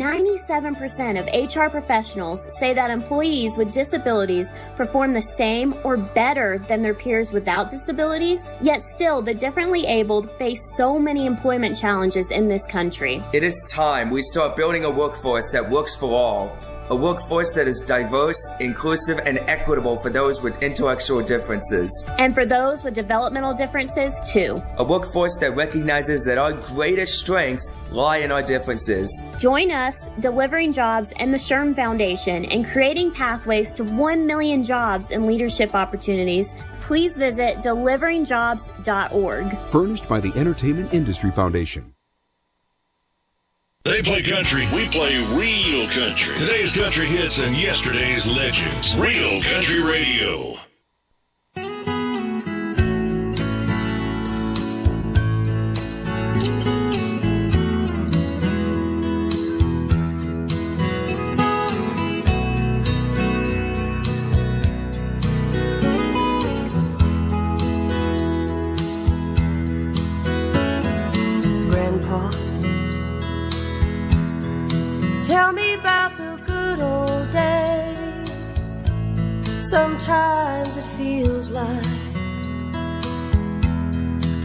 97% of HR professionals say that employees with disabilities perform the same or better than their peers without disabilities, yet still the differently abled face so many employment challenges in this country. It is time we start building a workforce that works for all. A workforce that is diverse, inclusive, and equitable for those with intellectual differences. And for those with developmental differences, too. A workforce that recognizes that our greatest strengths lie in our differences. Join us, Delivering Jobs and the SHRM Foundation, in creating pathways to 1 million jobs and leadership opportunities. Please visit deliveringjobs.org. Furnished by the Entertainment Industry Foundation. They play country, we play real country. Today's country hits and yesterday's legends. Real Country Radio. Tell me about the good old days. Sometimes it feels like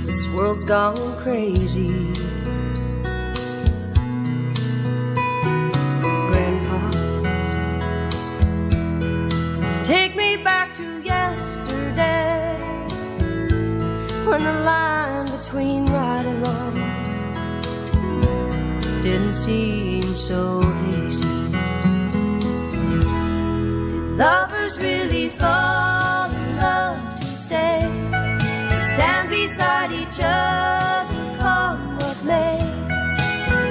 this world's gone crazy. Grandpa, take me back to yesterday, when the line between right and wrong didn't seem so hazy. Did lovers really fall in love to stay, stand beside each other, come what may?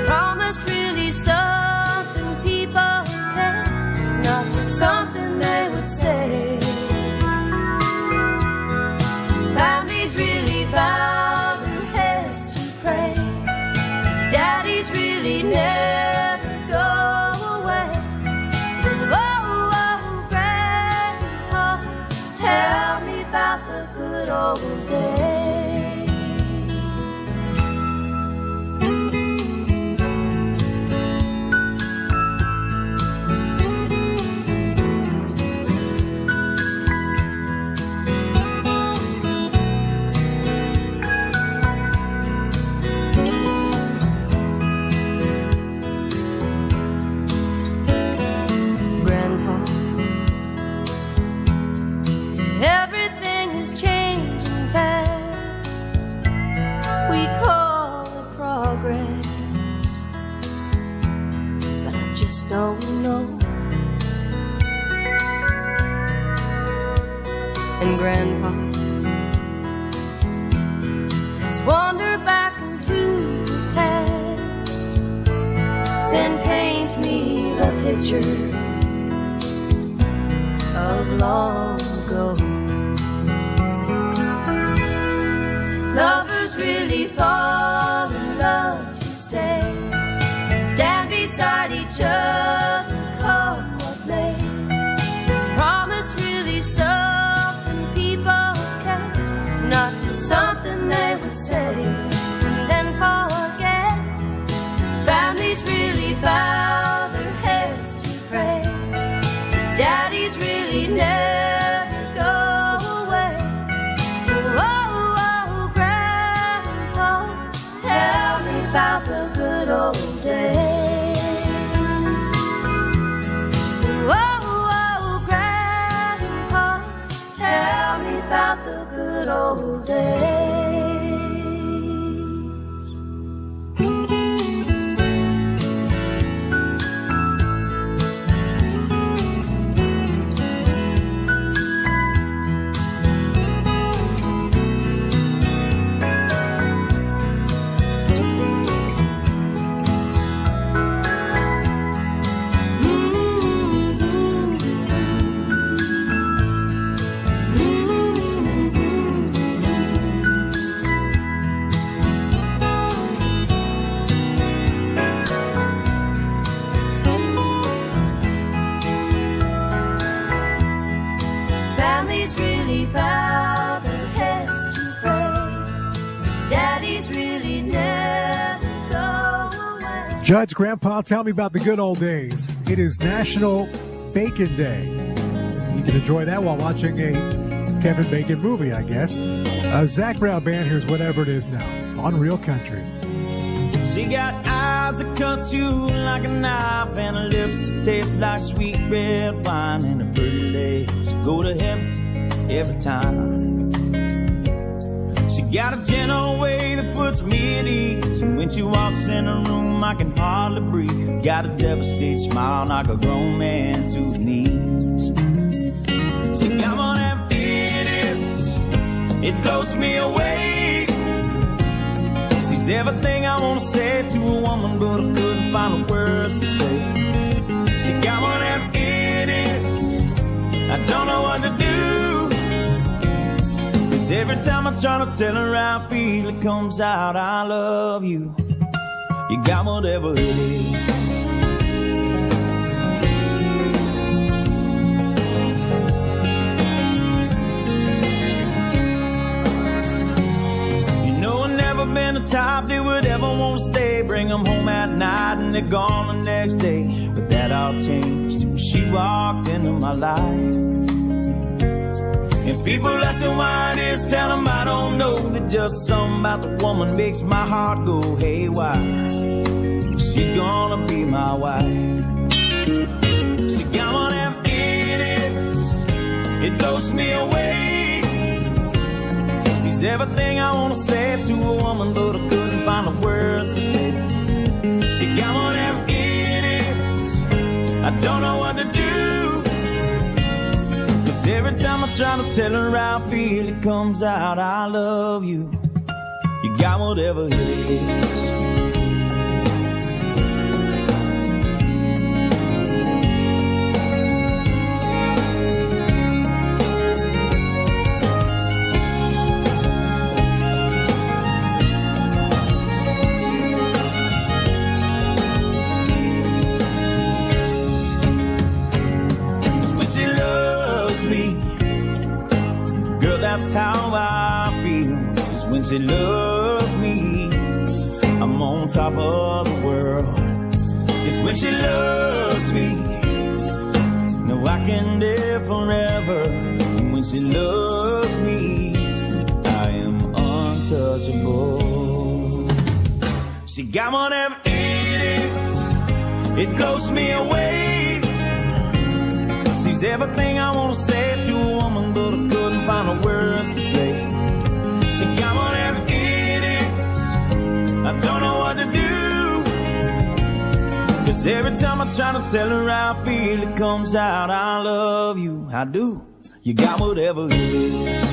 Promise really something people can't, not just something they would say. Families really bow their heads to pray. Daddies really never go away. Oh, oh, Grandpa, tell me about the good old days. Everything is changing fast. We call it progress, but I just don't know. And Grandpa, let's wander back into the past, then paint me the picture of long ago. Lovers really fall in love to stay, stand beside each other, come what may. Promise really something people can't, not just something they would say and then forget. Families really bow their heads to pray. Daddies really never go away. Oh, oh, Grandpa, tell me about the good old days. Oh, oh, Grandpa, tell me about the good old days. Families really bow their heads to pray. Daddies really never go away. Judge, Grandpa, tell me about the good old days. It is National Bacon Day. You can enjoy that while watching a Kevin Bacon movie, I guess. Zach Brown Band, here's Whatever It Is Now on Real Country. She got eyes that cut you like a knife and her lips that taste like sweet red wine, and her pretty legs go to heaven every time. She got a gentle way that puts me at ease, and when she walks in the room I can hardly breathe. Got a devastated smile, knock a grown man to his knees. She got one of them idiots, it blows me away. She's everything I want to say to a woman, but I couldn't find the words to say. She got one of them idiots, I don't know what to do. Every time I try to tell her how I feel, it comes out, I love you. You got whatever it is. You know I've never been the type that would ever want to stay. Bring them home at night and they're gone the next day. But that all changed when she walked into my life. And people ask me why it is, tell them I don't know. That just something about the woman makes my heart go haywire. She's gonna be my wife. She got one of them idiots, it blows me away. She's everything I wanna say to a woman, but I couldn't find the words to say. She got one of them idiots, I don't know what to do. Every time I try to tell her how I feel, it comes out, I love you. You got whatever it is. That's how I feel. 'Cause when she loves me, I'm on top of the world. It's when she loves me, no, I can live forever. And when she loves me, I am untouchable. She got one of them idiots, it blows me away. She's everything I want to say to a woman, but I couldn't find the words to say. She got one of them idiots, I don't know what to do. 'Cause every time I try to tell her how I feel, it comes out, I love you, I do. You got whatever it is.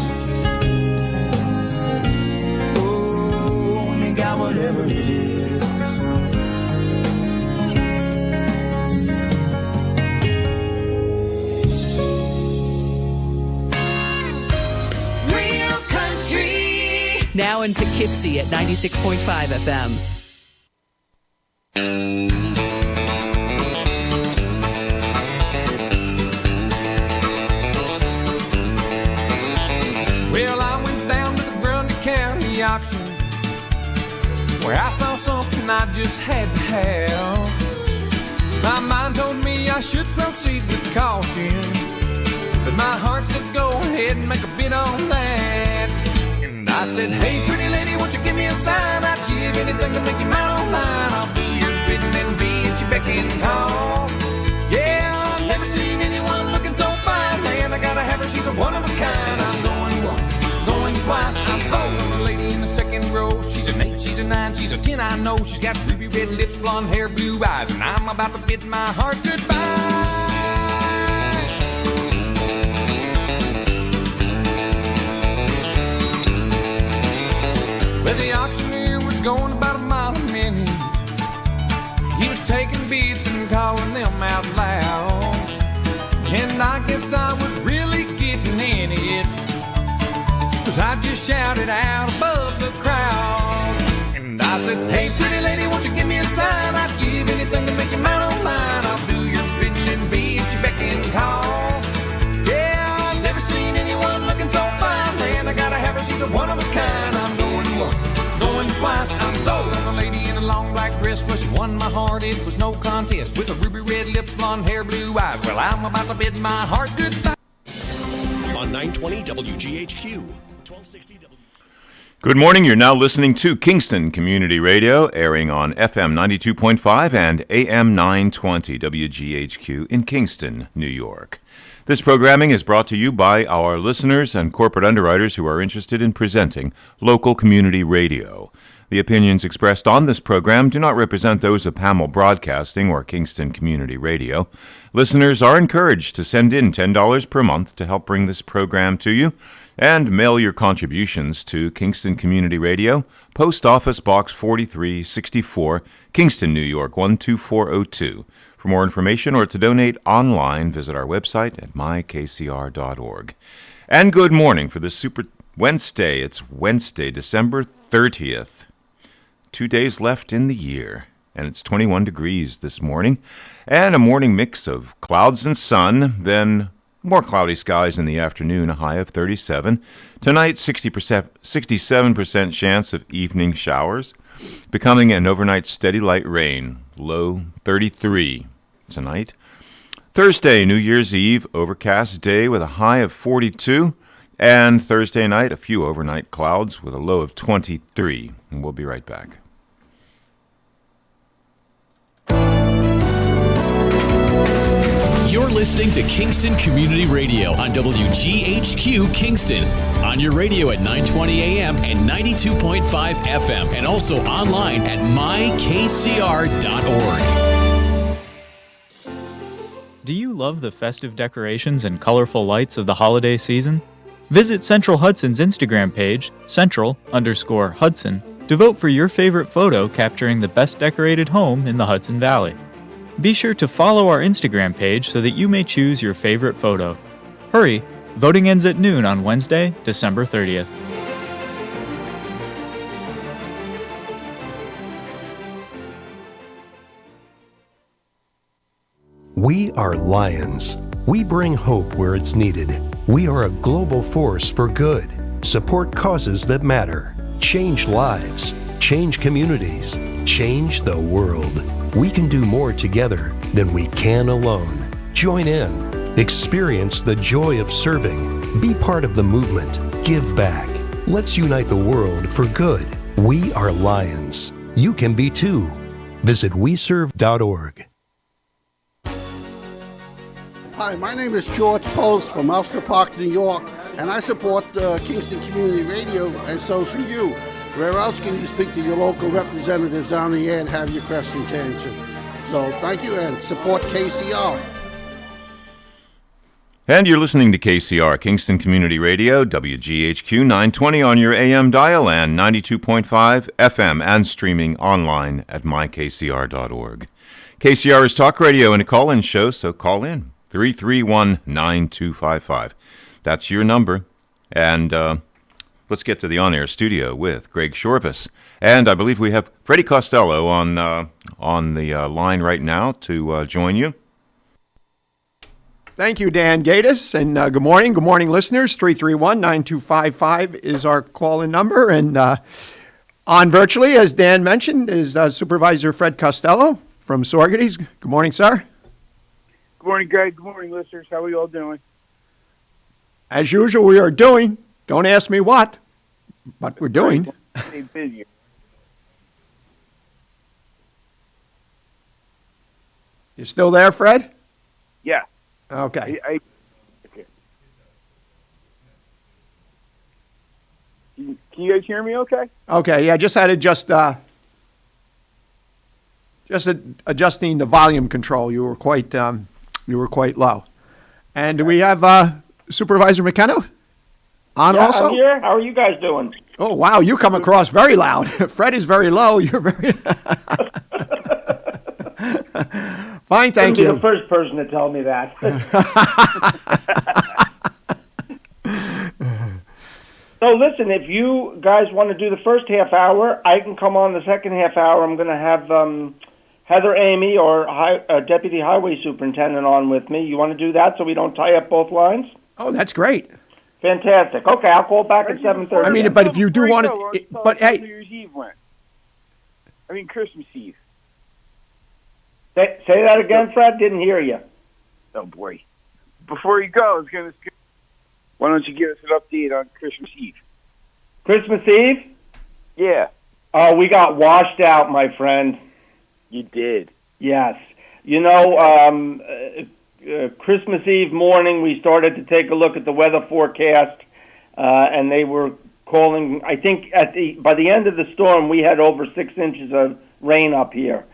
Oh, you got whatever it is. Now in Poughkeepsie at 96.5 FM. Well, I went down to the Grundy County auction where I saw something I just had to have. My mind told me I should proceed with caution, but my heart said go ahead and make a bid on that. I said, hey, pretty lady, won't you give me a sign? I'd give anything to make you mine on mine. I'll do your bidding and be at your beck and call. Yeah, I've never seen anyone looking so fine. Man, I gotta have her, she's a one of a kind. I'm going once, going twice. I'm sold on the lady in the second row. She's an 8, she's a 9, she's a 10, I know. She's got ruby red lips, blonde hair, blue eyes, and I'm about to bid my heart goodbye. Well, the auctioneer was going about a mile a minute. He was taking bids and calling them out loud. And I guess I was really getting in it, 'cause I just shouted out above the crowd. And I said, hey, pretty lady, won't you give me a sign? I'd give anything to make you mine on mine. I'll do your bidding and be at your beck and call. Yeah, I've never seen anyone looking so fine. Man, I gotta have her, she's a one of a kind. I'm going once, going twice. I'm sold on a lady in a long black dress, but she won my heart, it was no contest. With a ruby red lips, blonde hair, blue eyes. Well, I'm about to bid my heart goodbye. On 920 WGHQ, 1260 W. Good morning. You're now listening to Kingston Community Radio, airing on FM 92.5 and AM 920 WGHQ in Kingston, New York. This programming is brought to you by our listeners and corporate underwriters who are interested in presenting local community radio. The opinions expressed on this program do not represent those of Pamel Broadcasting or Kingston Community Radio. Listeners are encouraged to send in $10 per month to help bring this program to you, and mail your contributions to Kingston Community Radio, Post Office Box 4364, Kingston, New York 12402. For more information or to donate online, visit our website at mykcr.org. And good morning for this Super Wednesday. It's Wednesday, December 30th. 2 days left in the year, and it's 21 degrees this morning, and a morning mix of clouds and sun, then more cloudy skies in the afternoon, a high of 37. Tonight, 67% chance of evening showers, becoming an overnight steady light rain, low 33 tonight. Thursday, New Year's Eve, overcast day with a high of 42. And Thursday night, a few overnight clouds with a low of 23. And we'll be right back. You're listening to Kingston Community Radio on WGHQ Kingston. On your radio at 920 AM and 92.5 FM. And also online at mykcr.org. Do you love the festive decorations and colorful lights of the holiday season? Visit Central Hudson's Instagram page, Central_Hudson, to vote for your favorite photo capturing the best decorated home in the Hudson Valley. Be sure to follow our Instagram page so that you may choose your favorite photo. Hurry, voting ends at noon on Wednesday, December 30th. We are Lions. We bring hope where it's needed. We are a global force for good. Support causes that matter. Change lives. Change communities. Change the world. We can do more together than we can alone. Join in. Experience the joy of serving. Be part of the movement. Give back. Let's unite the world for good. We are Lions. You can be too. Visit weserve.org. Hi, my name is George Post from Ulster Park, New York, and I support Kingston Community Radio, and so should you. Where else can you speak to your local representatives on the air and have your questions answered? So thank you, and support KCR. And you're listening to KCR, Kingston Community Radio, WGHQ 920 on your AM dial and 92.5 FM, and streaming online at mykcr.org. KCR is talk radio and a call-in show, so call in. 331-9255. That's your number. And let's get to the on-air studio with Greg Chorvas. And I believe we have Freddie Costello on the line right now to join you. Thank you, Dan Gatus, and good morning. Good morning, listeners. 331-9255 is our call-in number. And on virtually, as Dan mentioned, is Supervisor Fred Costello from Saugerties. Good morning, sir. Good morning, Greg. Good morning, listeners. How are you all doing? As usual, we are doing. Don't ask me what, but we're doing. Stay busy. You still there, Fred? Yeah. Okay. Okay. Can you guys hear me okay? Okay, yeah, just had to adjusting the volume control. You were quite low. And do we have Supervisor McKenna on also? I'm here. How are you guys doing? Oh, wow, you come across very loud. Fred is very low. You're very... Fine, thank you. You're the first person to tell me that. So listen, if you guys want to do the first half hour, I can come on the second half hour. I'm going to have Heather Amy or Deputy Highway Superintendent on with me. You want to do that so we don't tie up both lines? Oh, that's great. Fantastic. Okay, I'll call back at 7:30. I mean, but if you do want to... But hey... New Year's Eve went. I mean, Christmas Eve. Say that again, Fred. Didn't hear you. Oh boy! Before you go, I was going to. Why don't you give us an update on Christmas Eve? Christmas Eve? Yeah. Oh, we got washed out, my friend. You did. Yes. You know, Christmas Eve morning, we started to take a look at the weather forecast, and they were calling. I think by the end of the storm, we had over 6 inches of rain up here.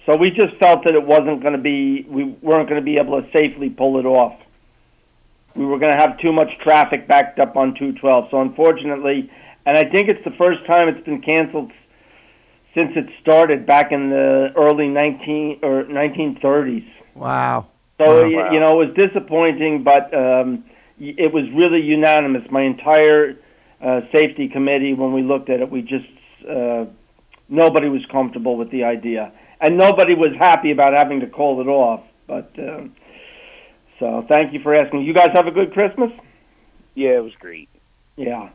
So we just felt that it wasn't going to be. We weren't going to be able to safely pull it off. We were going to have too much traffic backed up on 212. So unfortunately, and I think it's the first time it's been canceled since it started back in the early 1930s. Wow. So, you know, it was disappointing, but it was really unanimous. My entire safety committee, when we looked at it, we just, nobody was comfortable with the idea. And nobody was happy about having to call it off. But, so thank you for asking. You guys have a good Christmas? Yeah, it was great. Yeah.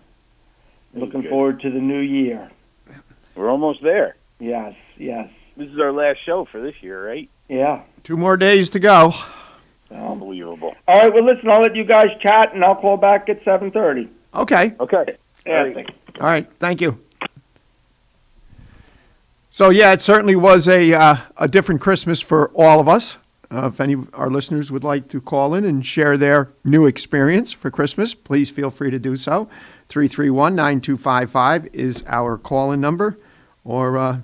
Looking forward to the new year. We're almost there. Yes, yes. This is our last show for this year, right? Yeah. 2 more days to go. Unbelievable. All right, well, listen, I'll let you guys chat, and I'll call back at 7:30. Okay. Okay. Yeah, All right. Thank you. So, yeah, it certainly was a different Christmas for all of us. If any of our listeners would like to call in and share their new experience for Christmas, please feel free to do so. 331-9255 is our call-in number. Or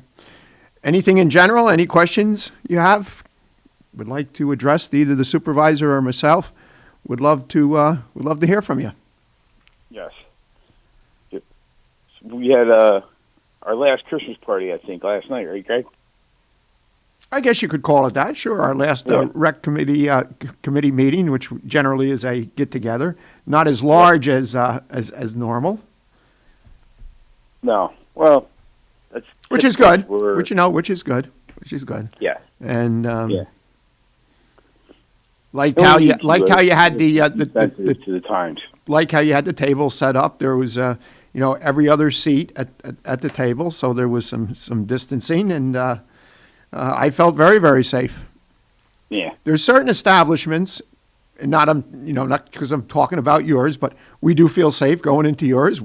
anything in general, any questions you have, would like to address to either the supervisor or myself, would love to hear from you. Yes. We had our last Christmas party, I think, last night, right, Greg? I guess you could call it that. Sure, our last rec committee meeting, which generally is a get together, not as large as normal. No, well, that's which is good. Which is good. Yeah. And like how you had the times. Like how you had the table set up. There was every other seat at the table, so there was some distancing, and I felt very, very safe. Yeah. There's certain establishments, and not because I'm talking about yours, but we do feel safe going into yours.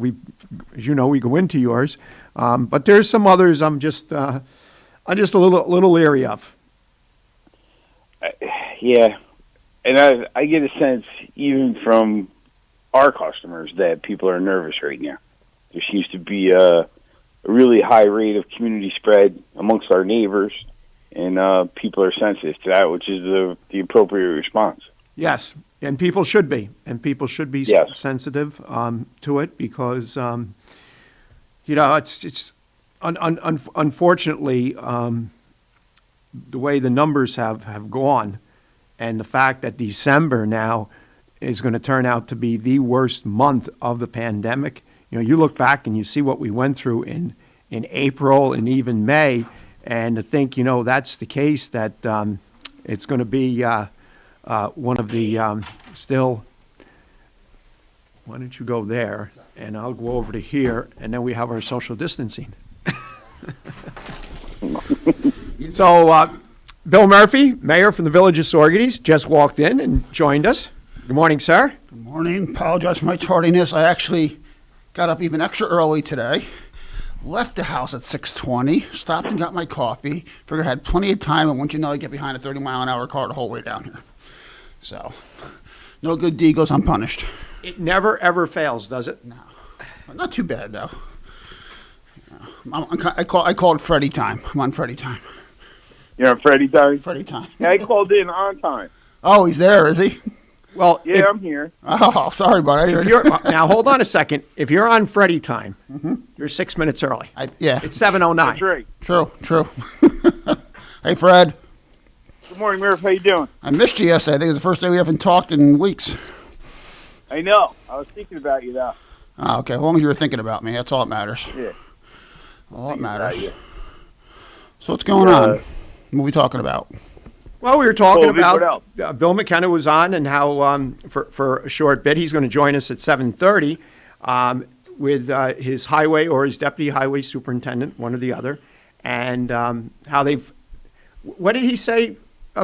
As you know, we go into yours, but there's some others I'm just a little leery of. Yeah, and I get a sense even from our customers that people are nervous right now. There seems to be a really high rate of community spread amongst our neighbors, and people are sensitive to that, which is the appropriate response. Yes, and people should be, sensitive to it because it's unfortunately the way the numbers have gone, and the fact that December now is going to turn out to be the worst month of the pandemic. You look back and you see what we went through in April and even May, and to think that's the case, that it's going to be one of the still. Why don't you go there, and I'll go over to here, and then we have our social distancing. So, Bill Murphy, mayor from the village of Saugerties, just walked in and joined us. Good morning, sir. Good morning. Apologize for my tardiness. I actually got up even extra early today. Left the house at 6:20. Stopped and got my coffee. Figured I had plenty of time, and once you know, I get behind a 30-mile-an-hour car the whole way down here. So, no good deed goes unpunished. It never, ever fails, does it? No. Not too bad, though. I call it Freddy time. I'm on Freddy time. You're on Freddy time? Freddy time. Yeah, I called in on time. Oh, he's there, is he? Well, yeah, I'm here. Oh, sorry, buddy. Now, hold on a second. If you're on Freddy time, you're 6 minutes early. Yeah. It's 7:09. That's right. True. Hey, Fred. Good morning, Murph. How you doing? I missed you yesterday. I think it was the first day we haven't talked in weeks. I know. I was thinking about you, though. Oh, okay. As long as you were thinking about me, that's all that matters. Yeah. All that matters. So what's going on? What are we talking about? Well, we were talking about Bill McKenna was on, and how for a short bit he's going to join us at 7:30 with his highway or his deputy highway superintendent, one or the other, and how they've. What did he say?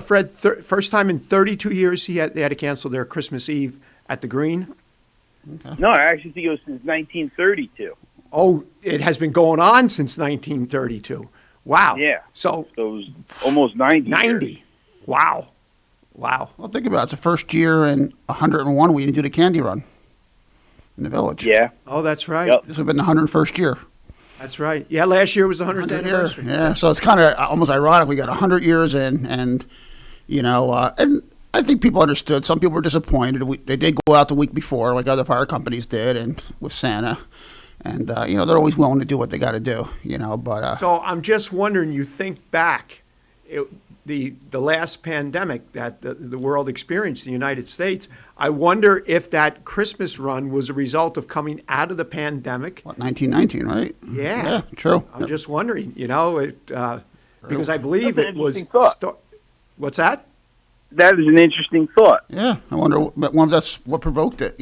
Fred, first time in 32 years they had to cancel their Christmas Eve at the Green? Okay. No, I actually think it was since 1932. Oh, it has been going on since 1932. Wow. Yeah. So it was almost 90. 90. Years. Wow. Wow. Well, think about it. It's the first year in 101 we didn't do the candy run in the village. Yeah. Oh, that's right. Yep. This would have been the 101st year. That's right. Yeah, last year was the 100th anniversary. Yeah, so it's kind of almost ironic. We got 100 years in, and, and I think people understood. Some people were disappointed. They did go out the week before, like other fire companies did, and with Santa. And, they're always willing to do what they got to do, but... So I'm just wondering, you think back, the last pandemic that the world experienced in the United States, I wonder if that Christmas run was a result of coming out of the pandemic. What, 1919, right? Yeah. True. I'm just wondering, because I believe it was... What's that? That is an interesting thought. Yeah, I wonder if that's what provoked it,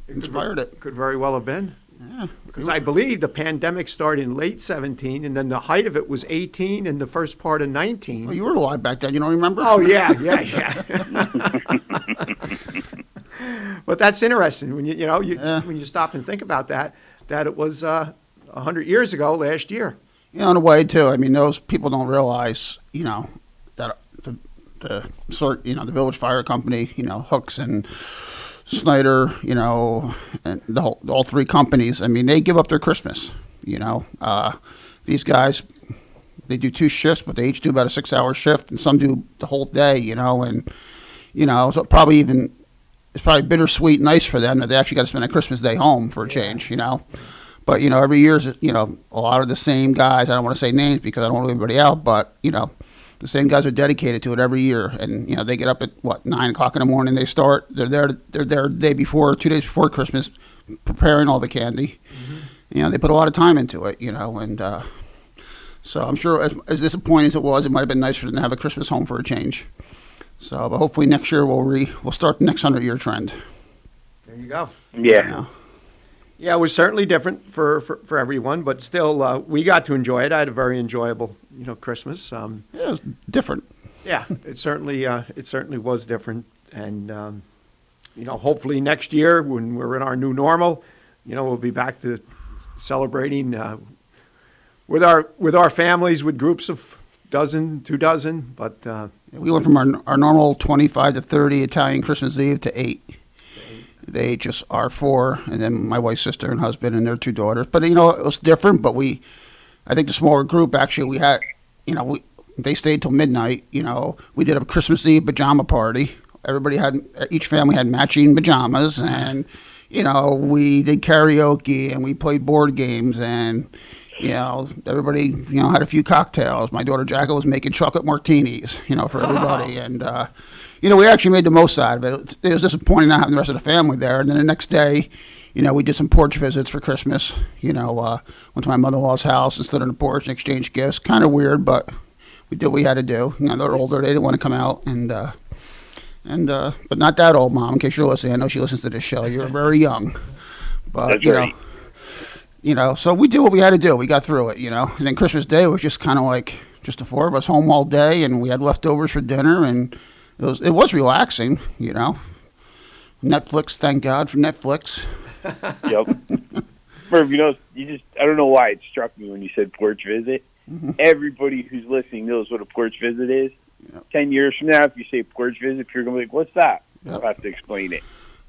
inspired it. Could very well have been. Yeah. Because I believe the pandemic started in late 17, and then the height of it was 18 and the first part of 19. Well, you were alive back then, you don't remember? Oh, yeah. But that's interesting when when you stop and think about that it was 100 years ago last year. Yeah, in a way, too. I mean, those people don't realize, that the village fire company, Hooks and Snyder, and all three companies, I mean, they give up their Christmas, These guys, they do 2 shifts, but they each do about a 6-hour shift, and some do the whole day, and, so it's probably bittersweet nice for them that they actually got to spend a Christmas day home for a change, But, every year, a lot of the same guys, I don't want to say names because I don't want to leave everybody out, but, the same guys are dedicated to it every year, and they get up at 9:00 in the morning. They start. They're there the day before, 2 days before Christmas, preparing all the candy. Mm-hmm. They put a lot of time into it. And so I'm sure, as disappointing as it was, it might have been nice for them to have a Christmas home for a change. So, but hopefully next year we'll start the next 100-year trend. There you go. Yeah. Yeah, it was certainly different for everyone, but still, we got to enjoy it. I had a very enjoyable, Christmas. Yeah, it was different. Yeah, it certainly was different, and hopefully next year when we're in our new normal, we'll be back to celebrating with our families, with groups of 12, 2 dozen. But we went from our normal 25 to 30 Italian Christmas Eve to 8. They just are 4, and then my wife's sister and husband and their 2 daughters. But, it was different, but I think the smaller group, actually, we had, they stayed till midnight. We did a Christmas Eve pajama party. Each family had matching pajamas, and, we did karaoke, and we played board games, and, everybody, had a few cocktails. My daughter Jacka was making chocolate martinis, for everybody, and, we actually made the most out of it. It was disappointing not having the rest of the family there. And then the next day, we did some porch visits for Christmas. Went to my mother-in-law's house and stood on the porch and exchanged gifts. Kind of weird, but we did what we had to do. They're older; they didn't want to come out, and but not that old, Mom. In case you're listening, I know she listens to this show. You're very young, but that's right. So we did what we had to do. We got through it, And then Christmas Day was just kind of like just the 4 of us home all day, and we had leftovers for dinner and. It was relaxing, Netflix, thank God for Netflix. Yep. Merv, I don't know why it struck me when you said porch visit. Mm-hmm. Everybody who's listening knows what a porch visit is. Yep. 10 years from now, if you say porch visit, you're going to be like, what's that? Yep. I'll have to explain it.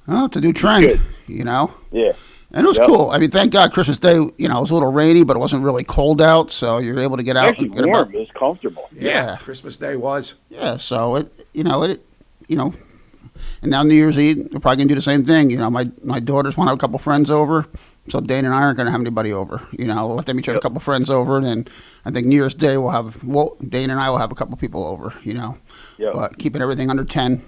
Well, it's a new trend, Yeah. And it was cool. I mean, thank God Christmas Day, it was a little rainy, but it wasn't really cold out, so you're able to get out. Actually warm. It was comfortable. Yeah. Christmas Day was. Yeah, so and now New Year's Eve, we're probably going to do the same thing. My daughters want to have a couple friends over, so Dane and I aren't going to have anybody over. We'll let them each have a couple friends over, and then I think New Year's Day Dane and I will have a couple people over, But keeping everything under 10,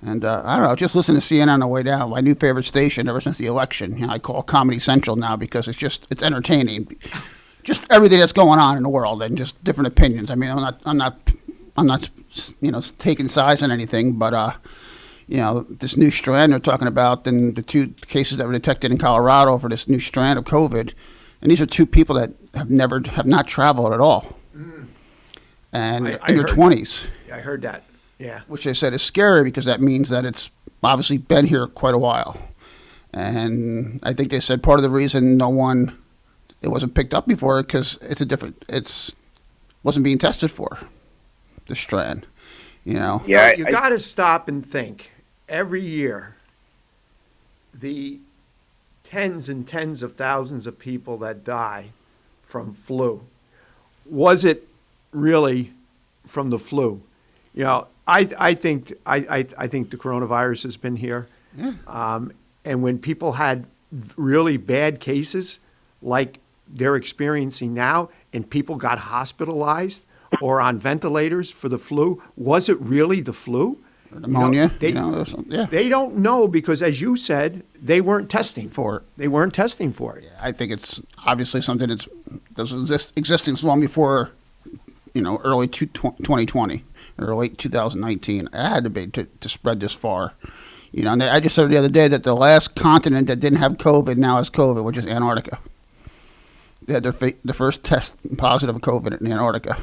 And I don't know, just listen to CNN on the way down. My new favorite station ever since the election. I call Comedy Central now because it's entertaining. Just everything that's going on in the world and just different opinions. I mean, I'm not taking sides on anything, but this new strand they're talking about, and the 2 cases that were detected in Colorado for this new strand of COVID, and these are 2 people that have not traveled at all. and I in your heard 20s. I heard that. Yeah. Which they said is scary because that means that it's obviously been here quite a while. And I think they said part of the reason it wasn't picked up before because wasn't being tested for the strand, Yeah, you got to stop and think. Every year, the tens and tens of thousands of people that die from flu, was it really from the flu? I think the coronavirus has been here. Yeah. And when people had really bad cases, like they're experiencing now, and people got hospitalized or on ventilators for the flu, was it really the flu? Pneumonia? They don't know because, as you said, they weren't testing for it. They weren't testing for it. Yeah, I think it's obviously something that's existing long before, early 2020 or late 2019. It had to be to spread this far. And I just said the other day that the last continent that didn't have COVID now has COVID, which is Antarctica. They had the first test positive of COVID in Antarctica.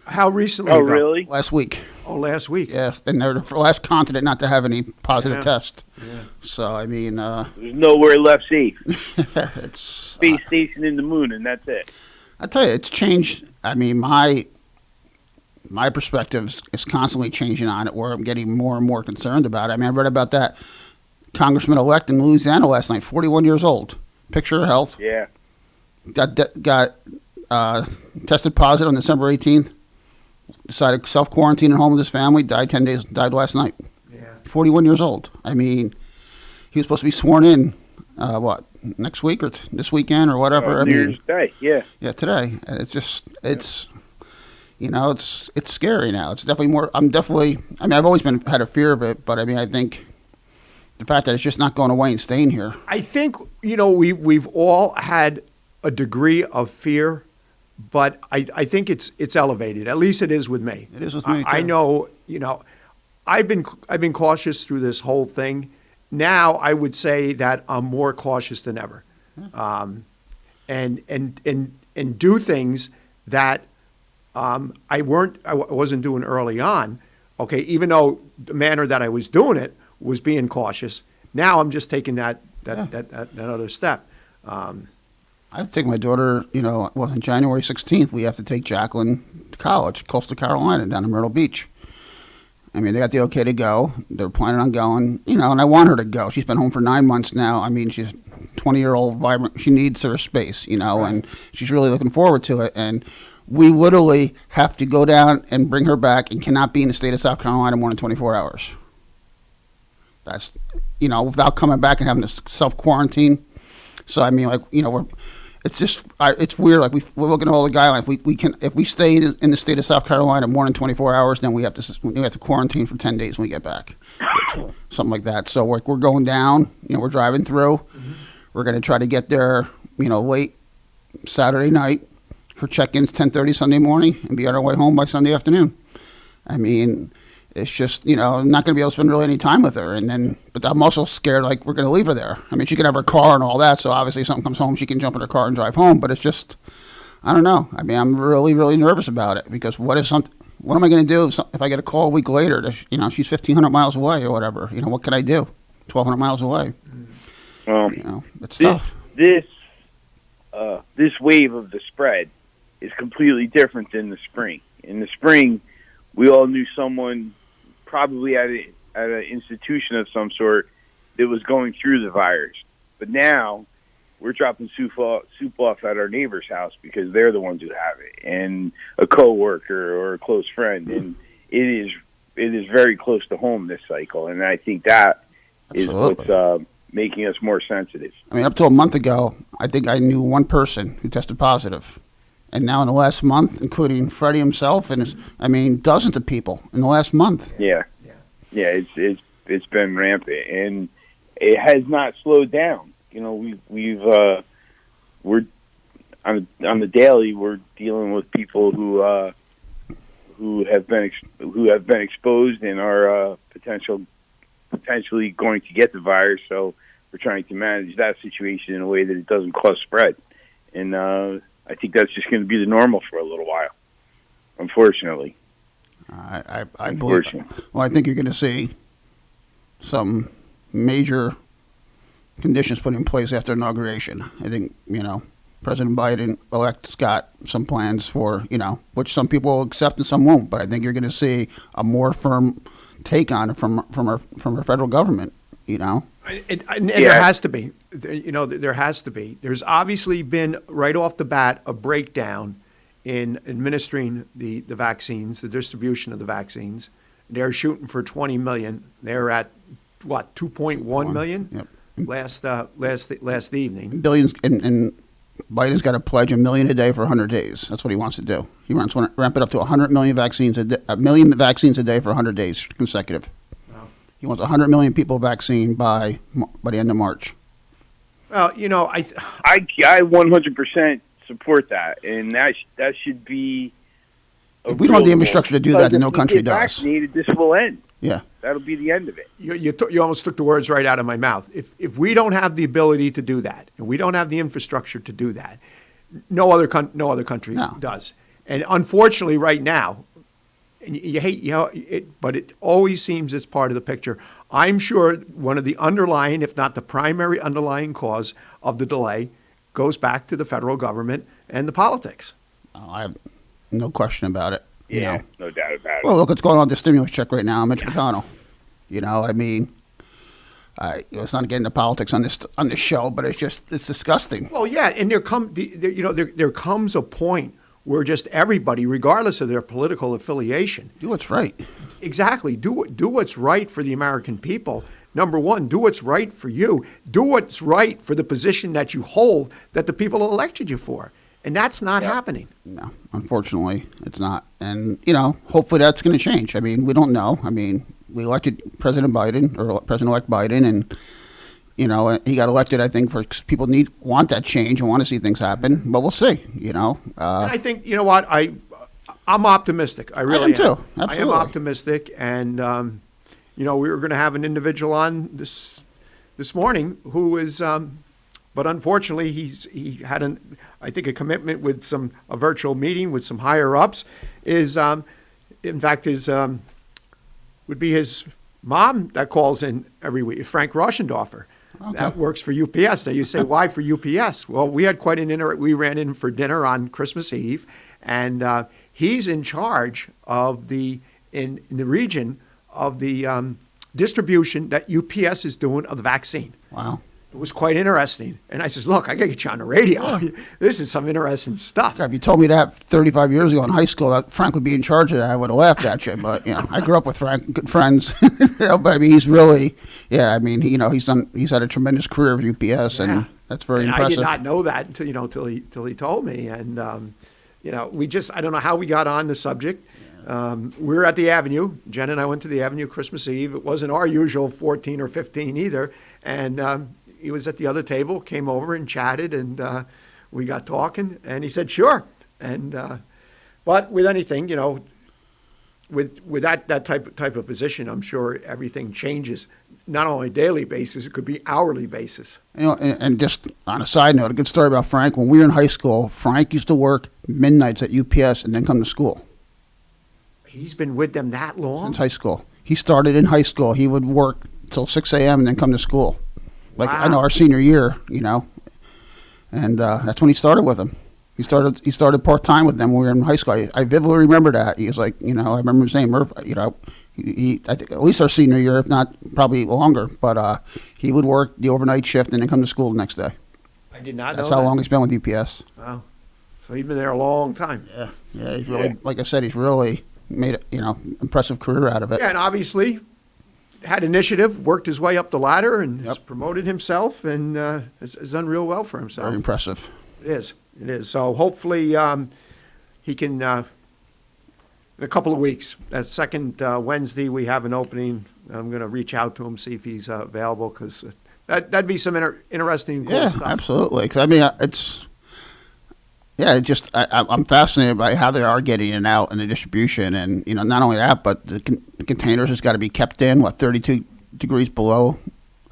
How recently? Oh, really? Last week. Oh, last week. Yes, and they're the last continent not to have any positive test. Yeah. So, I mean... there's nowhere left safe. It's... Space station in the moon, and that's it. I tell you, it's changed. I mean, my perspective is constantly changing on it, where I'm getting more and more concerned about it. I mean, I read about that congressman-elect in Louisiana last night, 41 years old. Picture of health. Yeah. Got tested positive on December 18th. Decided self-quarantine at home with his family. Died last night. Yeah. 41 years old. I mean, he was supposed to be sworn in, next week or this weekend or whatever. New Year's Day, yeah. Yeah, today. And it's just, it's scary now. It's definitely more, I've always had a fear of it, but I mean, I think the fact that it's just not going away and staying here. I think, we've all had a degree of fear, but I think it's elevated. At least it is with me. It is with me, too. I know, I've been cautious through this whole thing. Now I would say that I'm more cautious than ever, and do things that I wasn't doing early on. Okay, even though the manner that I was doing it was being cautious. Now I'm just taking that other step. I have to take my daughter, on January 16th, we have to take Jacqueline to college, Coastal Carolina, down in Myrtle Beach. I mean, they got the okay to go. They're planning on going, and I want her to go. She's been home for 9 months now. I mean, she's 20-year-old, vibrant. She needs her space, and she's really looking forward to it. And we literally have to go down and bring her back and cannot be in the state of South Carolina more than 24 hours. That's, without coming back and having to self-quarantine. So, I mean, it's just, it's weird. Like we're looking at all the guidelines. We can, if we stay in the state of South Carolina more than 24 hours, then we have to quarantine for 10 days when we get back, something like that. So we're going down. We're driving through. Mm-hmm. We're going to try to get there, late Saturday night for check-ins 10:30 Sunday morning and be on our way home by Sunday afternoon. I mean, it's just, I'm not going to be able to spend really any time with her. But I'm also scared, like, we're going to leave her there. I mean, she can have her car and all that, so obviously if something comes home, she can jump in her car and drive home. But it's just, I don't know. I mean, I'm really, really nervous about it because what am I going to do if I get a call a week later? She's 1,500 miles away or whatever. What can I do? 1,200 miles away. It's tough. This wave of the spread is completely different than the spring. In the spring, we all knew someone probably at an institution of some sort that was going through the virus. But now we're dropping soup off at our neighbor's house because they're the ones who have it, and a coworker or a close friend. And it is very close to home this cycle. And I think that Absolutely. is what's making us more sensitive. I mean, up to a month ago, I think I knew one person who tested positive. And now in the last month, including Freddie himself and dozens of people in the last month. Yeah. It's been rampant, and it has not slowed down. We're on the daily. We're dealing with people who have been exposed and are potentially going to get the virus. So we're trying to manage that situation in a way that it doesn't cause spread. And I think that's just going to be the normal for a little while. unfortunately. I believe. Well, I think you're going to see some major conditions put in place after inauguration. I think, President Biden-elect's got some plans for, which some people will accept and some won't. But I think you're going to see a more firm take on it from our federal government, And there has to be. There has to be. There's obviously been, right off the bat, a breakdown in administering the vaccines, the distribution of the vaccines. They're shooting for 20 million. They're at, 2.1 million? Yep. Last evening. Billions, and Biden's got to pledge 1 million a day for 100 days. That's what he wants to do. He wants to ramp it up to 100 million vaccines a day, 1 million vaccines a day for 100 days consecutive. Wow. He wants 100 million people vaccinated by the end of March. Well, I 100% support that, and that should be. If we don't have the infrastructure to do that, then no country does. Vaccinated, this will end. Yeah, that'll be the end of it. You almost took the words right out of my mouth. If we don't have the ability to do that, and we don't have the infrastructure to do that, no other country does. And unfortunately, right now, and you hate it, but it always seems it's part of the picture. I'm sure one of the underlying, if not the primary underlying cause of the delay, goes back to the federal government and the politics. I have no question about it. Yeah, no doubt about it. Well, look what's going on with the stimulus check right now, Mitch McConnell. It's not getting the politics on this show, but it's disgusting. Well, yeah, and there comes a point where just everybody, regardless of their political affiliation, do what's right. Exactly, do what's right for the American people. Number one, do what's right for you. Do what's right for the position that you hold, that the people elected you for. And that's not happening. No, unfortunately, it's not. And, hopefully that's going to change. We don't know. We elected President Biden, or President-elect Biden, and, he got elected, I think, for people want that change and want to see things happen. But we'll see, And I think, what, I'm optimistic. I really am. Too. Absolutely. I am optimistic. And, we were going to have an individual on this morning who is... but unfortunately, he had I think a commitment with a virtual meeting with some higher ups. In fact, would be his mom that calls in every week, Frank Rauschendorfer. Okay. That works for UPS. Now you say, why for UPS? Well, we had quite we ran in for dinner on Christmas Eve, and he's in charge of in the region of the distribution that UPS is doing of the vaccine. Wow. It was quite interesting. And I said, look, I got to get you on the radio. This is some interesting stuff. If you told me that 35 years ago in high school, that Frank would be in charge of that, I would have laughed at you. But, I grew up with Frank, good friends. But, he's really, he's had a tremendous career with UPS, and that's very impressive. I did not know that until he told me. And, I don't know how we got on the subject. We were at the Avenue. Jen and I went to the Avenue Christmas Eve. It wasn't our usual 14 or 15 either. And he was at the other table, came over and chatted, and we got talking. And he said, sure. And but with anything, with that type of position, I'm sure everything changes. Not only daily basis, it could be hourly basis. And just on a side note, a good story about Frank. When we were in high school, Frank used to work midnights at UPS and then come to school. He's been with them that long? Since high school. He started in high school. He would work till 6 a.m. and then come to school. Wow. I know our senior year, and that's when he started with them. He started part-time with them when we were in high school. I vividly remember that. He was like, I remember him saying, Murph, I think at least our senior year, if not probably longer, but he would work the overnight shift and then come to school the next day. I did not know That's how long he's been with UPS. Wow. So he's been there a long time. Yeah, he's really, like I said, he's really made impressive career out of it. Yeah, and obviously had initiative, worked his way up the ladder, and has promoted himself, and has done real well for himself. Very impressive. It is. So hopefully he can, in a couple of weeks, that second Wednesday, we have an opening. I'm going to reach out to him, see if he's available, because that'd be some interesting cool stuff. Yeah, absolutely. Because, I'm fascinated by how they are getting it out and the distribution, and not only that, but the containers has got to be kept in 32 degrees below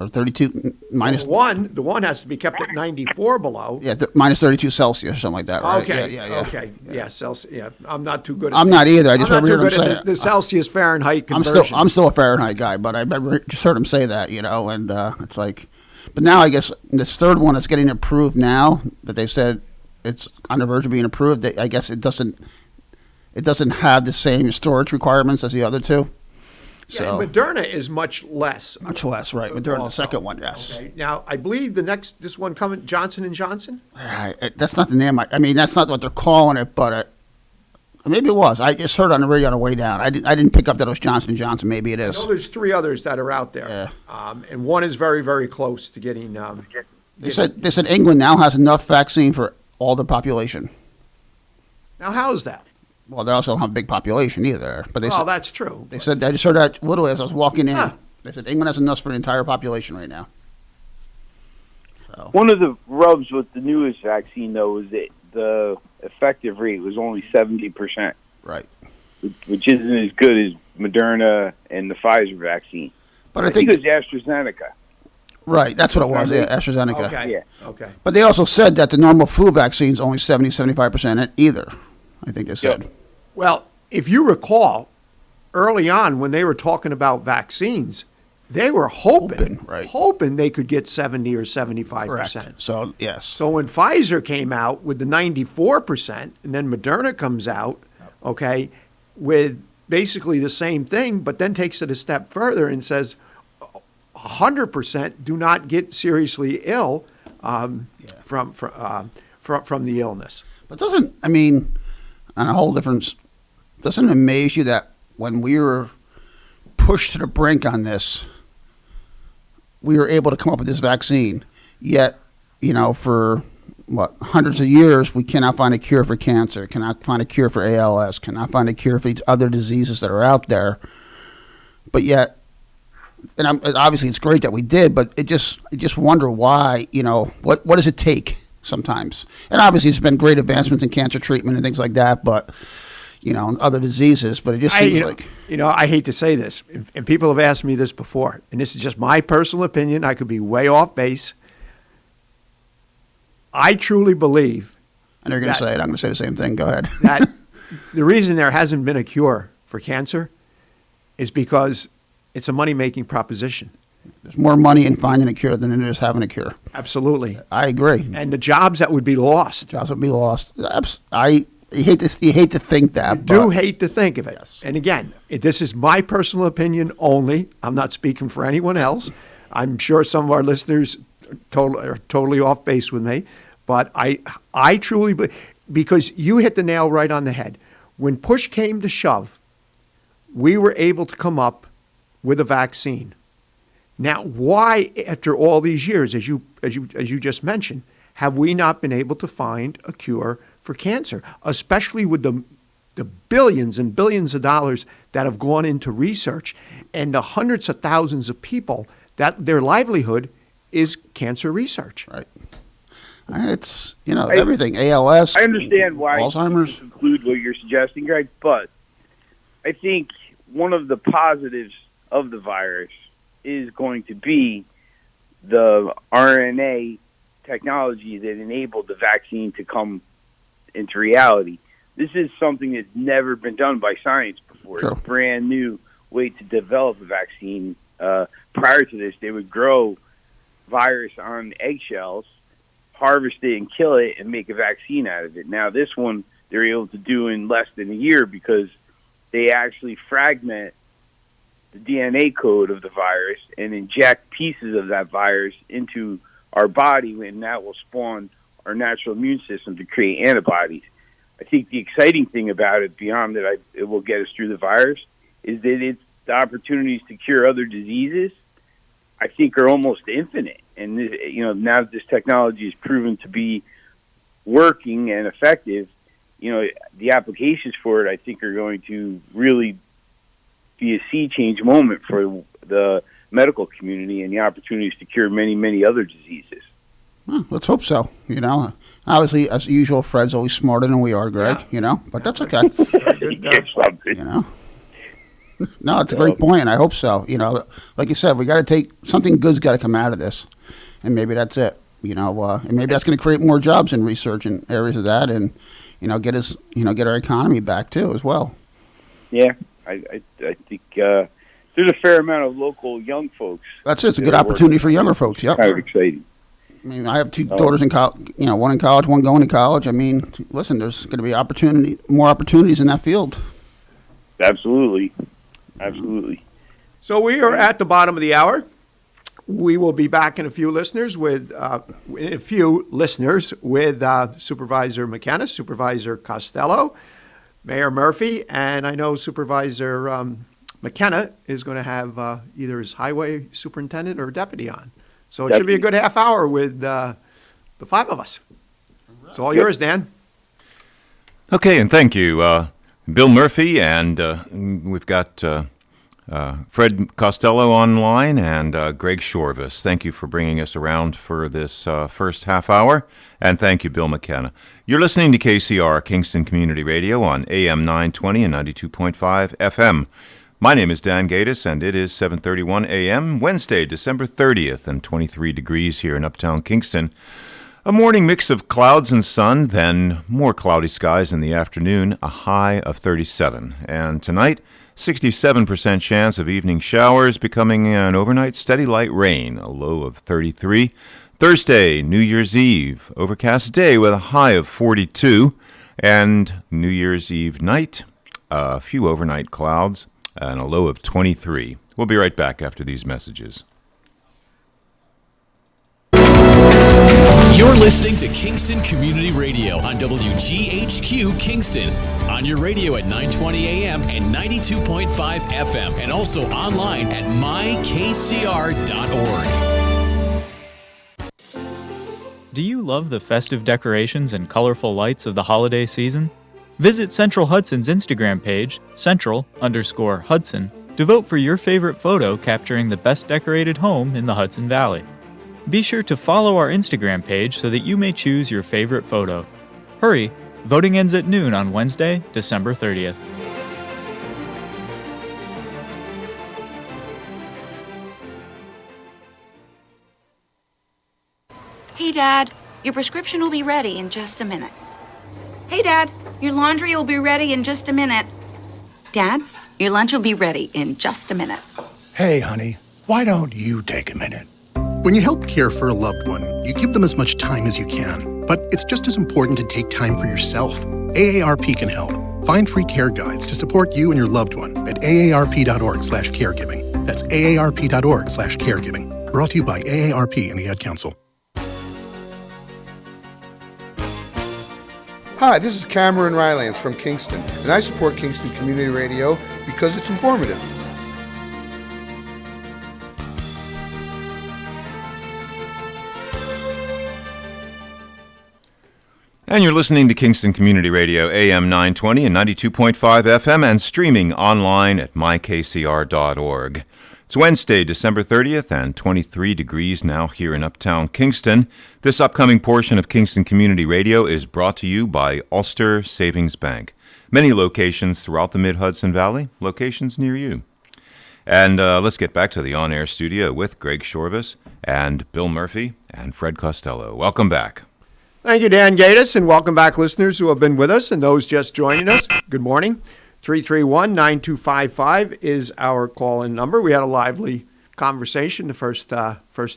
or 32 minus. The one has to be kept at 94 below. Yeah, minus 32 Celsius or something like that, right? Okay. Yeah. Okay. Yeah, Celsius. Yeah, I'm not too good. I'm not either. I just remember heard him say the Celsius Fahrenheit conversion. I'm still a Fahrenheit guy, but I remember just heard him say that, and it's like, but now I guess this third one that's getting approved now that they said it's on the verge of being approved. I guess it doesn't have the same storage requirements as the other two. Yeah, and Moderna is much less. Much less, right? Moderna, the second one, yes. Okay. Now, I believe this one coming, Johnson & Johnson? That's not the name. I mean, that's not what they're calling it, but maybe it was. I just heard on the radio on the way down. I didn't pick up that it was Johnson & Johnson. Maybe it is. I know there's 3 others that are out there. Yeah. And one is very, very close to getting... They said England now has enough vaccine for all the population. Now, how is that? Well, they also don't have a big population either. But said, that's true. They said I just heard that literally as I was walking in. They said England has enough for the entire population right now. So. One of the rubs with the newest vaccine, though, is that the effective rate was only 70%. Right. Which isn't as good as Moderna and the Pfizer vaccine. But I think it was AstraZeneca. Right, that's what it was, AstraZeneca. Okay, yeah. Okay. But they also said that the normal flu vaccine is only 70-75% either, I think they said. Yep. Well, if you recall, early on when they were talking about vaccines, they were hoping they could get 70 or 75%. Correct. So, yes. So when Pfizer came out with the 94%, and then Moderna comes out, okay, with basically the same thing, but then takes it a step further and says 100% do not get seriously ill from the illness. But doesn't it amaze you that when we were pushed to the brink on this, we were able to come up with this vaccine, yet, for hundreds of years, we cannot find a cure for cancer, cannot find a cure for ALS, cannot find a cure for these other diseases that are out there. But yet, and obviously it's great that we did, but I just wonder why, what does it take sometimes? And obviously it's been great advancements in cancer treatment and things like that, but, other diseases, but it just seems like... I hate to say this, and people have asked me this before, and this is just my personal opinion. I could be way off base. I truly believe... And you're going to say it. I'm going to say the same thing. Go ahead. That the reason there hasn't been a cure for cancer is because it's a money-making proposition. There's more money in finding a cure than it is having a cure. Absolutely. I agree. And the jobs that would be lost. You hate to think that. You do hate to think of it. Yes. And again, this is my personal opinion only. I'm not speaking for anyone else. I'm sure some of our listeners are totally off base with me. But I truly believe, because you hit the nail right on the head. When push came to shove, we were able to come up with a vaccine. Now, why, after all these years, as you just mentioned, have we not been able to find a cure for cancer, especially with the billions and billions of dollars that have gone into research and the hundreds of thousands of people that their livelihood is cancer research? Right. It's, everything, ALS, I understand why Alzheimer's. You include what you're suggesting, Greg, but I think one of the positives of the virus is going to be the RNA technology that enabled the vaccine to come into reality. This is something that's never been done by science before. Sure. It's a brand new way to develop a vaccine. Prior to this, they would grow virus on eggshells, harvest it and kill it, and make a vaccine out of it. Now, this one they're able to do in less than a year because they actually fragment the DNA code of the virus and inject pieces of that virus into our body, and that will spawn our natural immune system to create antibodies. I think the exciting thing about it, beyond that it will get us through the virus, is that it's the opportunities to cure other diseases, I think, are almost infinite. And now that this technology is proven to be working and effective, the applications for it, I think, are going to really be a sea change moment for the medical community and the opportunities to cure many, many other diseases. Well, let's hope so. Obviously, as usual, Fred's always smarter than we are, Greg. But that's okay. No, it's a great point. I hope so. Like you said, we got to take something good's got to come out of this, and maybe that's it. And maybe that's going to create more jobs in research and areas of that, and get us, get our economy back too as well. Yeah, I think there's a fair amount of local young folks. That's it. It's a good opportunity for younger folks. Yep. Kind of exciting. I mean, I have two daughters in college. One in college, one going to college. I mean, listen, there's going to be more opportunities in that field. Absolutely. So we are at the bottom of the hour. We will be back in a few listeners with Supervisor McKenna, Supervisor Costello, Mayor Murphy, and I know Supervisor McKenna is going to have either his highway superintendent or deputy on. So it should be a good half hour with the five of us. It's all yours, Dan. Okay, and thank you, Bill Murphy, and we've got Fred Costello online and Greg Chorvas. Thank you for bringing us around for this first half hour, and thank you, Bill McKenna. You're listening to KCR, Kingston Community Radio, on AM 920 and 92.5 FM. My name is Dan Gatis, and it is 7:31 a.m., Wednesday, December 30th, and 23 degrees here in uptown Kingston. A morning mix of clouds and sun, then more cloudy skies in the afternoon, a high of 37. And tonight, 67% chance of evening showers, becoming an overnight steady light rain, a low of 33. Thursday, New Year's Eve, overcast day with a high of 42. And New Year's Eve night, a few overnight clouds, and a low of 23. We'll be right back after these messages. You're listening to Kingston Community Radio on WGHQ Kingston. On your radio at 920 AM and 92.5 FM. And also online at mykcr.org. Do you love the festive decorations and colorful lights of the holiday season? Visit Central Hudson's Instagram page, Central_Hudson, to vote for your favorite photo capturing the best decorated home in the Hudson Valley. Be sure to follow our Instagram page so that you may choose your favorite photo. Hurry, voting ends at noon on Wednesday, December 30th. Hey, Dad, your prescription will be ready in just a minute. Hey, Dad, your laundry will be ready in just a minute. Dad, your lunch will be ready in just a minute. Hey, honey, why don't you take a minute? When you help care for a loved one, you give them as much time as you can. But it's just as important to take time for yourself. AARP can help. Find free care guides to support you and your loved one at aarp.org/caregiving. That's aarp.org/caregiving. Brought to you by AARP and the Ad Council. Hi, this is Cameron Rylance from Kingston, and I support Kingston Community Radio because it's informative. And you're listening to Kingston Community Radio, AM 920 and 92.5 FM, and streaming online at mykcr.org. It's Wednesday, December 30th, and 23 degrees now here in uptown Kingston. This upcoming portion of Kingston Community Radio is brought to you by Ulster Savings Bank. Many locations throughout the Mid-Hudson Valley, locations near you. And let's get back to the on-air studio with Greg Chorvas and Bill Murphy and Fred Costello. Welcome back. Thank you, Dan Gatis, and welcome back, listeners who have been with us and those just joining us. Good morning. 331-9255 is our call-in number. We had a lively conversation the first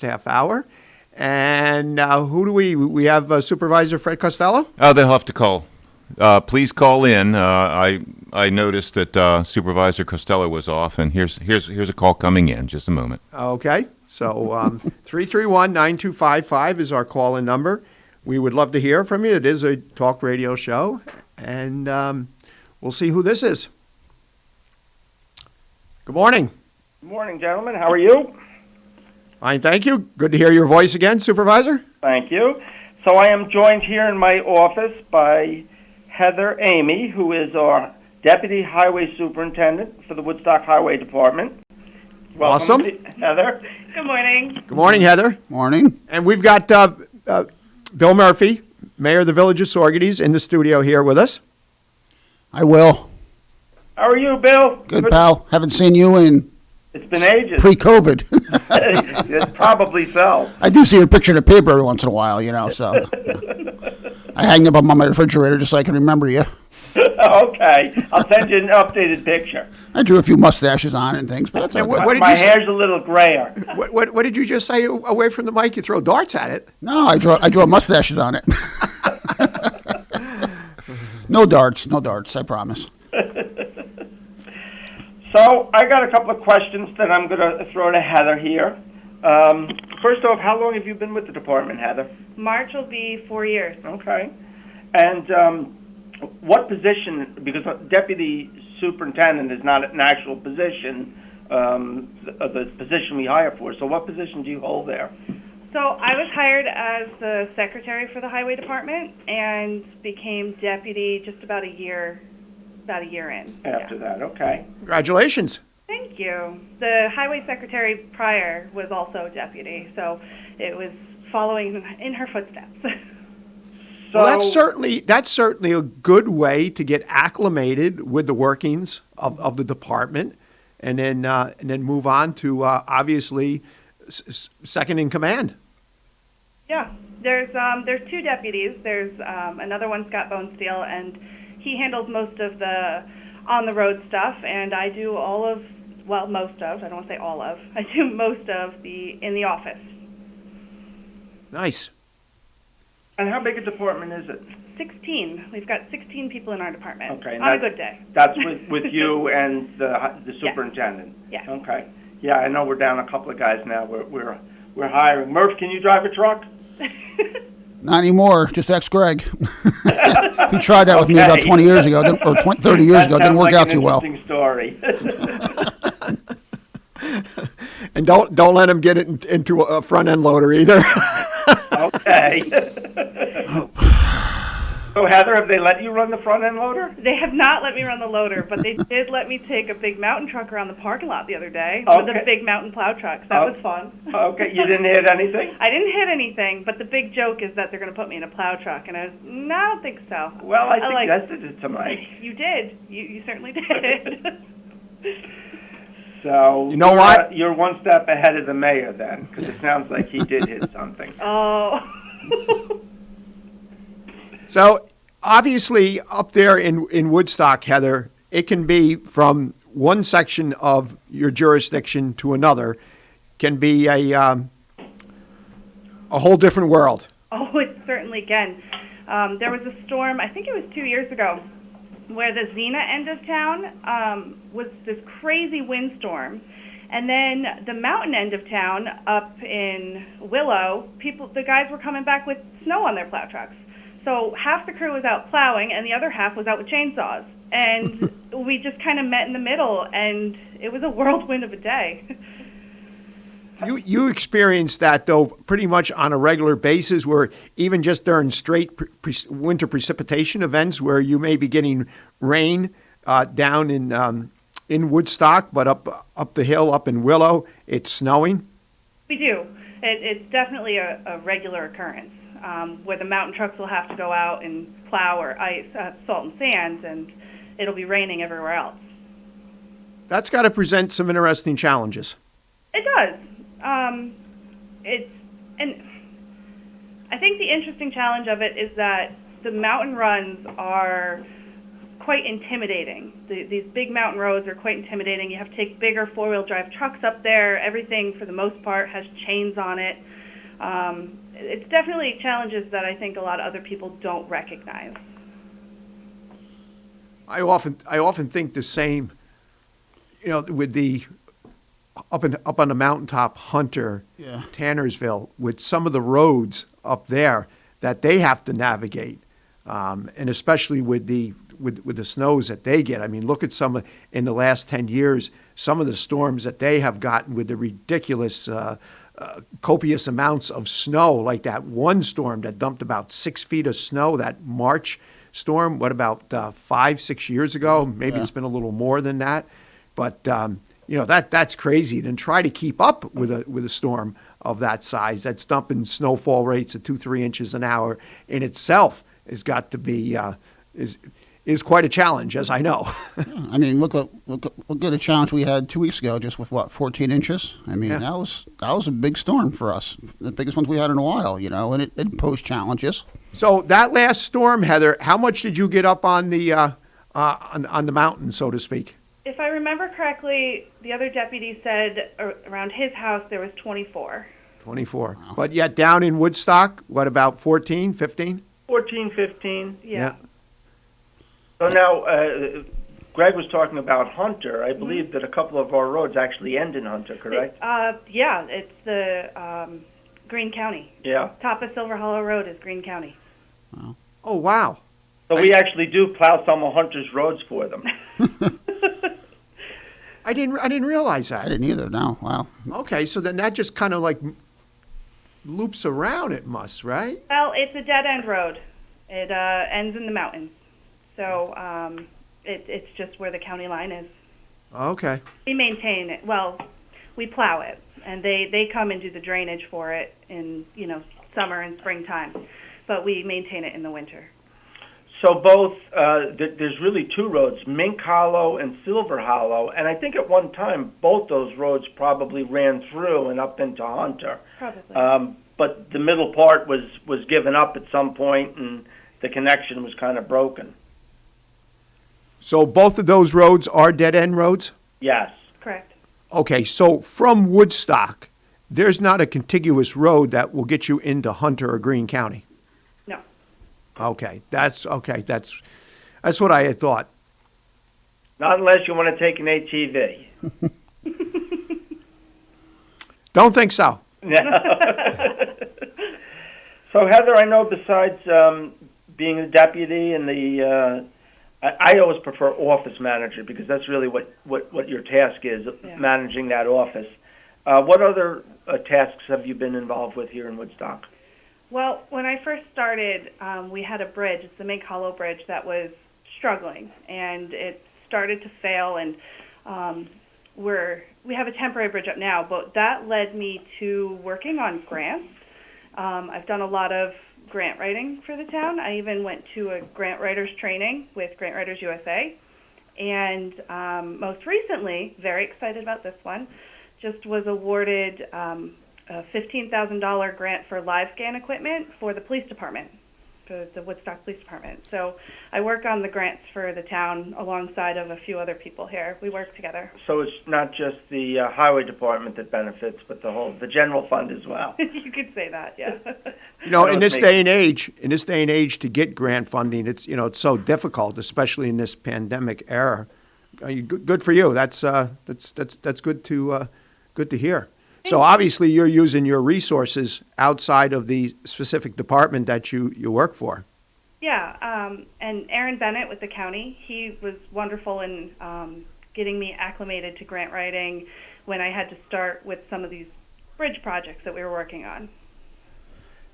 half hour. And who do we have Supervisor Fred Costello? They'll have to call. Please call in. I noticed that Supervisor Costello was off, and here's a call coming in. Just a moment. Okay. So 331-9255 is our call-in number. We would love to hear from you. It is a talk radio show, and we'll see who this is. Good morning. Good morning, gentlemen. How are you? Fine, thank you. Good to hear your voice again, Supervisor. Thank you. So I am joined here in my office by Heather Amy, who is our Deputy Highway Superintendent for the Woodstock Highway Department. Welcome, awesome. Heather. Good morning. Good morning, Heather. Morning. And we've got Bill Murphy, Mayor of the Village of Saugerties, in the studio here with us. I will. How are you, Bill? Good, pal. Haven't seen you in It's been ages. pre-COVID. It's probably so. I do see your picture in the paper every once in a while, so I hang them up on my refrigerator just so I can remember you. Okay, I'll send you an updated picture. I drew a few mustaches on and things, but that's okay. What did My you say? hair's a little grayer. What did you just say away from the mic? You throw darts at it. No, I draw mustaches on it. No darts, I promise. So I got a couple of questions that I'm going to throw to Heather here. First off, how long have you been with the department, Heather? March will be 4 years. Okay. And what position, because deputy superintendent is not an actual position, the position we hire for, so what position do you hold there? So I was hired as the secretary for the highway department and became deputy just about a year in. After that, okay. Congratulations. Thank you. The highway secretary prior was also deputy, so it was following in her footsteps. Well, that's certainly a good way to get acclimated with the workings of the department, and then move on to obviously second in command. Yeah, there's two deputies. There's another one, Scott Bonesteel, and he handles most of the on-the-road stuff, and I do most of, I don't want to say all of, I do most of in the office. Nice. And how big a department is it? 16. We've got 16 people in our department. Okay. On a good day. That's with you and the superintendent? Yeah. Okay. Yeah, I know we're down a couple of guys now. We're hiring. Murph, can you drive a truck? Not anymore. Just ask Greg. He tried that with me about 20 years ago, or 30 years ago. Didn't work out too well. Interesting story. And don't let him get it into a front end loader either. Okay. So Heather, have they let you run the front end loader? They have not let me run the loader, but they did let me take a big mountain truck around the parking lot the other day with a big mountain plow truck. So that was fun. Okay, you didn't hit anything? I didn't hit anything, but the big joke is that they're going to put me in a plow truck, and I don't think so. Well, I suggested it to Mike. You did. You certainly did. So you know what? You're one step ahead of the mayor then, because it sounds like he did hit something. Oh. So obviously up there in Woodstock, Heather, it can be from one section of your jurisdiction to another, can be a whole different world. Oh, it certainly can. There was a storm, I think it was 2 years ago, where the Xena end of town was this crazy windstorm. And then the mountain end of town up in Willow, the guys were coming back with snow on their plow trucks. So half the crew was out plowing and the other half was out with chainsaws. And we just kind of met in the middle, and it was a whirlwind of a day. You experience that, though, pretty much on a regular basis, where even just during straight winter precipitation events where you may be getting rain down in Woodstock, but up the hill, up in Willow, it's snowing? We do. It's definitely a regular occurrence where the mountain trucks will have to go out and plow or ice, salt and sands, and it'll be raining everywhere else. That's got to present some interesting challenges. It does. And I think the interesting challenge of it is that the mountain runs are quite intimidating. These big mountain roads are quite intimidating. You have to take bigger four-wheel drive trucks up there. Everything, for the most part, has chains on it. It's definitely challenges that I think a lot of other people don't recognize. I often think the same, with the up on the mountaintop, Hunter, Tannersville, with some of the roads up there that they have to navigate, and especially with the snows that they get. I mean, look at in the last 10 years, some of the storms that they have gotten with the ridiculous, copious amounts of snow, like that one storm that dumped about 6 feet of snow, that March storm, what about 5-6 years ago? Maybe it's been a little more than that, but that's crazy. Then try to keep up with a storm of that size that's dumping snowfall rates of 2-3 inches an hour in itself has got to be is quite a challenge, as I know. I mean, look at a challenge we had 2 weeks ago, just with 14 inches. I mean, that was a big storm for us, the biggest ones we had in a while, and it posed challenges. So that last storm, Heather, how much did you get up on the on the mountain, so to speak? If I remember correctly, the other deputy said around his house there was 24. 24. Wow. But yet down in Woodstock, what, about 14, 15? 14, 15. Yeah. So now, Greg was talking about Hunter. I believe that a couple of our roads actually end in Hunter, correct? Yeah, it's the Greene County. Yeah. Top of Silver Hollow Road is Greene County. Wow. Oh, wow. So we actually do plow some of Hunter's roads for them. I didn't realize that. I didn't either. No. Wow. Okay, so then that just kind of like loops around. It must, right? Well, it's a dead end road. It ends in the mountains, so it's just where the county line is. Okay. We maintain it. Well, we plow it, and they come and do the drainage for it in summer and springtime, but we maintain it in the winter. So both, there's really two roads, Mink Hollow and Silver Hollow, and I think at one time both those roads probably ran through and up into Hunter. Probably. But the middle part was given up at some point, and the connection was kind of broken. So both of those roads are dead-end roads? Yes. Correct. Okay, so from Woodstock, there's not a contiguous road that will get you into Hunter or Greene County? No. Okay, that's what I had thought. Not unless you want to take an ATV. Don't think so. So Heather, I know besides being a deputy and I always prefer office manager because that's really what your task is, managing that office. What other tasks have you been involved with here in Woodstock? Well, when I first started, we had a bridge. It's the Mink Hollow Bridge that was struggling, and it started to fail. And we have a temporary bridge up now, but that led me to working on grants. I've done a lot of grant writing for the town. I even went to a grant writers training with Grant Writers USA, and most recently, very excited about this one, just was awarded a $15,000 grant for live scan equipment for the police department, for the Woodstock Police Department. So I work on the grants for the town alongside of a few other people here. We work together. So it's not just the highway department that benefits, but the general fund as well. You could say that, yeah. In this day and age, to get grant funding, it's so difficult, especially in this pandemic era. Good for you. That's good to hear. So obviously you're using your resources outside of the specific department that you work for. Yeah, and Aaron Bennett with the county, he was wonderful in getting me acclimated to grant writing when I had to start with some of these bridge projects that we were working on.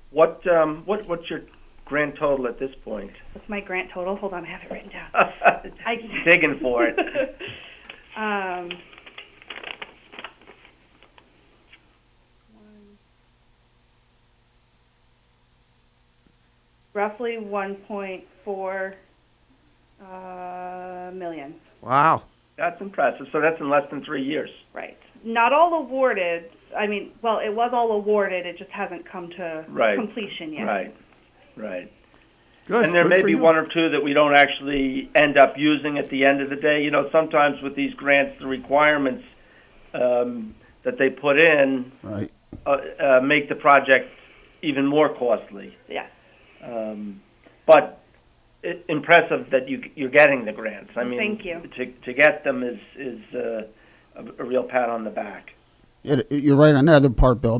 What's your grand total at this point? What's my grant total? Hold on, I have it written down. Digging for it. Roughly 1.4 million. Wow. That's impressive. So that's in less than 3 years. Right. Not all awarded. I mean, well, it was all awarded. It just hasn't come to completion yet. Right. Good. And there Good may for be you. one or two that we don't actually end up using at the end of the day. Sometimes with these grants, the requirements that they put in make the project even more costly. Yes. But impressive that you're getting the grants. I mean, thank you. To get them is a real pat on the back. You're right on the other part, Bill.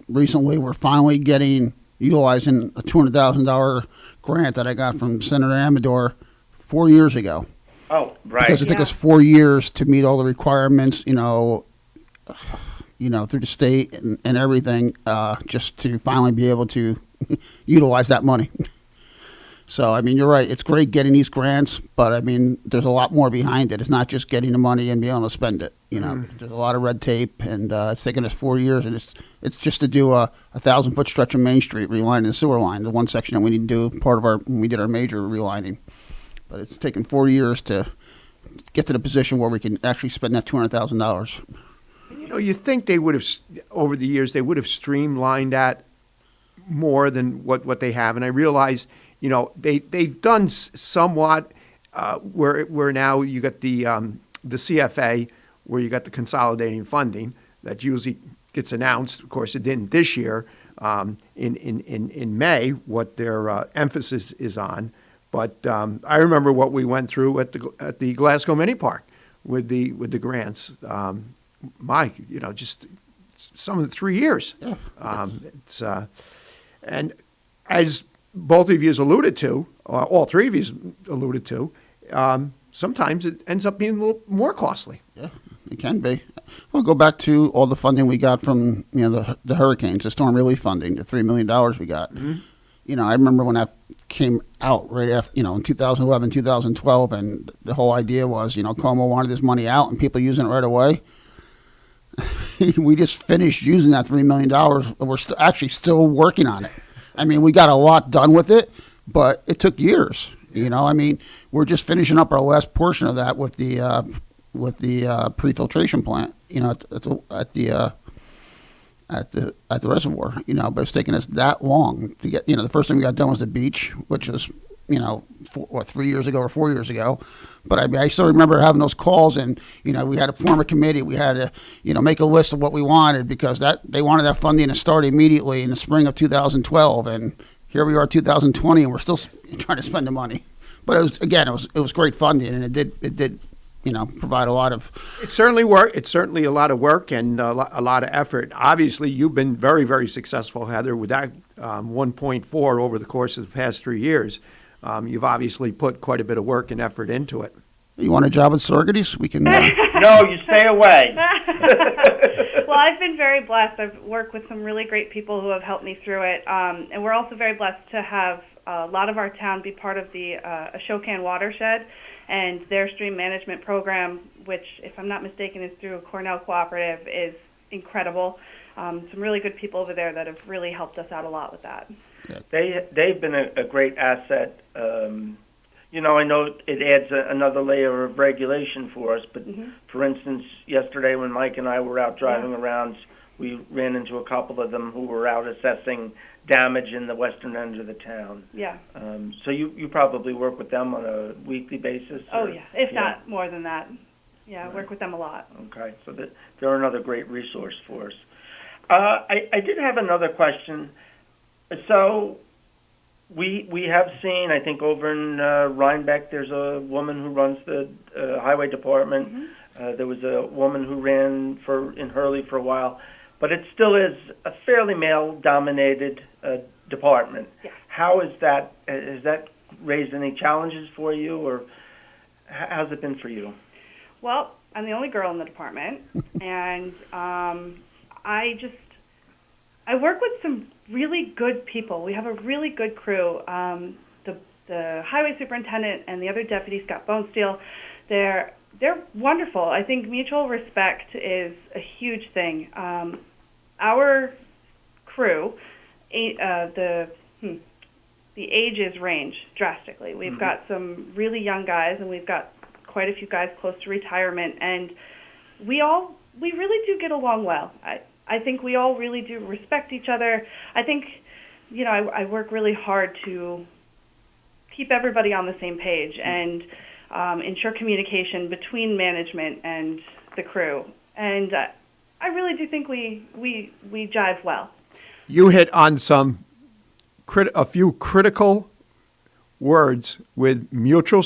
Recently we're finally utilizing a $200,000 grant that I got from Senator Amador 4 years ago. Oh, right. Because it took us 4 years to meet all the requirements, through the state and everything, just to finally be able to utilize that money. So, I mean, you're right. It's great getting these grants, but, I mean, there's a lot more behind it. It's not just getting the money and being able to spend it. There's a lot of red tape, and it's taken us 4 years, and it's just to do a 1,000-foot stretch of Main Street, relining the sewer line, the one section that we need to do when we did our major relining. But it's taken 4 years to get to the position where we can actually spend that $200,000. You think they would have, over the years, they would have streamlined that more than what they have. And I realize, they've done somewhat where now you got the CFA, where you got the consolidating funding that usually gets announced. Of course, it didn't this year in May, what their emphasis is on. But I remember what we went through at the Glasgow Mini Park with the grants. Just some of the 3 years. Yeah, and as both of you alluded to, all three of you alluded to, sometimes it ends up being a little more costly. Yeah, it can be. We'll go back to all the funding we got from the hurricanes, the storm relief funding, the $3 million we got. Mm-hmm. I remember when that came out right after, in 2011, 2012, and the whole idea was, Como wanted this money out and people using it right away. We just finished using that $3 million. We're actually still working on it. I mean, we got a lot done with it, but it took years. We're just finishing up our last portion of that with the pre-filtration plant. At the reservoir. But it's taken us that long to get. The first thing we got done was the beach, which was 3 years ago or 4 years ago. But I still remember having those calls, and we had to form a committee. We had to make a list of what we wanted, because they wanted that funding to start immediately in the spring of 2012, and here we are 2020, and we're still trying to spend the money. But it was great funding, and it did provide a lot of. It certainly worked. It's certainly a lot of work and a lot of effort. Obviously, you've been very, very successful, Heather, with that 1.4 over the course of the past 3 years. You've obviously put quite a bit of work and effort into it. You want a job at Saugerties? We can. No, you stay away. Well, I've been very blessed. I've worked with some really great people who have helped me through it, and we're also very blessed to have a lot of our town be part of the Ashokan watershed and their stream management program, which, if I'm not mistaken, is through Cornell Cooperative, is incredible. Some really good people over there that have really helped us out a lot with that. They've been a great asset. I know it adds another layer of regulation for us, but for instance, yesterday when Mike and I were out driving around, we ran into a couple of them who were out assessing damage in the western end of the town. Yeah. So you probably work with them on a weekly basis? Oh, yeah, if not more than that. Yeah, I work with them a lot. Okay, so they're another great resource for us. I did have another question. So we have seen, I think over in Rhinebeck, there's a woman who runs the highway department. Mm-hmm. There was a woman who ran in Hurley for a while. But it still is a fairly male-dominated department. Yeah. How is that? Has that raised any challenges for you, or how's it been for you? Well, I'm the only girl in the department, and I work with some really good people. We have a really good crew. The highway superintendent and the other deputy, Scott Bonesteel, they're wonderful. I think mutual respect is a huge thing. Our crew, the ages range drastically. We've got some really young guys, and we've got quite a few guys close to retirement, and we really do get along well. I think we all really do respect each other. I think, I work really hard to keep everybody on the same page and ensure communication between management and the crew. And I really do think we jive well. You hit on a few critical words with mutual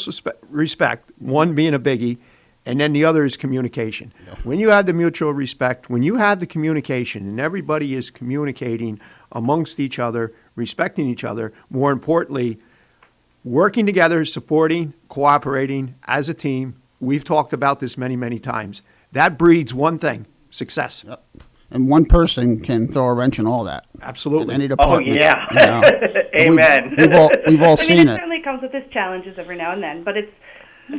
respect, one being a biggie, and then the other is communication. Yeah. When you have the mutual respect, when you have the communication, and everybody is communicating amongst each other, respecting each other, more importantly, working together, supporting, cooperating as a team. We've talked about this many, many times. That breeds one thing: success. Yep. And one person can throw a wrench in all that. Absolutely. In any department. Oh, yeah. Amen. We've all seen it. It certainly comes with its challenges every now and then, but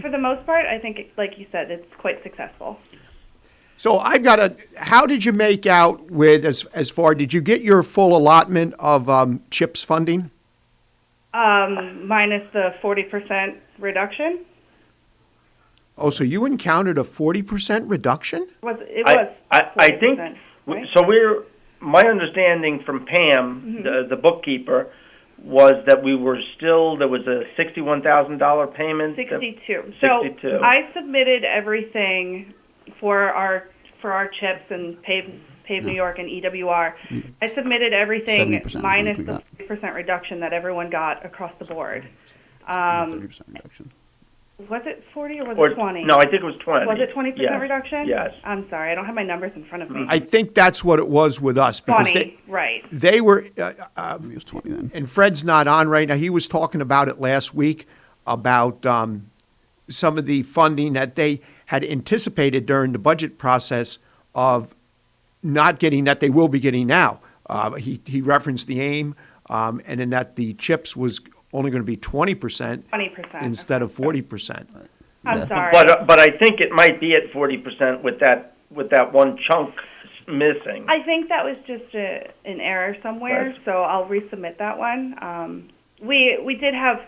for the most part, I think, like you said, it's quite successful. So how did you make out with, as far, did you get your full allotment of CHIPS funding? Minus the 40% reduction. Oh, so you encountered a 40% reduction? I think, right? so my understanding from Pam, the bookkeeper, was that there was a $61,000 payment. 62. 62. So I submitted everything for our chips and Pave New York and EWR. I submitted everything 70% minus we the got. 40% reduction that everyone got across the board. 30% reduction. Was it 40 or was it 20? No, I think it was 20. Was it 20% Yes. reduction? Yes. I'm sorry, I don't have my numbers in front of me. I think that's what it was with us. Because 20, right. They were, It was 20 then. and Fred's not on right now. He was talking about it last week about some of the funding that they had anticipated during the budget process of not getting that they will be getting now. He referenced the AIM, and then that the CHIPS was only going to be 20% instead of 40%. I'm sorry. But I think it might be at 40% with that one chunk missing. I think that was just an error somewhere, so I'll resubmit that one. We did have,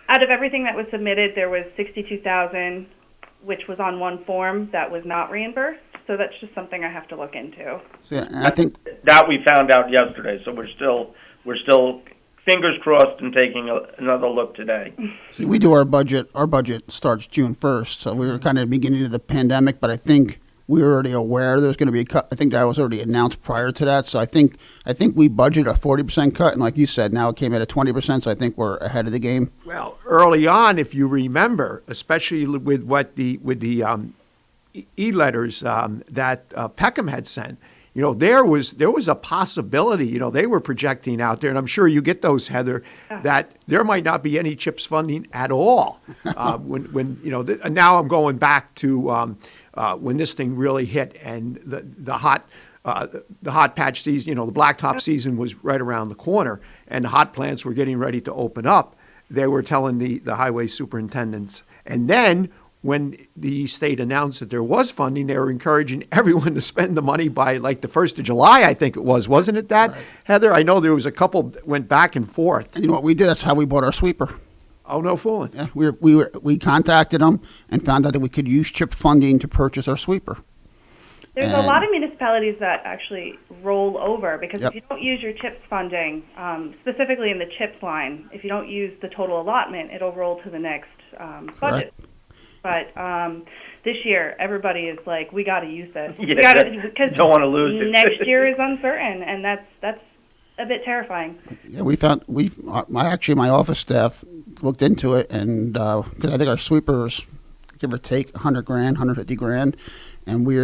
out of everything that was submitted, there was $62,000, which was on one form that was not reimbursed. So that's just something I have to look into. So, yeah, and I think that we found out yesterday. So we're still fingers crossed and taking another look today. See, we do our budget. Our budget starts June 1st, so we were kind of beginning of the pandemic, but I think we were already aware there's going to be a cut. I think that was already announced prior to that, so I think we budgeted a 40% cut, and like you said, now it came at a 20%, so I think we're ahead of the game. Well, early on, if you remember, especially with the e-letters that Peckham had sent, there was a possibility, they were projecting out there, and I'm sure you get those, Heather, that there might not be any CHIPS funding at all. And now I'm going back to when this thing really hit and the hot patch season, the blacktop season was right around the corner, and the hot plants were getting ready to open up. They were telling the highway superintendents, and then when the state announced that there was funding, they were encouraging everyone to spend the money by like the 1st of July, I think it was. Wasn't it that, right, Heather? I know there was a couple that went back and forth. And you know what we did? That's how we bought our sweeper. Oh, no fooling. Yeah, we contacted them and found out that we could use CHIP funding to purchase our sweeper. There's a lot of municipalities that actually roll over because Yep. if you don't use your CHIPS funding, specifically in the CHIPS line, if you don't use the total allotment, it'll roll to the next budget. But this year, everybody is like, we got to use this. Yeah, because don't want to lose it. Next year is uncertain, and that's a bit terrifying. Yeah, my office staff looked into it, and because I think our sweepers, give or take, $100,000, $150,000, and we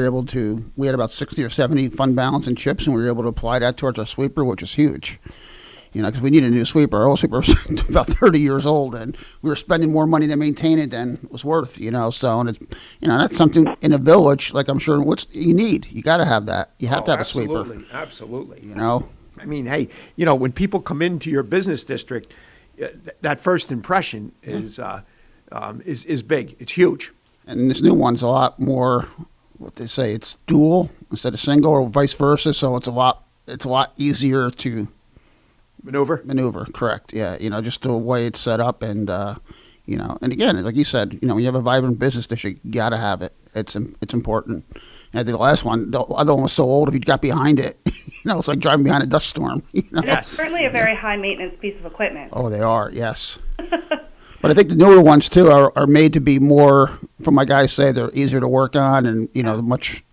had about 60 or 70 fund balance in CHIPS, and we were able to apply that towards our sweeper, which is huge. Because we need a new sweeper. Our old sweeper was about 30 years old, and we were spending more money to maintain it than it was worth. So, and it's, that's something in a village, like I'm sure you need. You got to have that. You have to have a sweeper. Absolutely. I mean, hey, when people come into your business district, that first impression is big. It's huge. And this new one's a lot more, what they say, it's dual instead of single, or vice versa. So it's a lot easier to maneuver, correct. Yeah, just the way it's set up, and and again, like you said, when you have a vibrant business district, you got to have it. It's important. And I think the last one, the other one was so old, if you got behind it, it's like driving behind a dust storm. It's certainly a very high maintenance piece of equipment. Oh, they are, yes. But I think the newer ones too are made to be more, from my guys say, they're easier to work on, and much,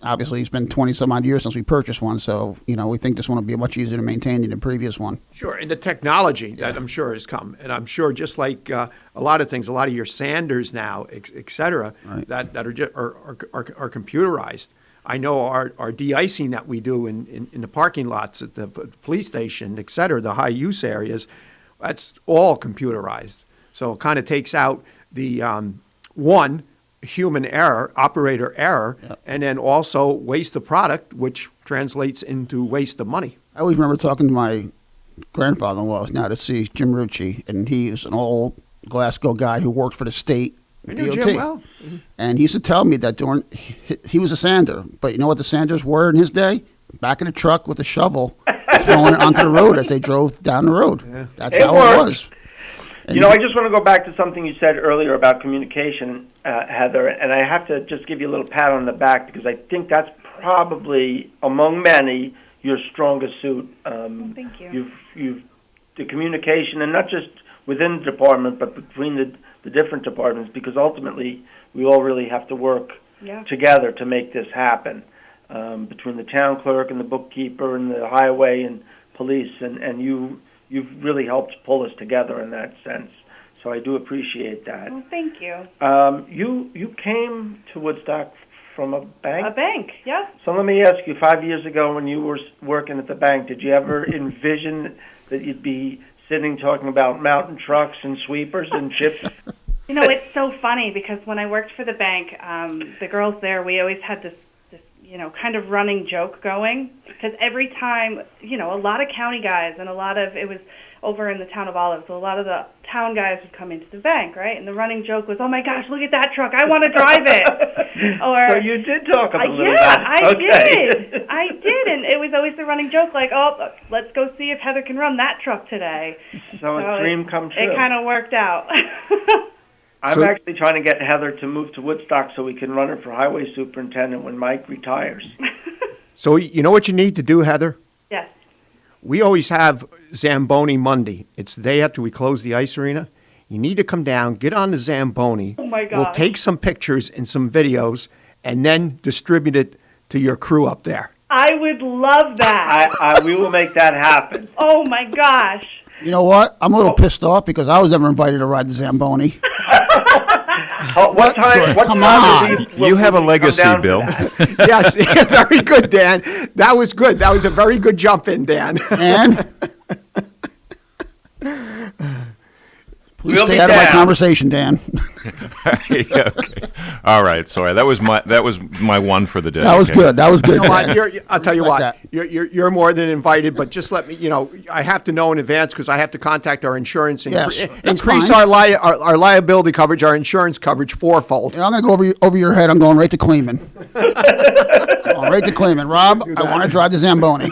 obviously, it's been 20 some odd years since we purchased one, so we think this one will be much easier to maintain than the previous one. Sure, and the technology that I'm sure has come, and I'm sure just like a lot of things, a lot of your sanders now, et cetera, right, that are computerized. I know our de-icing that we do in the parking lots at the police station, et cetera, the high use areas, that's all computerized. So it kind of takes out the human error, operator error, and then also waste of product, which translates into waste of money. I always remember talking to my grandfather-in-law, who's now deceased, Jim Rucci, and he's an old Glasgow guy who worked for the state I knew DOT. Jim well. And he used to tell me that he was a sander, but you know what the sanders were in his day? Back in the truck with a shovel throwing it onto the road as they drove down the road. Yeah. That's how worked. it was. And I just want to go back to something you said earlier about communication, Heather, and I have to just give you a little pat on the back because I think that's probably, among many, your strongest suit. Thank you. You've the communication, and not just within the department, but between the different departments, because ultimately we all really have to work together to make this happen. Between the town clerk and the bookkeeper and the highway and police, and you've really helped pull us together in that sense. So I do appreciate that. Well, thank you. You came to Woodstock from a bank? A bank, yeah. So let me ask you, 5 years ago when you were working at the bank, did you ever envision that you'd be sitting talking about mountain trucks and sweepers and chips? It's so funny because when I worked for the bank, the girls there, we always had this kind of running joke going, because every time, a lot of county guys and it was over in the town of Olive, so a lot of the town guys would come into the bank, right? And the running joke was, oh my gosh, look at that truck, I want to drive it. Or so you did talk a little about it. I did, and it was always the running joke, like, oh, let's go see if Heather can run that truck today. So a dream come true. It kind of worked out. I'm actually trying to get Heather to move to Woodstock so we can run her for highway superintendent when Mike retires. So you know what you need to do, Heather? Yes. We always have Zamboni Monday. It's the day after we close the ice arena. You need to come down, get on the Zamboni. Oh, my God. We'll take some pictures and some videos and then distribute it to your crew up there. I would love that. We will make that happen. Oh, my gosh. You know what? I'm a little pissed off because I was never invited to ride the Zamboni. What time? Come on. You have a legacy, Bill. Yes, very good, Dan. That was good. That was a very good jump in, Dan. And? Please stay out of my conversation, Dan. Okay. All right. Sorry. That was my one for the day. That was good. That was good. You know what? I'll tell you Like what. You're more than invited, but just let me. I have to know in advance because I have to contact our insurance and increase our liability coverage, our insurance coverage fourfold. I'm going to go over your head. I'm going right to Kleeman. Going right to Kleeman. Rob, I want to drive the Zamboni.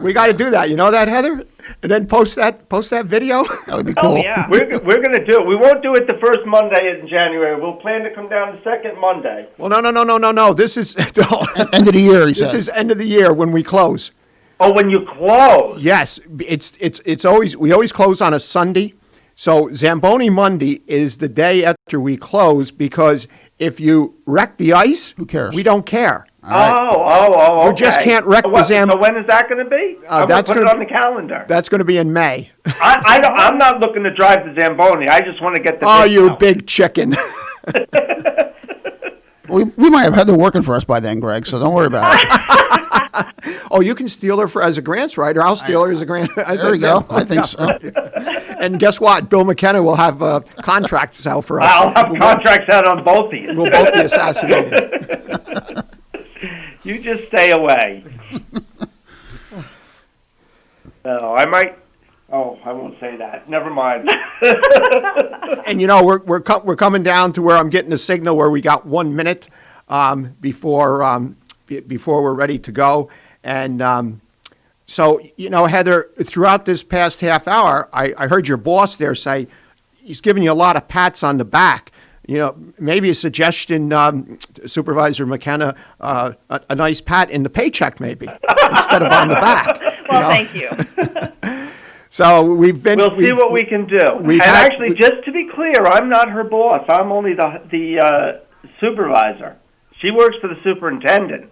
We got to do that. You know that, Heather? And then post that video. That would be cool. Oh, yeah. We're going to do it. We won't do it the first Monday in January. We'll plan to come down the second Monday. Well, no. This is end of the year. This is end of the year when we close. Oh, when you close? Yes, it's always we always close on a Sunday. So Zamboni Monday is the day after we close because if you wreck the ice, who cares? We don't care. Right. Oh, We just can't wreck the Zamboni. So when is that going to be? That's put it on the calendar. That's going to be in May. I'm not looking to drive the Zamboni. I just want to get the. Oh, you big chicken. we might have Heather working for us by then, Greg, so don't worry about it. Oh, you can steal her as a grants writer. I'll steal her as a grant. There we go. I think so. And guess what? Bill McKenna will have contracts out for us. I'll have contracts out on both of you. We'll both be assassinated. You just stay away. I might. Oh, I won't say that. Never mind. And we're coming down to where I'm getting a signal where we got 1 minute before we're ready to go. And so Heather, throughout this past half hour, I heard your boss there say he's giving you a lot of pats on the back. Maybe a suggestion, Supervisor McKenna, a nice pat in the paycheck, maybe instead of on the back. Well, thank you. So we'll see what we can do. And actually, just to be clear, I'm not her boss. I'm only the supervisor. She works for the superintendent.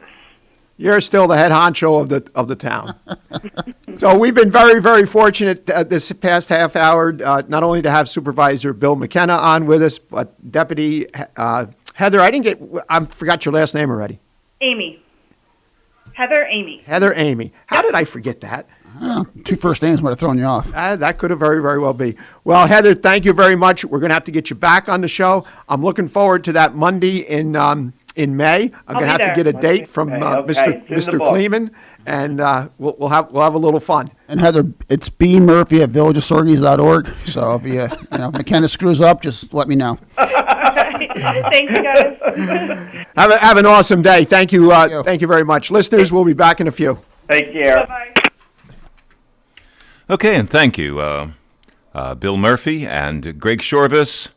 You're still the head honcho of the town. So we've been very, very fortunate this past half hour, not only to have Supervisor Bill McKenna on with us, but Deputy Heather. I forgot your last name already. Amy. Heather Amy. Heather Amy. How did I forget that? Two first names might have thrown you off. That could have very, very well be. Well, Heather, thank you very much. We're going to have to get you back on the show. I'm looking forward to that Monday in May. I'm going to have to get a date from Mr. Kleeman, and we'll have a little fun. And Heather, it's B Murphy at villageauthorities.org. So if McKenna screws up, just let me know. Thank you, guys. Have an awesome day. Thank you. Thank you very much. Listeners, we'll be back in a few. Take care. Bye-bye. Okay, and thank you, Bill Murphy and Greg Chorvas,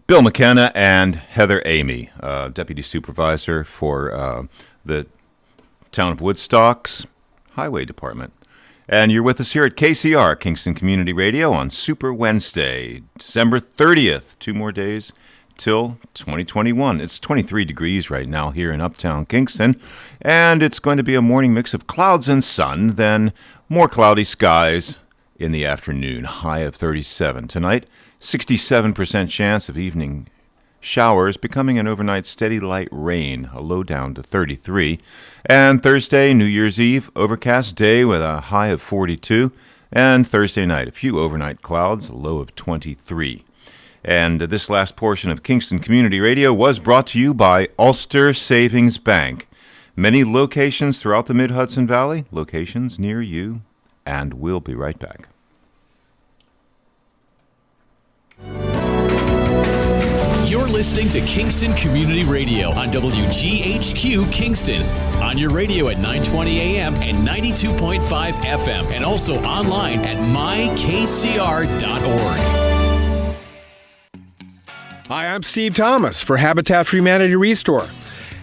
Bill McKenna, and Heather Amy, Deputy Supervisor for the Town of Woodstock's Highway Department. And you're with us here at KCR, Kingston Community Radio, on Super Wednesday, December 30th. 2 more days till 2021. It's 23 degrees right now here in Uptown Kingston, and it's going to be a morning mix of clouds and sun, then more cloudy skies in the afternoon, high of 37. Tonight, 67% chance of evening showers, becoming an overnight steady light rain, a low down to 33. And Thursday, New Year's Eve, overcast day with a high of 42. And Thursday night, a few overnight clouds, a low of 23. And this last portion of Kingston Community Radio was brought to you by Ulster Savings Bank. Many locations throughout the Mid-Hudson Valley, locations near you, and we'll be right back. You're listening to Kingston Community Radio on WGHQ Kingston. On your radio at 920 AM and 92.5 FM. And also online at mykcr.org. Hi, I'm Steve Thomas for Habitat for Humanity Restore.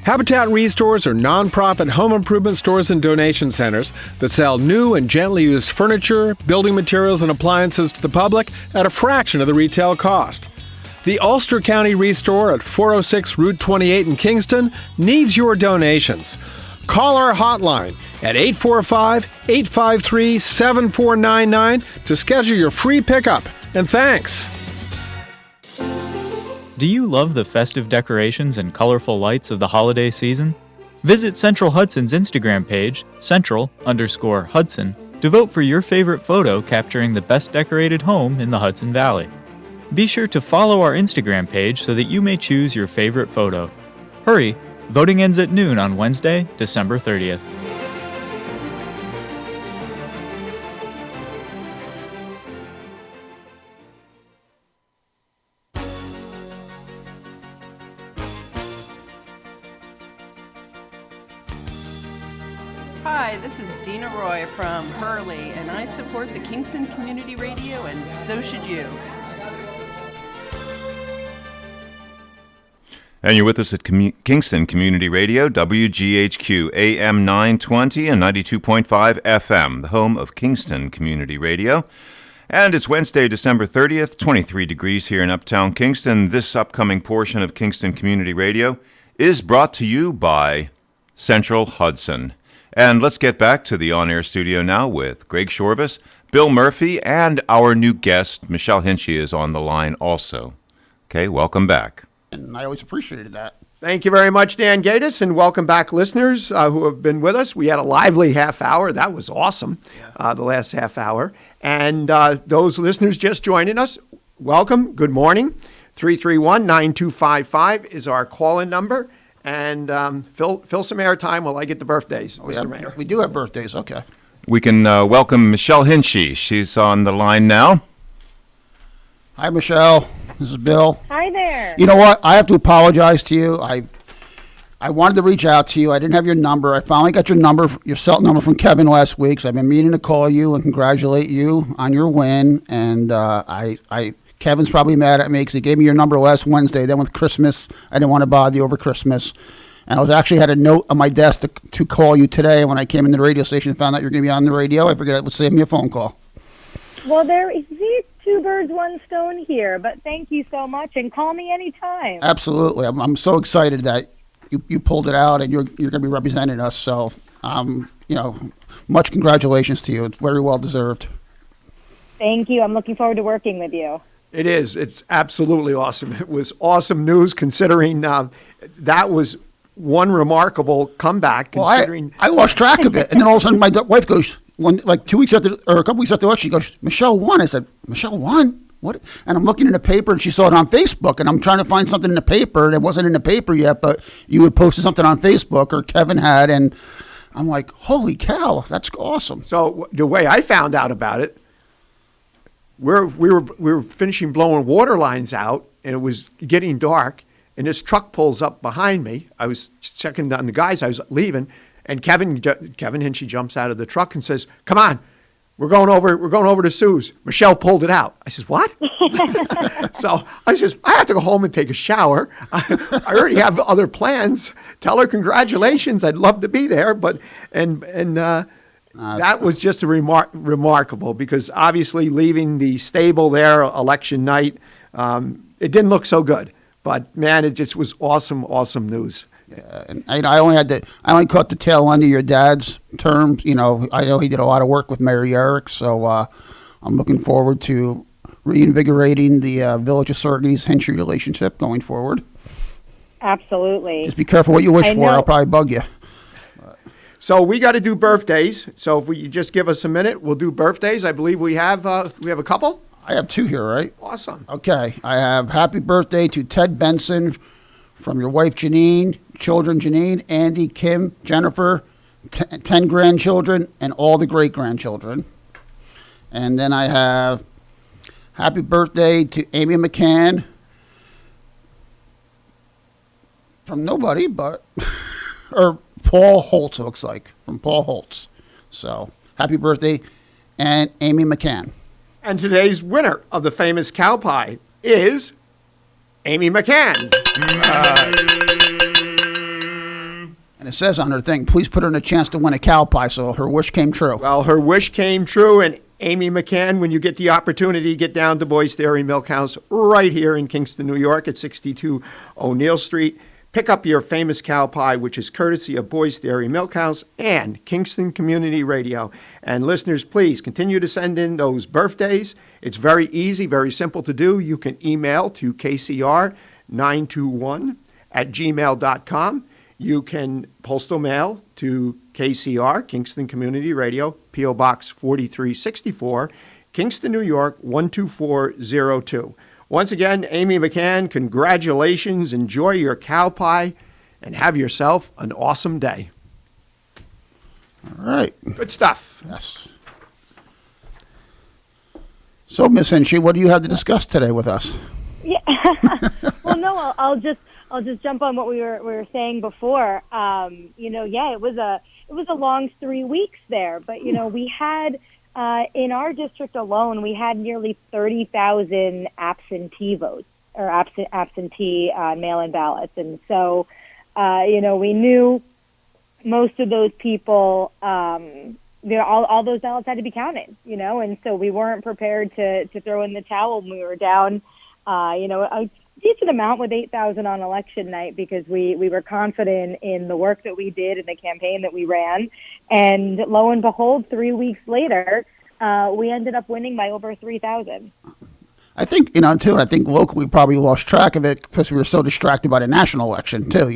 Habitat Restores are nonprofit home improvement stores and donation centers that sell new and gently used furniture, building materials, and appliances to the public at a fraction of the retail cost. The Ulster County Restore at 406 Route 28 in Kingston needs your donations. Call our hotline at 845-853-7499 to schedule your free pickup. And thanks. Do you love the festive decorations and colorful lights of the holiday season? Visit Central Hudson's Instagram page, Central_Hudson, to vote for your favorite photo capturing the best decorated home in the Hudson Valley. Be sure to follow our Instagram page so that you may choose your favorite photo. Hurry, voting ends at noon on Wednesday, December 30th. Hi, this is Dina Roy from Hurley, and I support the Kingston Community Radio, and so should you. And you're with us at Kingston Community Radio, WGHQ AM 920 and 92.5 FM, the home of Kingston Community Radio. And it's Wednesday, December 30th, 23 degrees here in Uptown Kingston. This upcoming portion of Kingston Community Radio is brought to you by Central Hudson. And let's get back to the on-air studio now with Greg Chorvas, Bill Murphy, and our new guest, Michelle Hinchey, is on the line also. Okay, welcome back. And I always appreciated that. Thank you very much, Dan Gatis, and welcome back, listeners who have been with us. We had a lively half hour. That was awesome, the last half hour. And those listeners just joining us, welcome. Good morning. 331-9255 is our call-in number. And fill some airtime while I get the birthdays, Mr. Mayor. We do have birthdays, okay. We can welcome Michelle Hinchey. She's on the line now. Hi, Michelle. This is Bill. Hi there. You know what? I have to apologize to you. I wanted to reach out to you. I didn't have your number. I finally got your cell number from Kevin last week, so I've been meaning to call you and congratulate you on your win. And Kevin's probably mad at me because he gave me your number last Wednesday. Then with Christmas, I didn't want to bother you over Christmas. And I was actually had a note on my desk to call you today. When I came into the radio station and found out you're going to be on the radio, I figured it would save me a phone call. Well, there is two birds, one stone here, but thank you so much, and call me anytime. Absolutely. I'm so excited that you pulled it out and you're going to be representing us. So, much congratulations to you. It's very well deserved. Thank you. I'm looking forward to working with you. It is. It's absolutely awesome. It was awesome news considering that was one remarkable comeback. Considering I lost track of it, and then all of a sudden my wife goes, 2 weeks after, or a couple weeks after that, she goes, Michelle won. I said, Michelle won? What? And I'm looking in the paper, and she saw it on Facebook, and I'm trying to find something in the paper, and it wasn't in the paper yet, but you had posted something on Facebook, or Kevin had, and I'm like, holy cow, that's awesome. So the way I found out about it, we were finishing blowing water lines out, and it was getting dark, and this truck pulls up behind me. I was checking on the guys. I was leaving, and Kevin Hinchey jumps out of the truck and says, "Come on, we're going over to Sue's. Michelle pulled it out." I says, "What?" So I says, "I have to go home and take a shower. I already have other plans. Tell her congratulations. I'd love to be there." But that was just remarkable, because obviously leaving the stable there election night, it didn't look so good. But man, it just was awesome news. Yeah, and I only caught the tail end of your dad's term. I know he did a lot of work with Mayor Yerrick, so I'm looking forward to reinvigorating the Village of Saugerties Hinchey relationship going forward. Absolutely. Just be careful what you wish for. I'll probably bug you. So we got to do birthdays. So if you just give us a minute, we'll do birthdays. I believe we have a couple. I have two here, right? Awesome. Okay, I have happy birthday to Ted Benson from your wife Janine, children Janine, Andy, Kim, Jennifer, 10 grandchildren, and all the great-grandchildren. And then I have happy birthday to Amy McCann from nobody, but, or Paul Holtz, it looks like, from Paul Holtz. So, happy birthday, and Amy McCann. And today's winner of the famous cow pie is Amy McCann. And it says on her thing, please put her in a chance to win a cow pie, so her wish came true. Well, her wish came true, and Amy McCann, when you get the opportunity, get down to Boy's Dairy Milk House right here in Kingston, New York at 62 O'Neill Street. Pick up your famous cow pie, which is courtesy of Boy's Dairy Milk House and Kingston Community Radio. And listeners, please continue to send in those birthdays. It's very easy, very simple to do. You can email to kcr921@gmail.com. You can postal mail to KCR, Kingston Community Radio, P.O. Box 4364, Kingston, New York, 12402. Once again, Amy McCann, congratulations. Enjoy your cow pie and have yourself an awesome day. All right. Good stuff. Yes. So, Miss Hinchey, what do you have to discuss today with us? Yeah. Well, no, I'll just jump on what we were saying before. It was a long 3 weeks there, but we had in our district alone, we had nearly 30,000 absentee votes or absentee mail-in ballots, and so we knew most of those people. All those ballots had to be counted, and so we weren't prepared to throw in the towel when we were down, a decent amount with 8,000 on election night, because we were confident in the work that we did and the campaign that we ran. And lo and behold, 3 weeks later, we ended up winning by over 3,000. I think, too, I think locally we probably lost track of it because we were so distracted by the national election, too,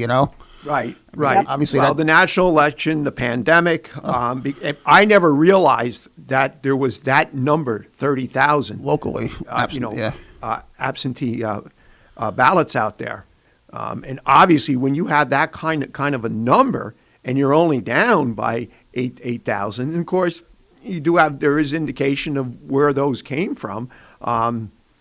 Right. Yep. Obviously, the national election, the pandemic, I never realized that there was that number, 30,000. Locally, absentee ballots out there. And obviously, when you have that kind of a number and you're only down by 8,000, and of course, there is indication of where those came from.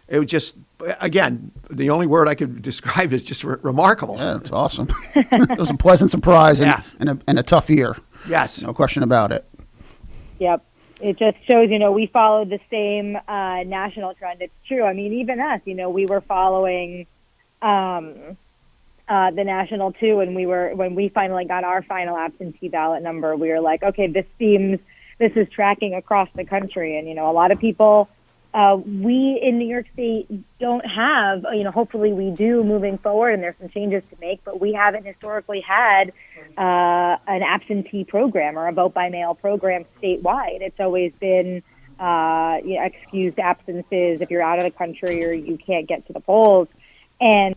It was just, again, the only word I could describe is just remarkable. Yeah, it's awesome. It was a pleasant surprise and a tough year. Yes. No question about it. Yep. It just shows, we followed the same national trend. It's true. I mean, even us, we were following the national too. And when we finally got our final absentee ballot number, we were like, okay, this is tracking across the country. And, a lot of people, we in New York State don't have, hopefully we do moving forward, and there's some changes to make, but we haven't historically had an absentee program or a vote by mail program statewide. It's always been excused absences if you're out of the country or you can't get to the polls. And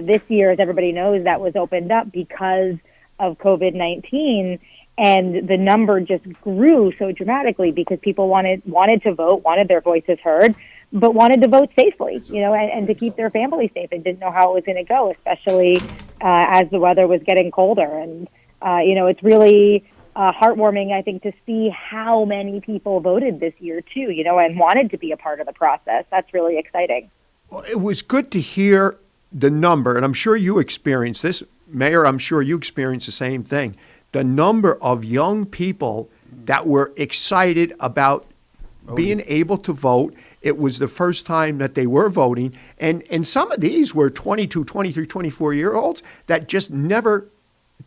this year, as everybody knows, that was opened up because of COVID-19. And the number just grew so dramatically because people wanted to vote, wanted their voices heard, but wanted to vote safely, and to keep their family safe, and didn't know how it was going to go, especially as the weather was getting colder. And, it's really heartwarming, I think, to see how many people voted this year, too, and wanted to be a part of the process. That's really exciting. It was good to hear the number, and I'm sure you experienced this. Mayor, I'm sure you experienced the same thing. The number of young people that were excited about being able to vote. It was the first time that they were voting. And some of these were 22, 23, 24-year-olds that just never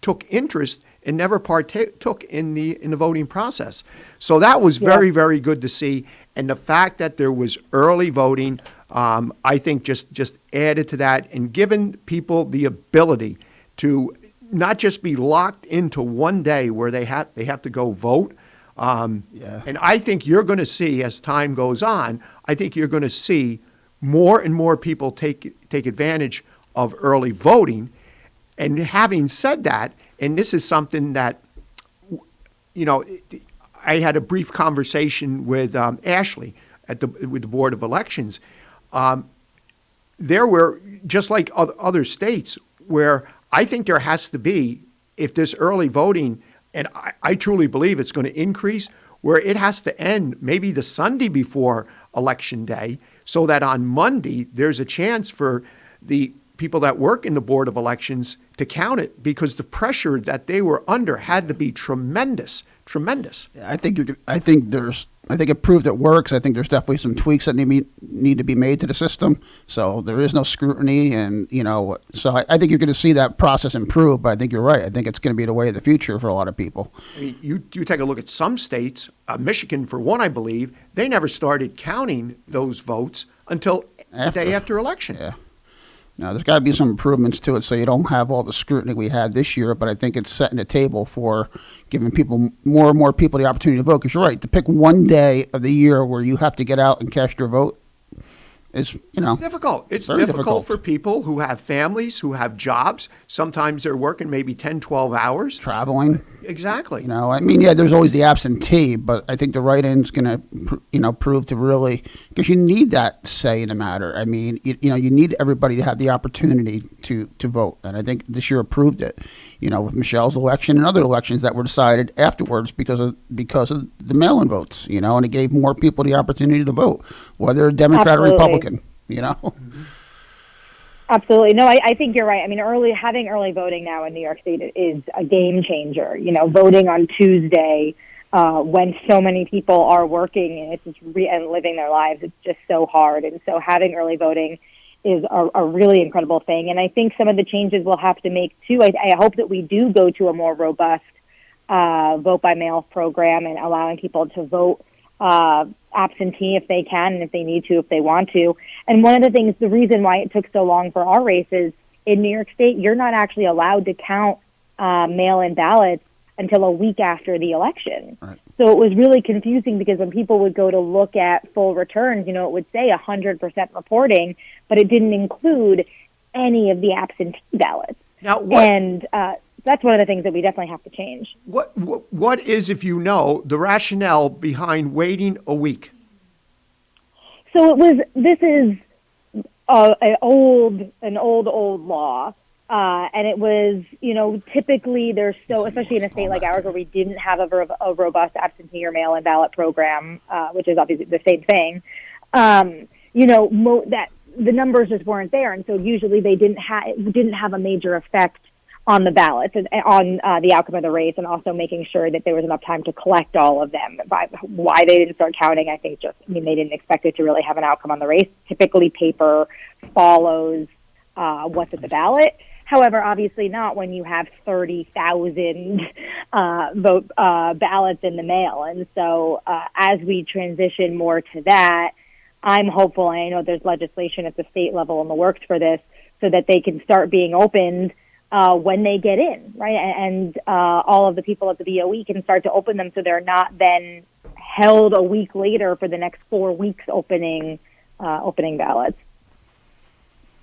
took interest and never partook in the voting process. So that was very, very good to see. And the fact that there was early voting, I think just added to that and given people the ability to not just be locked into one day where they have to go vote. And I think you're going to see, as time goes on, I think you're going to see more and more people take advantage of early voting. And having said that, and this is something that, I had a brief conversation with Ashley with the Board of Elections. There were, just like other states, where I think there has to be, if this early voting, and I truly believe it's going to increase, where it has to end maybe the Sunday before Election Day, so that on Monday there's a chance for the people that work in the Board of Elections to count it, because the pressure that they were under had to be tremendous. Yeah, I think it proved it works. I think there's definitely some tweaks that need to be made to the system. So there is no scrutiny, and so I think you're going to see that process improve. But I think you're right. I think it's going to be the way of the future for a lot of people. I mean, you take a look at some states, Michigan for one, I believe, they never started counting those votes until the day after election. Yeah. Now, there's got to be some improvements to it so you don't have all the scrutiny we had this year, but I think it's setting the table for giving people, more and more people, the opportunity to vote. Because you're right, to pick one day of the year where you have to get out and cast your vote is, It's difficult. It's very difficult for people who have families, who have jobs. Sometimes they're working maybe 10, 12 hours. Traveling. Exactly. There's always the absentee, but I think the write-in's going to, prove to really, because you need that say in the matter. I mean, you need everybody to have the opportunity to vote, and I think this year proved it. With Michelle's election and other elections that were decided afterwards because of the mail-in votes. And it gave more people the opportunity to vote, whether Democrat or Republican. Absolutely. No, I think you're right. I mean, having early voting now in New York State is a game changer. Voting on Tuesday when so many people are working and it's just and living their lives, it's just so hard. And so having early voting is a really incredible thing. And I think some of the changes we'll have to make too. I hope that we do go to a more robust vote by mail program and allowing people to vote absentee if they can and if they need to, if they want to. And one of the things, the reason why it took so long for our races in New York State, you're not actually allowed to count mail-in ballots until a week after the election. Right. So it was really confusing because when people would go to look at full returns, it would say 100% reporting, but it didn't include any of the absentee ballots. Now, that's one of the things that we definitely have to change. What is, if you know, the rationale behind waiting a week? So this is an old law. And it was, typically there's still, especially in a state like ours where we didn't have a robust absentee or mail-in ballot program, which is obviously the same thing, that the numbers just weren't there. And so usually they didn't have a major effect on the ballots and on the outcome of the race, and also making sure that there was enough time to collect all of them. Why they didn't start counting, I think they didn't expect it to really have an outcome on the race. Typically paper follows what's at the ballot. However, obviously not when you have 30,000 vote ballots in the mail. And so as we transition more to that, I'm hopeful, and I know there's legislation at the state level in the works for this, so that they can start being opened when they get in, right? And all of the people at the BOE can start to open them so they're not then held a week later for the next 4 weeks opening ballots.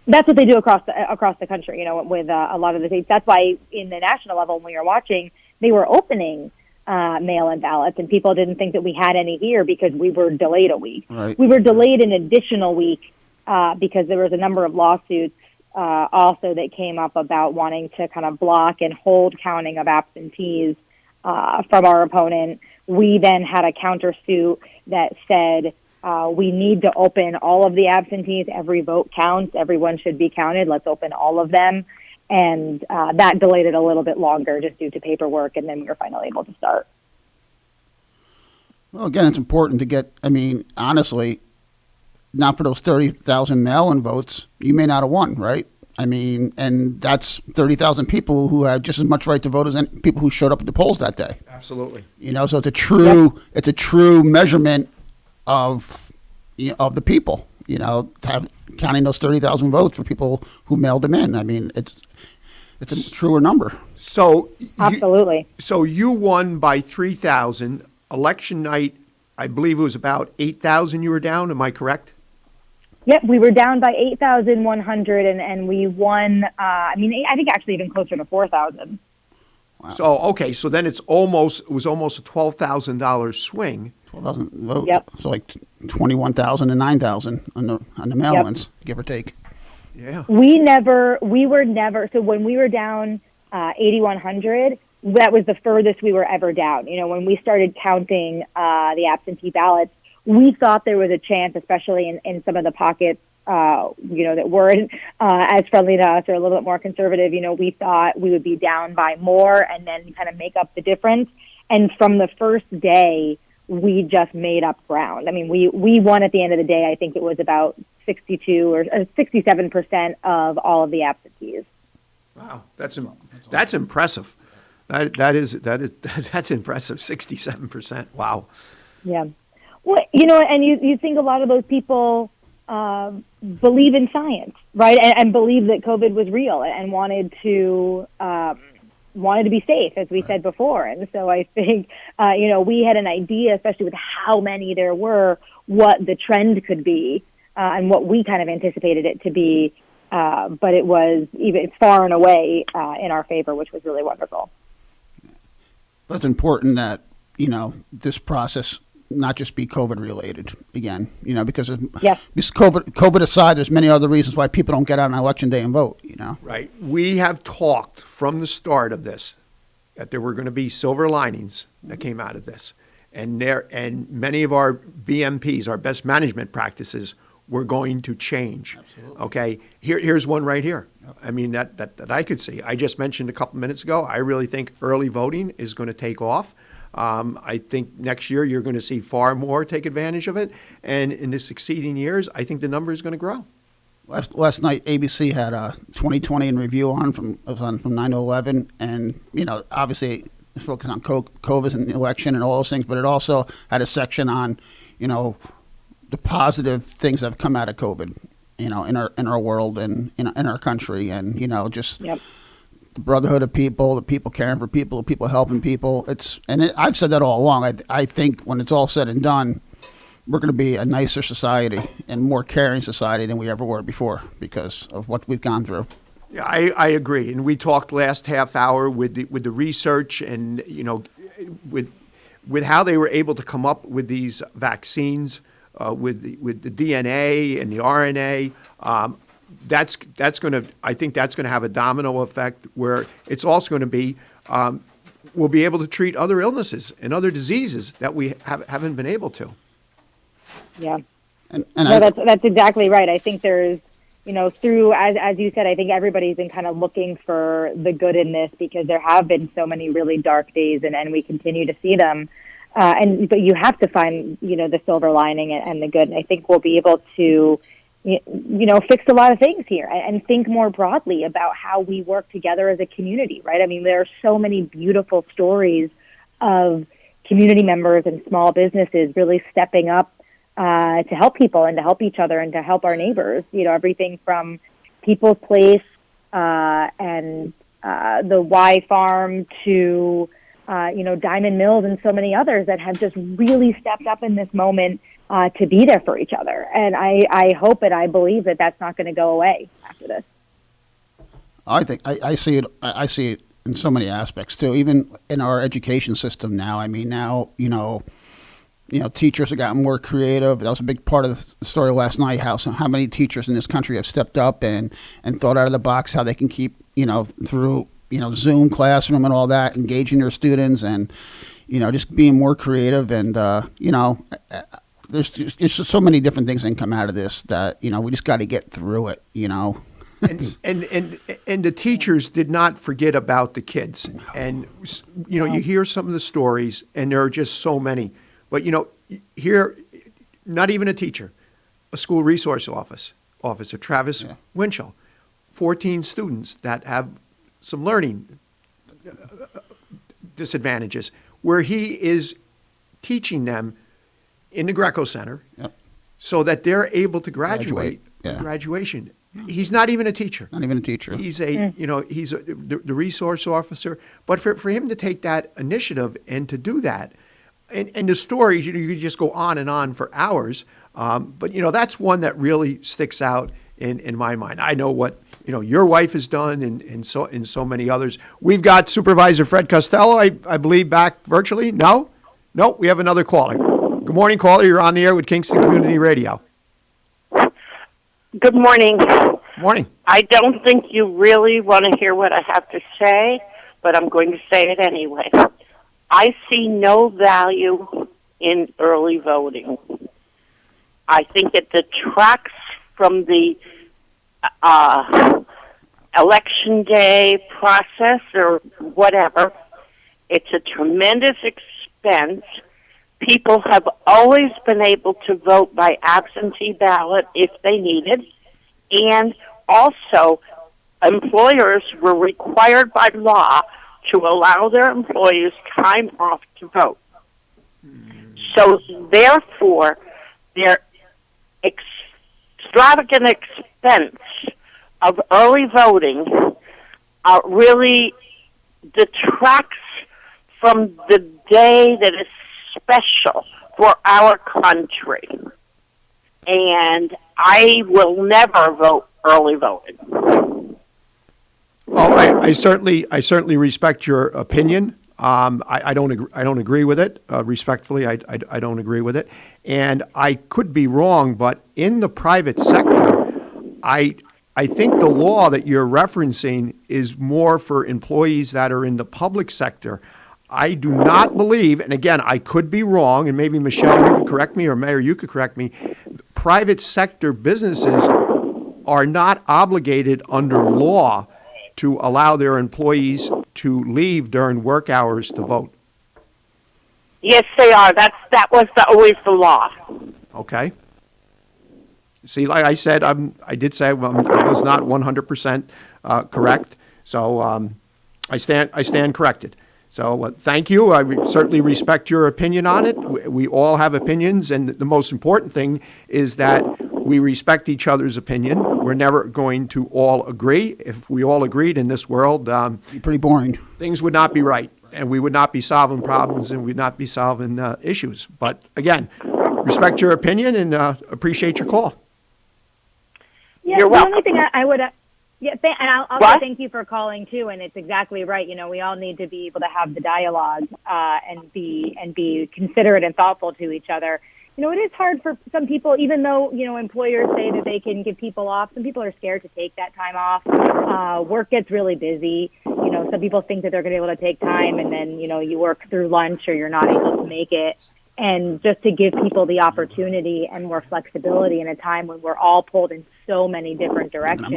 That's what they do across the country, with a lot of the states. That's why in the national level, when we were watching, they were opening mail-in ballots, and people didn't think that we had any here because we were delayed a week. Right. We were delayed an additional week because there was a number of lawsuits also that came up about wanting to kind of block and hold counting of absentees from our opponent. We then had a countersuit that said We need to open all of the absentees. Every vote counts. Everyone should be counted. Let's open all of them. And that delayed it a little bit longer just due to paperwork, and then we were finally able to start. Well, again, it's important to get, I mean, honestly, not for those 30,000 mail-in votes, you may not have won, right? I mean, and that's 30,000 people who have just as much right to vote as people who showed up at the polls that day. Absolutely. So it's a true measurement of the people. Counting those 30,000 votes for people who mailed them in. I mean, it's a truer number. So absolutely. So you won by 3,000. Election night, I believe it was about 8,000 you were down. Am I correct? Yep, we were down by 8,100, and we won. I think actually even closer to 4,000. Wow. So okay, so then it was almost a $12,000 swing. 12,000 votes. Yep. So like 21,000 and 9,000 on the mail-ins, give or take. Yeah. We were never. So when we were down 8,100, that was the furthest we were ever down. When we started counting the absentee ballots, we thought there was a chance, especially in some of the pockets, that weren't as friendly to us or a little bit more conservative. We thought we would be down by more and then kind of make up the difference. And from the first day, we just made up ground. I mean, we won at the end of the day. I think it was about 62 or 67% of all of the absentees. Wow, that's impressive. That's impressive. 67%. Wow. Yeah. Well, and you think a lot of those people believe in science, right? And believe that COVID was real and wanted to be safe, as we said before. And so I think, we had an idea, especially with how many there were, what the trend could be and what we kind of anticipated it to be. But it's far and away in our favor, which was really wonderful. But it's important that, this process not just be COVID related again, because COVID aside, there's many other reasons why people don't get out on election day and vote, Right. We have talked from the start of this that there were going to be silver linings that came out of this. And many of our BMPs, our best management practices, were going to change. Absolutely. Okay. Here's one right here. Yep. I mean, that I could see. I just mentioned a couple minutes ago, I really think early voting is going to take off. I think next year you're going to see far more take advantage of it. And in the succeeding years, I think the number is going to grow. Last night, ABC had a 2020 in review on from 9 to 11. And, obviously focused on COVID and the election and all those things. But it also had a section on, the positive things that have come out of COVID, in our world and in our country. And, Yep. The brotherhood of people, the people caring for people, the people helping people. I've said that all along. I think when it's all said and done, we're going to be a nicer society and more caring society than we ever were before because of what we've gone through. Yeah, I agree. And we talked last half hour with the research and with how they were able to come up with these vaccines with the DNA and the RNA. I think that's going to have a domino effect where it's also going to be, we'll be able to treat other illnesses and other diseases that we haven't been able to. Yeah. That's exactly right. I think there's, through, as you said, I think everybody's been kind of looking for the good in this because there have been so many really dark days and we continue to see them. But you have to find, the silver lining and the good. And I think we'll be able to, fix a lot of things here and think more broadly about how we work together as a community, right? I mean, there are so many beautiful stories of community members and small businesses really stepping up to help people and to help each other and to help our neighbors. Everything from People's Place and the Y Farm to, Diamond Mills and so many others that have just really stepped up in this moment to be there for each other. And I hope and I believe that that's not going to go away after this. I think I see it. I see it in so many aspects too. Even in our education system now. I mean, now teachers have gotten more creative. That was a big part of the story last night. How many teachers in this country have stepped up and thought out of the box how they can keep through Zoom classroom and all that, engaging their students and just being more creative and there's just so many different things that can come out of this that we just got to get through it. And the teachers did not forget about the kids. And you hear some of the stories, and there are just so many. But here, not even a teacher, a school resource officer, Travis Winchell, 14 students that have some learning disadvantages, where he is teaching them in the Greco Center so that they're able to graduate. Graduation. He's not even a teacher. Not even a teacher. He's the resource officer. But for him to take that initiative and to do that, and the stories, you could just go on and on for hours. But that's one that really sticks out in my mind. I know what your wife has done, and so many others. We've got Supervisor Fred Costello, I believe, back virtually. No, we have another caller. Good morning, caller. You're on the air with Kingston Community Radio. Good morning. Morning. I don't think you really want to hear what I have to say, but I'm going to say it anyway. I see no value in early voting. I think it detracts from the election day process or whatever. It's a tremendous expense. People have always been able to vote by absentee ballot if they needed. And also, employers were required by law to allow their employees time off to vote. So, therefore, their extravagant expense of early voting really detracts from the day that is special for our country. And I will never vote early voting. Well, I certainly respect your opinion. I don't agree with it. Respectfully, I don't agree with it. And I could be wrong, but in the private sector, I think the law that you're referencing is more for employees that are in the public sector. I do not believe, and again, I could be wrong, and maybe Michelle, you could correct me, or Mayor, you could correct me, private sector businesses are not obligated under law to allow their employees to leave during work hours to vote. Yes, they are. That was always the law. Okay. See, like I said, I did say I was not 100% correct, so I stand corrected. So thank you. I certainly respect your opinion on it. We all have opinions, and the most important thing is that we respect each other's opinion. We're never going to all agree. If we all agreed in this world, it'd be pretty boring. Things would not be right, and we would not be solving problems, and we'd not be solving issues. But again, respect your opinion and appreciate your call. Yeah, You're welcome. The only thing I would, and I'll say thank you for calling too. And it's exactly right. We all need to be able to have the dialogue and be considerate and thoughtful to each other. It is hard for some people, even though employers say that they can give people off. Some people are scared to take that time off. Work gets really busy. Some people think that they're going to be able to take time, and then you work through lunch or you're not able to make it. And just to give people the opportunity and more flexibility in a time when we're all pulled in so many different directions.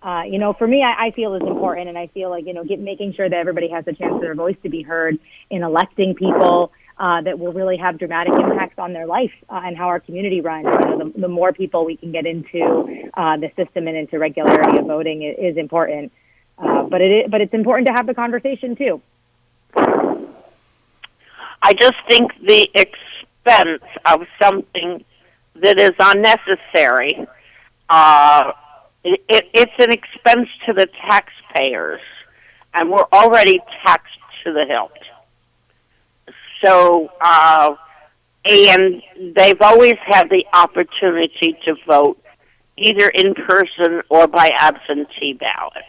For me, I feel is important, and I feel like, making sure that everybody has a chance for their voice to be heard in electing people that will really have dramatic impacts on their life and how our community runs. The more people we can get into the system and into regularity of voting is important. But it's important to have the conversation too. I just think the expense of something that is unnecessary, it's an expense to the taxpayers, and we're already taxed to the hilt. So, and they've always had the opportunity to vote either in person or by absentee ballot.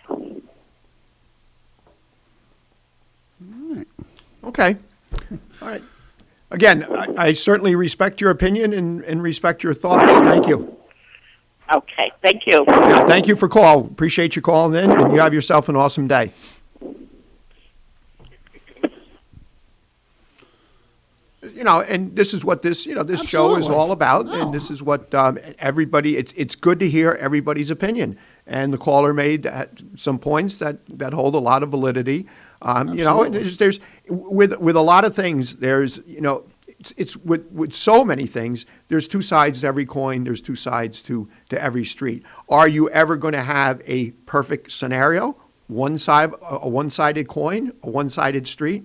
Okay. All right. Again, I certainly respect your opinion and respect your thoughts. Thank you. Okay. Thank you. Yeah, thank you for call. Appreciate you calling in, and you have yourself an awesome day. and this is what this show is all about, and this is what everybody. It's good to hear everybody's opinion. And the caller made some points that hold a lot of validity. There's with a lot of things. There's it's with so many things. There's two sides to every coin. There's two sides to every street. Are you ever going to have a perfect scenario? A one-sided coin, a one-sided street?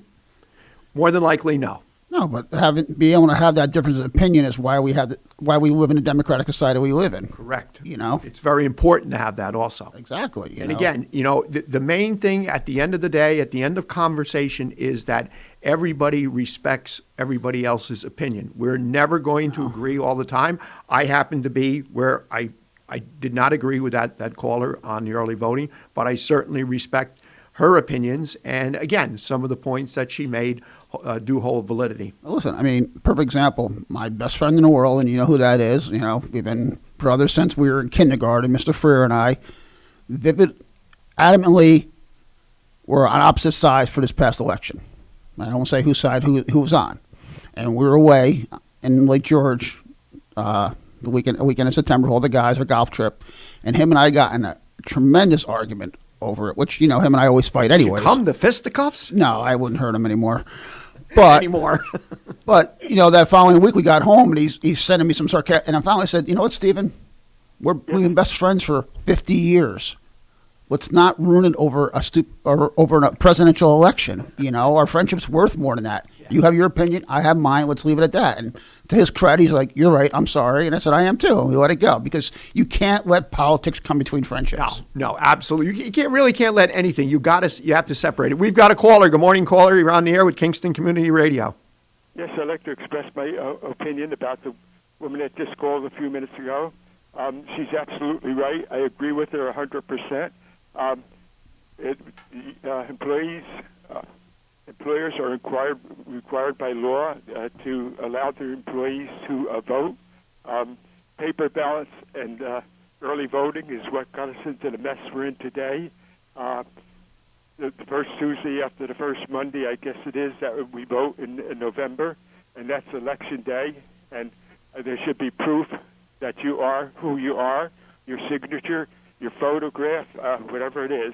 More than likely, no. No, but being able to have that difference of opinion is why we live in the democratic society we live in. Correct. It's very important to have that also. Exactly. Again, the main thing at the end of the day, at the end of conversation, is that everybody respects everybody else's opinion. We're never going to agree all the time. I happen to be where I did not agree with that caller on the early voting, but I certainly respect her opinions. And again, some of the points that she made do hold validity. Listen, perfect example. My best friend in the world, and you know who that is. We've been brothers since we were in kindergarten. Mr. Freer and I, adamantly, were on opposite sides for this past election. I won't say whose side who was on. And we were away in Lake George a weekend in September, all the guys, a golf trip, and him and I got in a tremendous argument over it, which, him and I always fight anyways. You come to fisticuffs? No, I wouldn't hurt him anymore. But that following week we got home and he's sending me some sarcasm, and I finally said, you know what, Stephen, we've been best friends for 50 years. Let's not ruin it over a presidential election. Our friendship's worth more than that. You have your opinion, I have mine. Let's leave it at that. And to his credit, he's like, "You're right. I'm sorry." And I said, "I am too." And we let it go because you can't let politics come between friendships. No, absolutely. You can't let anything. You have to separate it. We've got a caller. Good morning, caller. You're on the air with Kingston Community Radio. Yes, I'd like to express my opinion about the woman that just called a few minutes ago. She's absolutely right. I agree with her 100%. Employers are required by law to allow their employees to vote. Paper ballots and early voting is what got us into the mess we're in today. The first Tuesday after the first Monday, I guess it is, that we vote in November, and that's Election Day. And there should be proof that you are who you are, your signature, your photograph, whatever it is.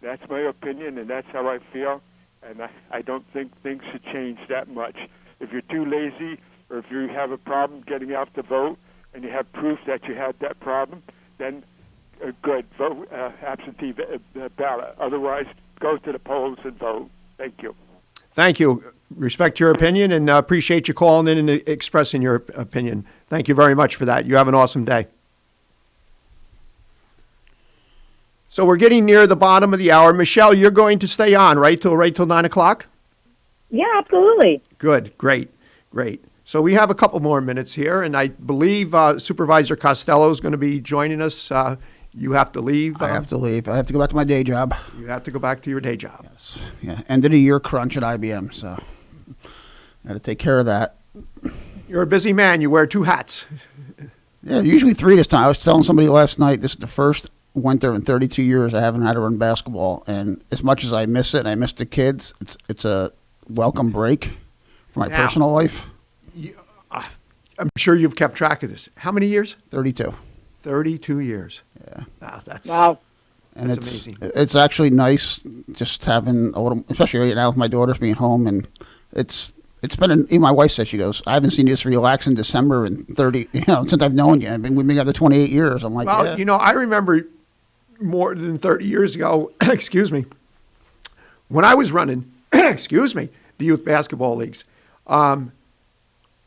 That's my opinion, and that's how I feel. And I don't think things should change that much. If you're too lazy or if you have a problem getting out to vote and you have proof that you had that problem, then good, vote absentee ballot. Otherwise, go to the polls and vote. Thank you. Thank you. Respect your opinion and appreciate you calling in and expressing your opinion. Thank you very much for that. You have an awesome day. So we're getting near the bottom of the hour. Michelle, you're going to stay on, right till 9 o'clock? Yeah, absolutely. Good, great. So we have a couple more minutes here, and I believe Supervisor Costello is going to be joining us. You have to leave. I have to leave. I have to go back to my day job. You have to go back to your day job. Yes. Yeah. End of the year crunch at IBM, so I got to take care of that. You're a busy man. You wear two hats. Yeah, usually three this time. I was telling somebody last night, this is the first winter in 32 years I haven't had to run basketball, and as much as I miss it and I miss the kids, it's a welcome break for my personal life. I'm sure you've kept track of this. How many years? 32. 32 years. Yeah. Wow. And that's it's amazing. It's actually nice just having a little, especially right now with my daughters being home, and it's been. Even my wife says, she goes, "I haven't seen you just relax in December in 30. Since I've known you. We've been together 28 years." I'm like, well, yeah. I remember more than 30 years ago. excuse me, when I was running, the youth basketball leagues.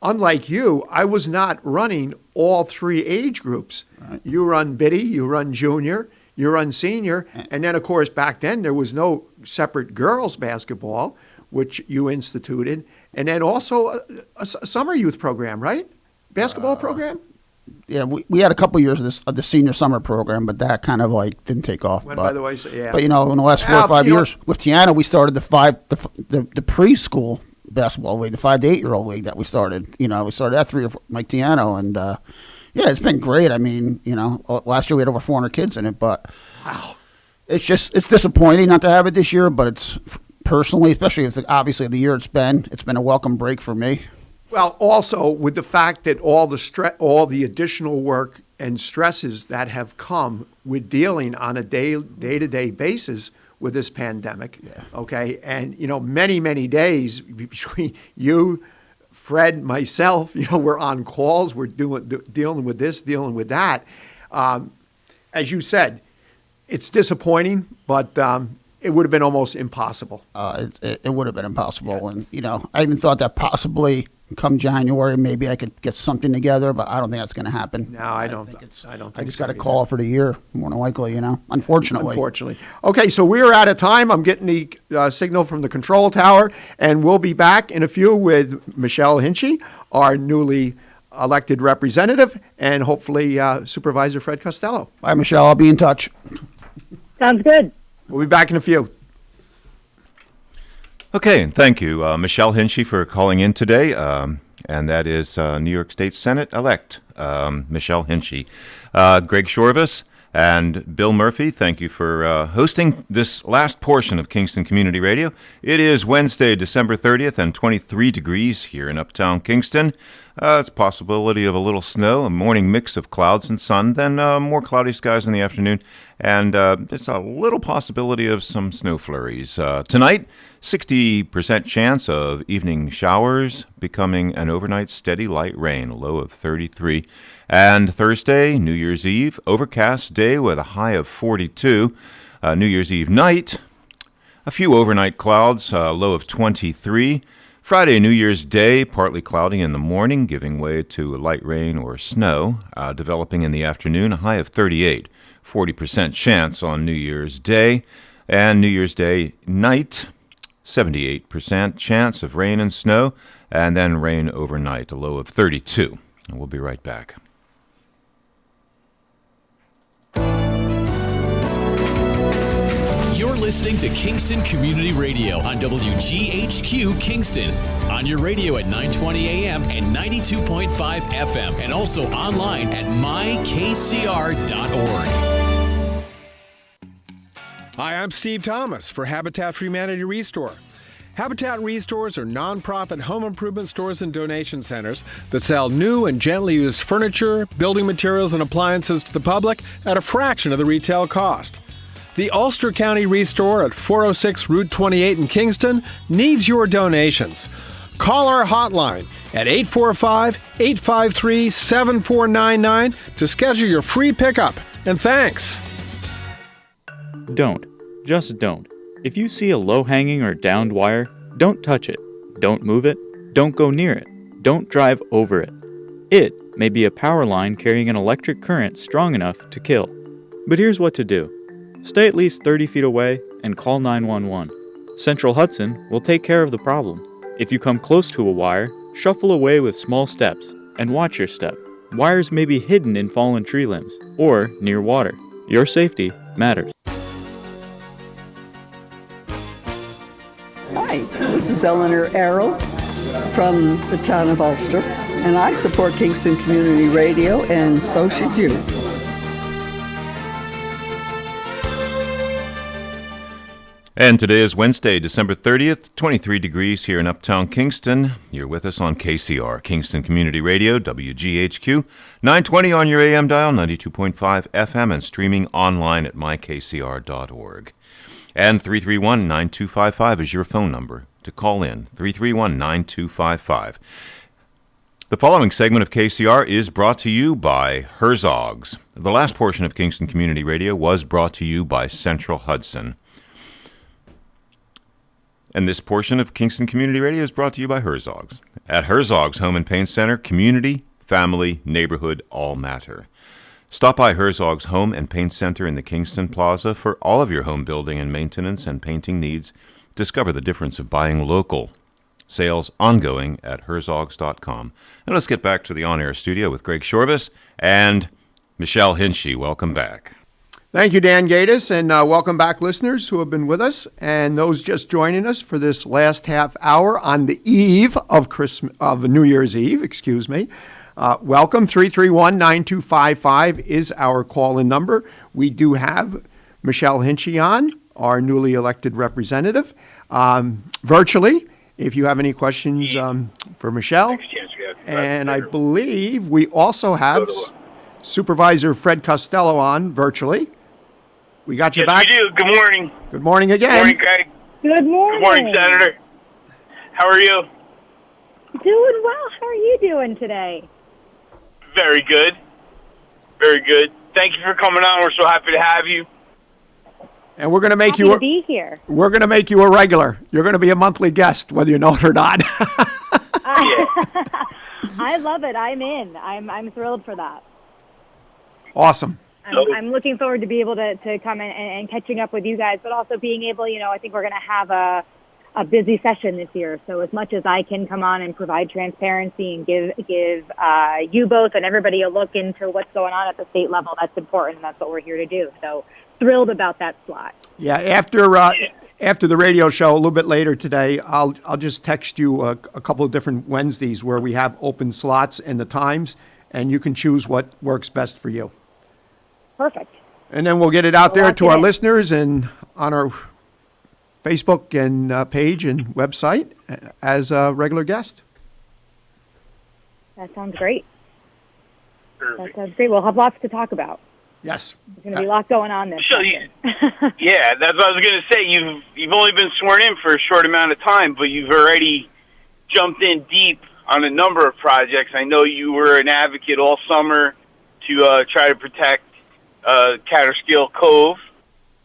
Unlike you, I was not running all three age groups. Right. You run Biddy, you run junior, you run senior, and then, of course, back then there was no separate girls basketball, which you instituted, and then also a summer youth program, right? Basketball program? Yeah, we had a couple years of the senior summer program, but that kind of didn't take off. By the way, so, yeah. But in the last 4 or 5 years with Tiana, we started the preschool basketball league, the 5 to 8-year-old league that we started. We started that 3 or 4, Mike Tiano, and yeah, it's been great. Last year we had over 400 kids in it, but wow, it's disappointing not to have it this year. But it's personally, especially with obviously the year it's been a welcome break for me. Well, also with the fact that all the additional work and stresses that have come with dealing on a day-to-day basis with this pandemic. Yeah. Okay, and many, many days between you, Fred, myself, we're on calls, we're dealing with this, dealing with that. As you said, it's disappointing, but it would have been almost impossible. It would have been impossible, and I even thought that possibly come January maybe I could get something together, but I don't think that's going to happen. No, I don't think I just got a call for the year, more than likely. Unfortunately. Okay, so we are out of time. I'm getting the signal from the control tower, and we'll be back in a few with Michelle Hinchey, our newly elected representative, and hopefully Supervisor Fred Costello. Bye, Michelle. I'll be in touch. Sounds good. We'll be back in a few. Okay, and thank you, Michelle Hinchey, for calling in today, and that is New York State Senate-elect Michelle Hinchey. Greg Chorvas and Bill Murphy, thank you for hosting this last portion of Kingston Community Radio. It is Wednesday, December 30th, and 23 degrees here in uptown Kingston. It's a possibility of a little snow, a morning mix of clouds and sun, then more cloudy skies in the afternoon, and there's a little possibility of some snow flurries. Tonight, 60% chance of evening showers, becoming an overnight steady light rain, low of 33. And Thursday, New Year's Eve, overcast day with a high of 42. New Year's Eve night, a few overnight clouds, low of 23. Friday, New Year's Day, partly cloudy in the morning, giving way to light rain or snow, developing in the afternoon, a high of 38. 40% chance on New Year's Day. And New Year's Day night, 78% chance of rain and snow, and then rain overnight, a low of 32. And we'll be right back. You're listening to Kingston Community Radio on WGHQ Kingston. On your radio at 920 AM and 92.5 FM, and also online at mykcr.org. Hi, I'm Steve Thomas for Habitat for Humanity Restore. Habitat Restores are nonprofit home improvement stores and donation centers that sell new and gently used furniture, building materials, and appliances to the public at a fraction of the retail cost. The Ulster County Restore at 406 Route 28 in Kingston needs your donations. Call our hotline at 845-853-7499 to schedule your free pickup. And thanks. Don't. Just don't. If you see a low-hanging or downed wire, don't touch it. Don't move it. Don't go near it. Don't drive over it. It may be a power line carrying an electric current strong enough to kill. But here's what to do. Stay at least 30 feet away and call 911. Central Hudson will take care of the problem. If you come close to a wire, shuffle away with small steps and watch your step. Wires may be hidden in fallen tree limbs or near water. Your safety matters. Hi, this is Eleanor Arrow from the town of Ulster, and I support Kingston Community Radio, and so should you. And today is Wednesday, December 30th, 23 degrees here in uptown Kingston. You're with us on KCR, Kingston Community Radio, WGHQ, 920 on your AM dial, 92.5 FM, and streaming online at mykcr.org. And 331-9255 is your phone number to call in, 331-9255. The following segment of KCR is brought to you by Herzog's. The last portion of Kingston Community Radio was brought to you by Central Hudson. And this portion of Kingston Community Radio is brought to you by Herzog's. At Herzog's Home and Paint Center, community, family, neighborhood all matter. Stop by Herzog's Home and Paint Center in the Kingston Plaza for all of your home building and maintenance and painting needs. Discover the difference of buying local. Sales ongoing at herzogs.com. And let's get back to the on-air studio with Greg Chorvas and Michelle Hinchey. Welcome back. Thank you, Dan Gatis, and welcome back, listeners who have been with us and those just joining us for this last half hour on the eve of New Year's Eve. Welcome. 331-9255 is our call-in number. We do have Michelle Hinchey on, our newly elected representative, virtually. If you have any questions for Michelle. Next chance And I believe we also have Supervisor Fred Costello on virtually. We got you back. Yes, we do. Good morning. Good morning again. Good morning, Greg. Good morning. Good morning, Senator. How are you? Doing well. How are you doing today? Very good. Very good. Thank you for coming on. We're so happy to have you. And we're going to make Happy you to be here. We're going to make you a regular. You're going to be a monthly guest, whether you know it or not. I love it. I'm in. I'm thrilled for that. Awesome. I'm looking forward to be able to come in and catching up with you guys, but also being able, I think we're going to have a busy session this year. So as much as I can come on and provide transparency and give you both and everybody a look into what's going on at the state level, that's important, and that's what we're here to do. So thrilled about that slot. Yeah, after the radio show a little bit later today, I'll just text you a couple of different Wednesdays where we have open slots and the times, and you can choose what works best for you. Perfect. And then we'll get it out there lock to it our in. listeners and on our Facebook and page and website as a regular guest. That sounds great. That sounds great. We'll have lots to talk about. Yes. There's going to be a lot going on this session. Yeah, that's what I was going to say. You've only been sworn in for a short amount of time, but you've already jumped in deep on a number of projects. I know you were an advocate all summer to try to protect Catterskill Cove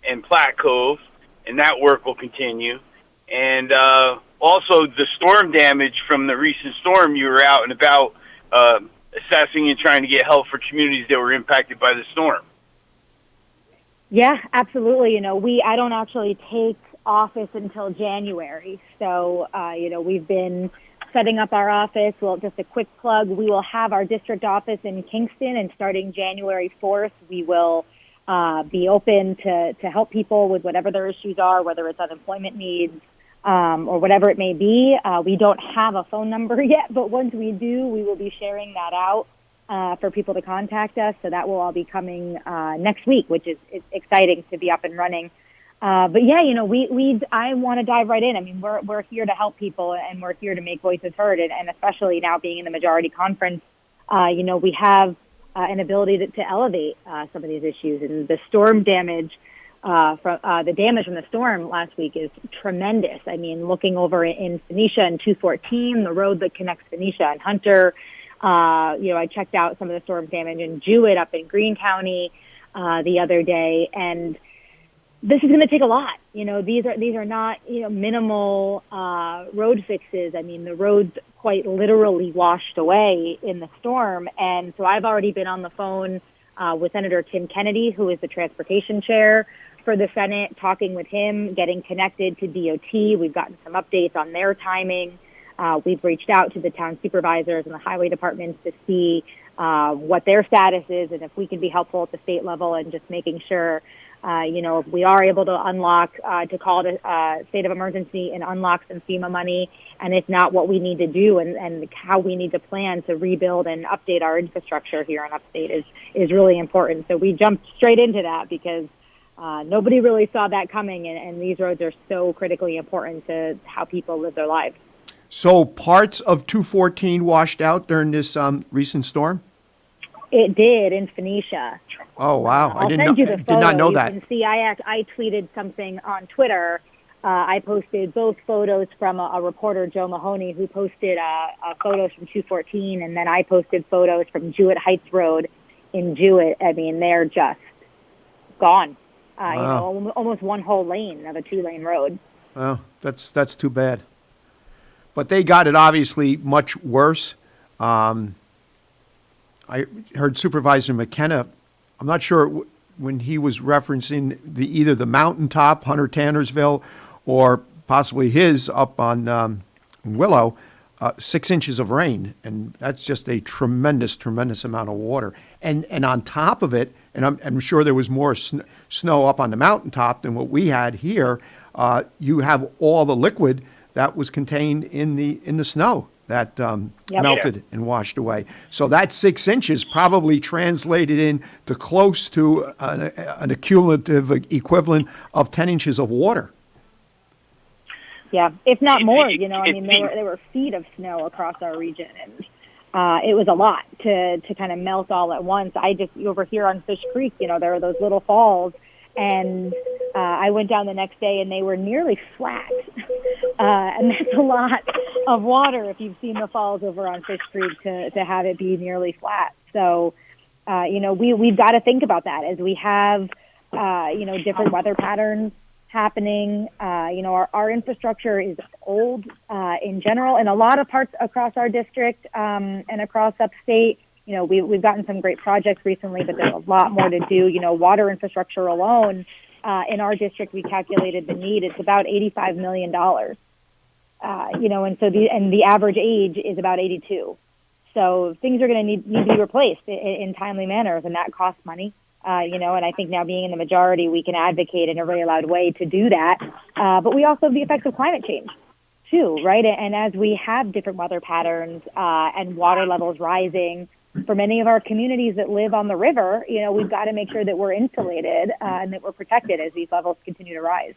and Platte Cove, and that work will continue. And also the storm damage from the recent storm, you were out and about assessing and trying to get help for communities that were impacted by the storm. Yeah, absolutely. I don't actually take office until January. So, we've been setting up our office. Well, just a quick plug, we will have our district office in Kingston, and starting January 4th, we will be open to help people with whatever their issues are, whether it's unemployment needs or whatever it may be. We don't have a phone number yet, but once we do, we will be sharing that out for people to contact us. So that will all be coming next week, which is exciting to be up and running. But yeah, I want to dive right in. I mean, we're here to help people, and we're here to make voices heard. And especially now being in the majority conference, we have an ability to elevate some of these issues. And the storm damage, the damage from the storm last week is tremendous. I mean, looking over in Phoenicia and 214, the road that connects Phoenicia and Hunter, I checked out some of the storm damage in Jewett up in Greene County the other day, and this is going to take a lot. These are not minimal road fixes. I mean, the roads quite literally washed away in the storm, and so I've already been on the phone with Senator Tim Kennedy, who is the transportation chair for the Senate, talking with him, getting connected to DOT. We've gotten some updates on their timing. We've reached out to the town supervisors and the highway departments to see what their status is and if we can be helpful at the state level, and just making sure, if we are able to unlock, to call it a state of emergency and unlock some FEMA money, and if not, what we need to do and how we need to plan to rebuild and update our infrastructure here in upstate is really important. So we jumped straight into that because nobody really saw that coming, and these roads are so critically important to how people live their lives. So parts of 214 washed out during this recent storm? It did in Phoenicia. Oh, wow. I'll send you the photo. Did not know that. You can see I tweeted something on Twitter. I posted both photos from a reporter, Joe Mahoney, who posted photos from 214, and then I posted photos from Jewett Heights Road in Jewett. I mean, they're just gone. Wow. Almost one whole lane of a 2-lane road. Well, that's too bad. But they got it obviously much worse. I heard Supervisor McKenna, I'm not sure when he was referencing either the mountaintop, Hunter Tannersville, or possibly his up on Willow, 6 inches of rain. And that's just a tremendous, tremendous amount of water. And on top of it, and I'm sure there was more snow up on the mountaintop than what we had here, you have all the liquid that was contained in the snow that melted and washed away. So that 6 inches probably translated into close to an accumulative equivalent of 10 inches of water. Yeah, if not more. There were feet of snow across our region, and it was a lot to kind of melt all at once. Over here on Fish Creek, there are those little falls, and I went down the next day and they were nearly flat. And that's a lot of water if you've seen the falls over on Fish Creek to have it be nearly flat. So, we've got to think about that as we have, different weather patterns happening. Our infrastructure is old in general in a lot of parts across our district and across upstate. We've gotten some great projects recently, but there's a lot more to do. Water infrastructure alone in our district, we calculated the need. It's about $85 million. And so the average age is about 82. So things are going to need to be replaced in timely manners, and that costs money. And I think now being in the majority, we can advocate in a really loud way to do that. But we also have the effects of climate change, too, right? And as we have different weather patterns and water levels rising, for many of our communities that live on the river, we've got to make sure that we're insulated and that we're protected as these levels continue to rise.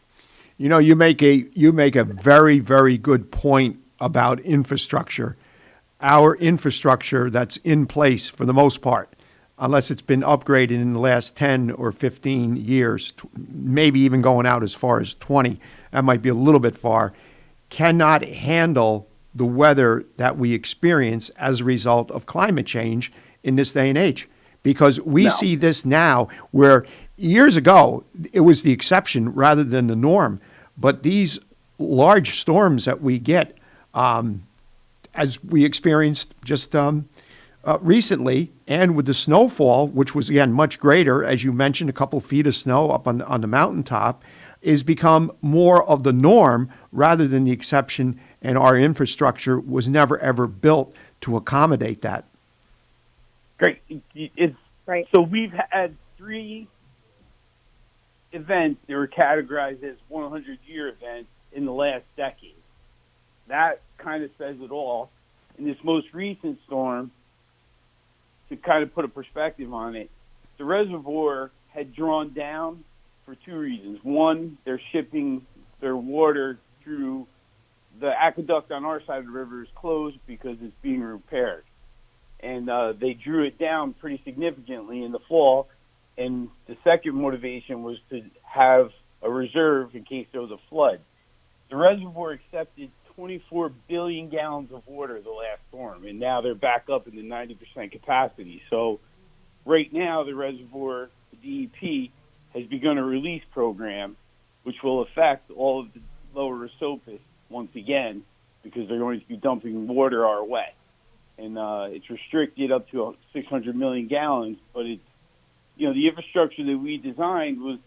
You make a very, very good point about infrastructure. Our infrastructure that's in place for the most part, unless it's been upgraded in the last 10 or 15 years, maybe even going out as far as 20, that might be a little bit far, cannot handle the weather that we experience as a result of climate change in this day and age. Because we see this now where years ago it was the exception rather than the norm. But these large storms that we get, as we experienced just recently, and with the snowfall, which was, again, much greater, as you mentioned, a couple feet of snow up on the mountaintop, is become more of the norm rather than the exception, and our infrastructure was never, ever built to accommodate that. Great. It's right. So we've had 3 events that were categorized as 100-year events in the last decade. That kind of says it all. In this most recent storm, to kind of put a perspective on it, the reservoir had drawn down for 2 reasons. One, they're shipping their water through the aqueduct on our side of the river is closed because it's being repaired. And they drew it down pretty significantly in the fall. And the second motivation was to have a reserve in case there was a flood. The reservoir accepted 24 billion gallons of water the last storm, and now they're back up in the 90% capacity. So right now, the reservoir, the DEP, has begun a release program, which will affect all of the lower Esopus once again, because they're going to be dumping water our way. And it's restricted up to 600 million gallons, but it's, the infrastructure that we designed was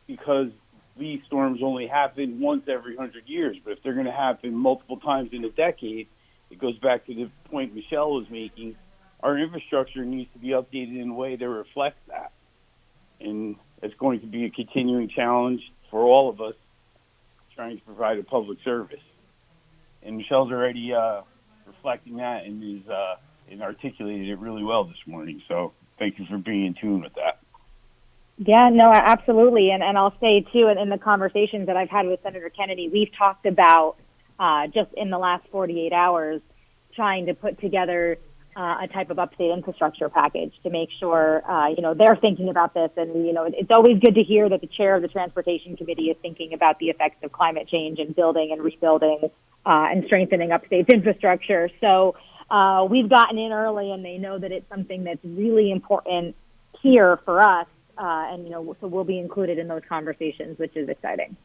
because these storms only happen once every 100 years. But if they're going to happen multiple times in a decade, it goes back to the point Michelle was making. Our infrastructure needs to be updated in a way that reflects that. And it's going to be a continuing challenge for all of us trying to provide a public service. And Michelle's already reflecting that and articulated it really well this morning. So thank you for being in tune with that. Yeah, no, absolutely. And I'll say, too, in the conversations that I've had with Senator Kennedy, we've talked about just in the last 48 hours trying to put together a type of upstate infrastructure package to make sure, they're thinking about this. And, it's always good to hear that the chair of the Transportation Committee is thinking about the effects of climate change and building and rebuilding and strengthening upstate's infrastructure. So we've gotten in early, and they know that it's something that's really important here for us. So we'll be included in those conversations, which is exciting.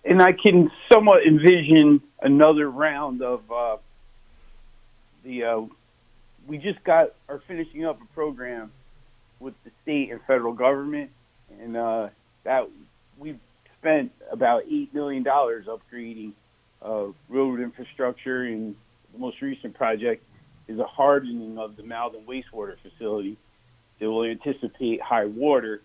And I can somewhat envision another round of we just are finishing up a program with the state and federal government, and that we've spent about $8 million upgrading road infrastructure, and the most recent project is a hardening of the Malden wastewater facility that will anticipate high water,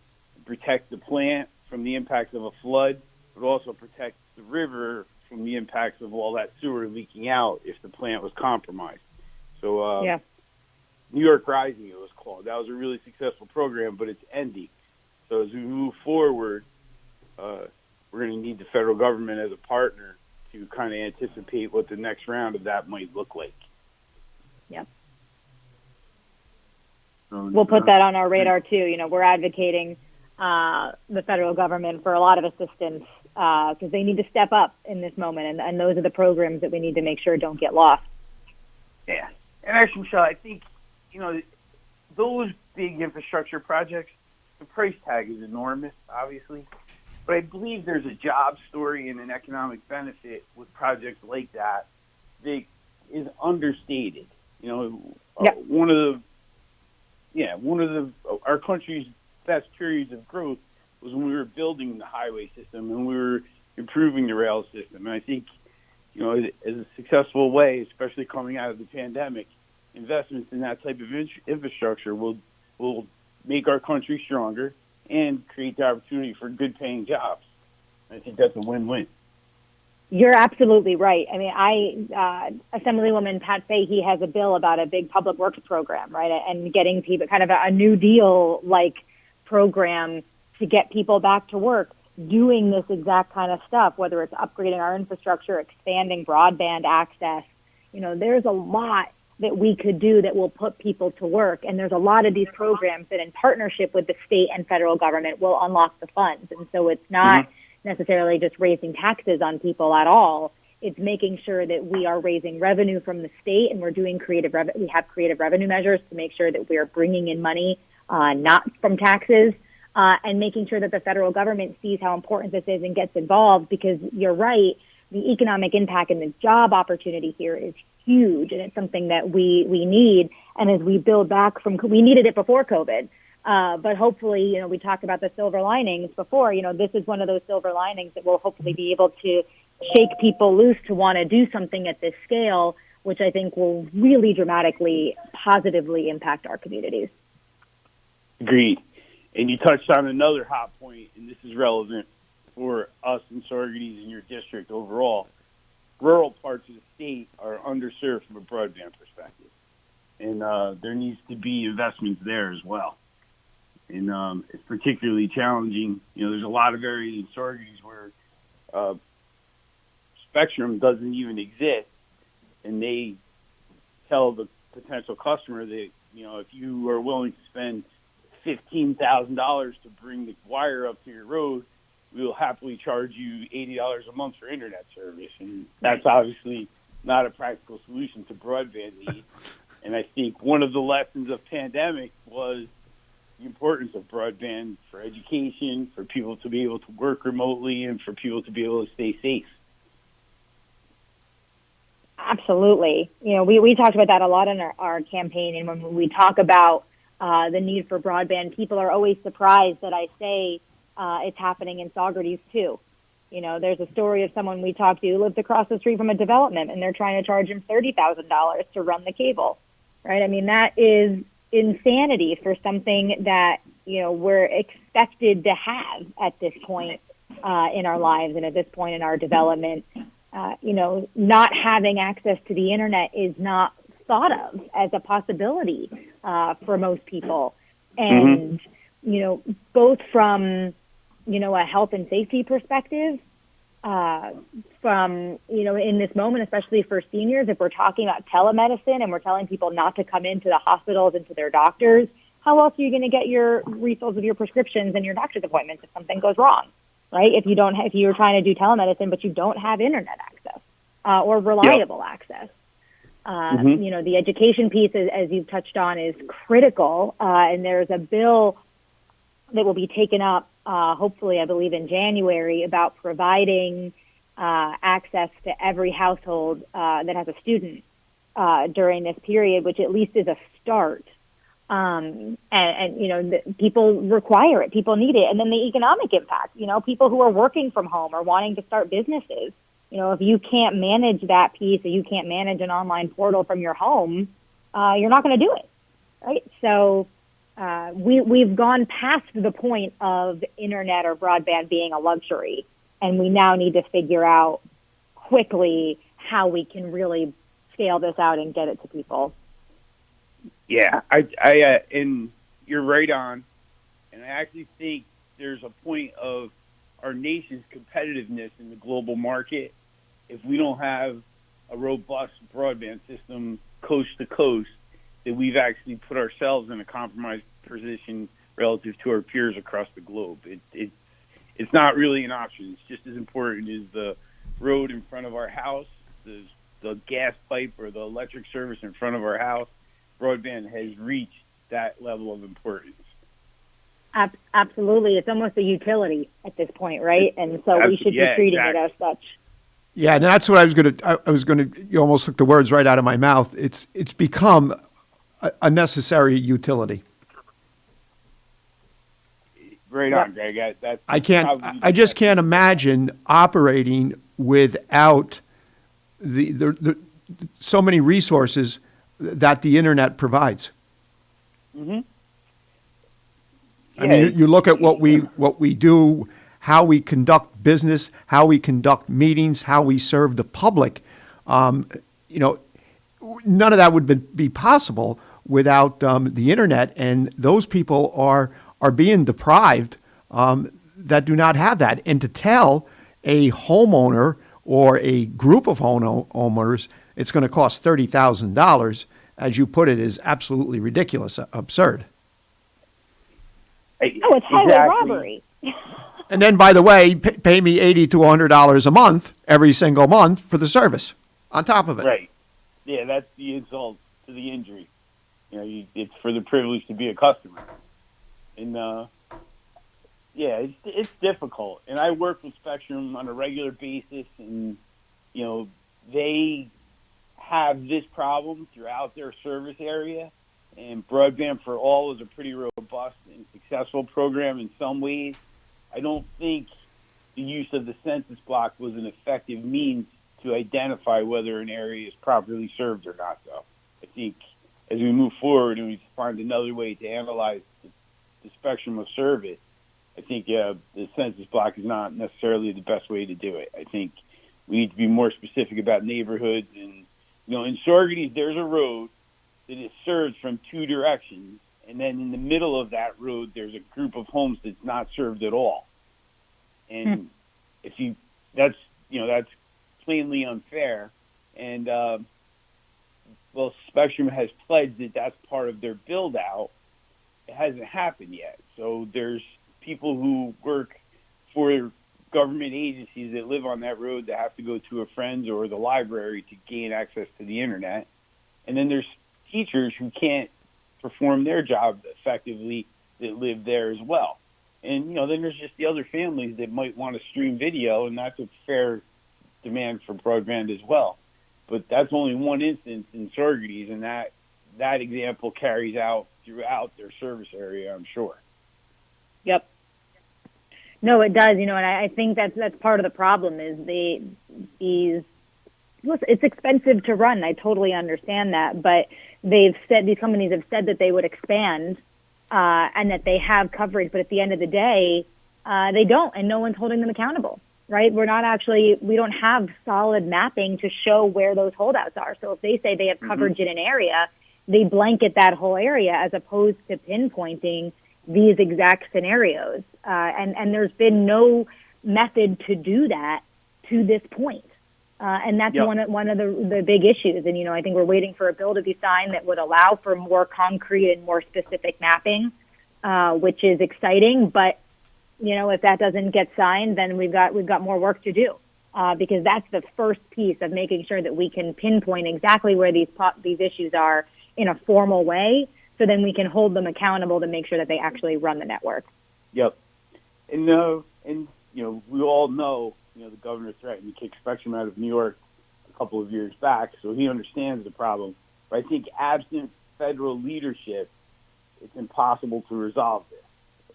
protect the plant from the impacts of a flood, but also protect the river from the impacts of all that sewer leaking out if the plant was compromised. So New York Rising, it was called. That was a really successful program, but it's ending. So as we move forward, we're going to need the federal government as a partner to kind of anticipate what the next round of that might look like. Yep. So, We'll put that on our radar too. You know, we're advocating the federal government for a lot of assistance because they need to step up in this moment, and those are the programs that we need to make sure don't get lost. Yeah, and actually, Michelle, I think, you know, those big infrastructure projects, the price tag is enormous, obviously, but I believe there's a job story and an economic benefit with projects like that that is understated. You know, one of our country's best periods of growth was when we were building the highway system and we were improving the rail system. And I think, you know, as a successful way, especially coming out of the pandemic, investments in that type of infrastructure will make our country stronger and create the opportunity for good-paying jobs. I think that's a win-win. You're absolutely right. I mean, Assemblywoman Pat Fahey has a bill about a big public works program, right, and getting people kind of a New Deal-like program to get people back to work, doing this exact kind of stuff, whether it's upgrading our infrastructure, expanding broadband access. You know, there's a lot that we could do that will put people to work, and there's a lot of these programs that in partnership with the state and federal government will unlock the funds. And so it's not necessarily just raising taxes on people at all. It's making sure that we are raising revenue from the state, and we're doing we have creative revenue measures to make sure that we are bringing in money not from taxes, and making sure that the federal government sees how important this is and gets involved, because you're right, the economic impact and the job opportunity here is huge, and it's something that we need. And as we build back we needed it before COVID, but hopefully, you know, we talked about the silver linings before, you know, this is one of those silver linings that will hopefully be able to shake people loose to want to do something at this scale, which I think will really dramatically, positively impact our communities. Agreed. And you touched on another hot point, and this is relevant for us in Saugerties in your district overall. Rural parts of the state are underserved from a broadband perspective, and there needs to be investments there as well. And it's particularly challenging. You know, there's a lot of areas in Saugerties where spectrum doesn't even exist, and they tell the potential customer that, you know, if you are willing to spend $15,000 to bring the wire up to your road, we will happily charge you $80 a month for internet service. And that's obviously not a practical solution to broadband needs. And I think one of the lessons of pandemic was the importance of broadband for education, for people to be able to work remotely, and for people to be able to stay safe. Absolutely. You know, we talked about that a lot in our campaign, and when we talk about the need for broadband, people are always surprised that I say it's happening in Saugerties too. You know, there's a story of someone we talked to who lived across the street from a development, and they're trying to charge him $30,000 to run the cable, right? I mean, that is insanity for something that, you know, we're expected to have at this point in our lives and at this point in our development. You know, not having access to the internet is not thought of as a possibility for most people. And, you know, both from, you know, a health and safety perspective, from, you know, in this moment, especially for seniors, if we're talking about telemedicine and we're telling people not to come into the hospitals and to their doctors, how else are you going to get your refills of your prescriptions and your doctor's appointments if something goes wrong, right? If you're trying to do telemedicine, but you don't have internet access or reliable access. You know, the education piece, as you've touched on, is critical. And there's a bill that will be taken up, hopefully, I believe, in January, about providing access to every household that has a student during this period, which at least is a start. And you know, people require it, people need it. And then the economic impact, you know, people who are working from home or wanting to start businesses, you know, if you can't manage that piece or you can't manage an online portal from your home, you're not going to do it, right? So we've gone past the point of internet or broadband being a luxury, and we now need to figure out quickly how we can really scale this out and get it to people. Yeah, and you're right on. And I actually think there's a point of our nation's competitiveness in the global market if we don't have a robust broadband system coast to coast, that we've actually put ourselves in a compromised position relative to our peers across the globe. It's not really an option. It's just as important as the road in front of our house, the gas pipe or the electric service in front of our house. Broadband has reached that level of importance. Absolutely. It's almost a utility at this point, right? And so we should be treating it as such. Yeah, and that's what I was going to, you almost took the words right out of my mouth. It's become a necessary utility. Right on, Greg. I just can't imagine operating without the so many resources that the internet provides. Mm-hmm. I mean, you look at what we do, how we conduct business, how we conduct meetings, how we serve the public. None of that would be possible without the internet, and those people are being deprived that do not have that. And to tell a homeowner or a group of homeowners it's going to cost $30,000, as you put it, is absolutely ridiculous, absurd. Oh, it's highway robbery. And then, by the way, pay me $80 to $100 a month every single month for the service on top of it. Right. Yeah, that's the insult to the injury. It's for the privilege to be a customer. And, it's difficult. And I work with Spectrum on a regular basis, and, they have this problem throughout their service area. And Broadband for All is a pretty robust and successful program in some ways. I don't think the use of the census block was an effective means to identify whether an area is properly served or not, though. I think as we move forward and we find another way to analyze the spectrum of service, I think the census block is not necessarily the best way to do it. I think we need to be more specific about neighborhoods. And, in Saugerties, there's a road that is served from two directions, and then in the middle of that road, there's a group of homes that's not served at all. And that's plainly unfair. And Spectrum has pledged that that's part of their build out. It hasn't happened yet. So there's people who work for government agencies that live on that road that have to go to a friend's or the library to gain access to the internet. And then there's teachers who can't perform their job effectively that live there as well. And, then there's just the other families that might want to stream video, and that's a fair demand for broadband as well. But that's only one instance in Saugerties, and that example carries out throughout their service area, I'm sure. Yep. No, it does, and I think that's part of the problem is it's expensive to run. I totally understand that, but these companies have said that they would expand and that they have coverage, but at the end of the day, they don't, and no one's holding them accountable, right? We don't have solid mapping to show where those holdouts are. So if they say they have coverage in an area, they blanket that whole area as opposed to pinpointing these exact scenarios. And there's been no method to do that to this point. And that's one of the big issues. And, I think we're waiting for a bill to be signed that would allow for more concrete and more specific mapping, which is exciting. But, if that doesn't get signed, then we've got more work to do, because that's the first piece of making sure that we can pinpoint exactly where these issues are in a formal way, so then we can hold them accountable to make sure that they actually run the network. Yep. And we all know, the governor threatened to kick Spectrum out of New York a couple of years back, so he understands the problem. But I think absent federal leadership, it's impossible to resolve this.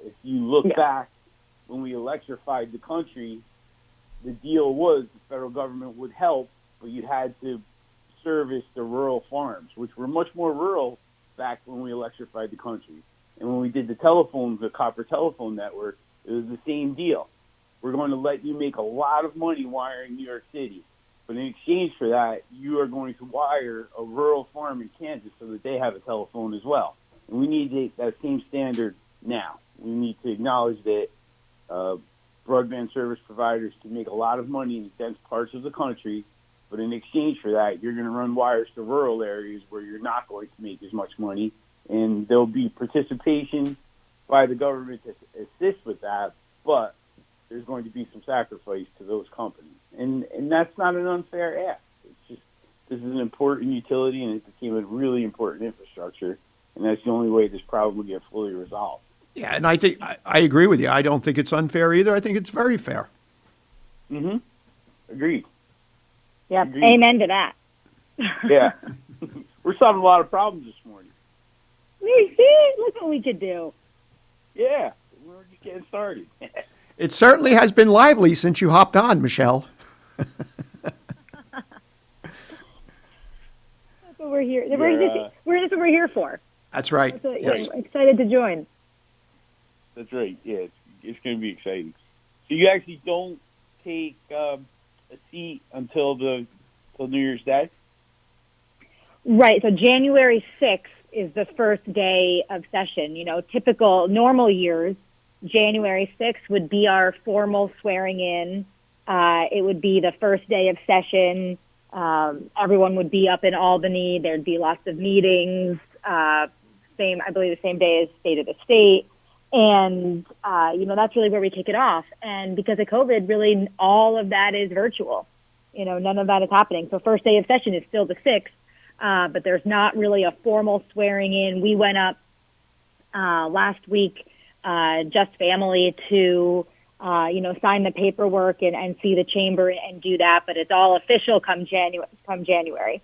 If you look back when we electrified the country, the deal was the federal government would help, but you had to service the rural farms, which were much more rural back when we electrified the country. And when we did the copper telephone network, it was the same deal. We're going to let you make a lot of money wiring New York City, but in exchange for that, you are going to wire a rural farm in Kansas so that they have a telephone as well. And we need that same standard now. We need to acknowledge that broadband service providers to make a lot of money in dense parts of the country, but in exchange for that, you're going to run wires to rural areas where you're not going to make as much money, and there'll be participation by the government to assist with that, but there's going to be some sacrifice to those companies. And that's not an unfair ask. It's just, this is an important utility, and it became a really important infrastructure, and that's the only way this problem will get fully resolved. Yeah, and I think I agree with you. I don't think it's unfair either. I think it's very fair. Mm-hmm. Agreed. Yeah, Agreed. amen to that. Yeah. We're solving a lot of problems this morning. We see, look what we could do. Yeah, we're just getting started. It certainly has been lively since you hopped on, Michelle. That's what we're here. That's what we're here for. That's right. Yes. I'm excited to join. That's right. Yeah, it's going to be exciting. So you actually don't take a seat until New Year's Day? Right. So January 6th is the first day of session. You know, typical normal years, January 6th would be our formal swearing in. It would be the first day of session. Everyone would be up in Albany. There'd be lots of meetings. I believe the same day as State of the State. And, that's really where we kick it off. And because of COVID, really all of that is virtual. None of that is happening. So first day of session is still the 6th, but there's not really a formal swearing in. We went up last week, just family to, sign the paperwork and see the chamber and do that. But it's all official come January.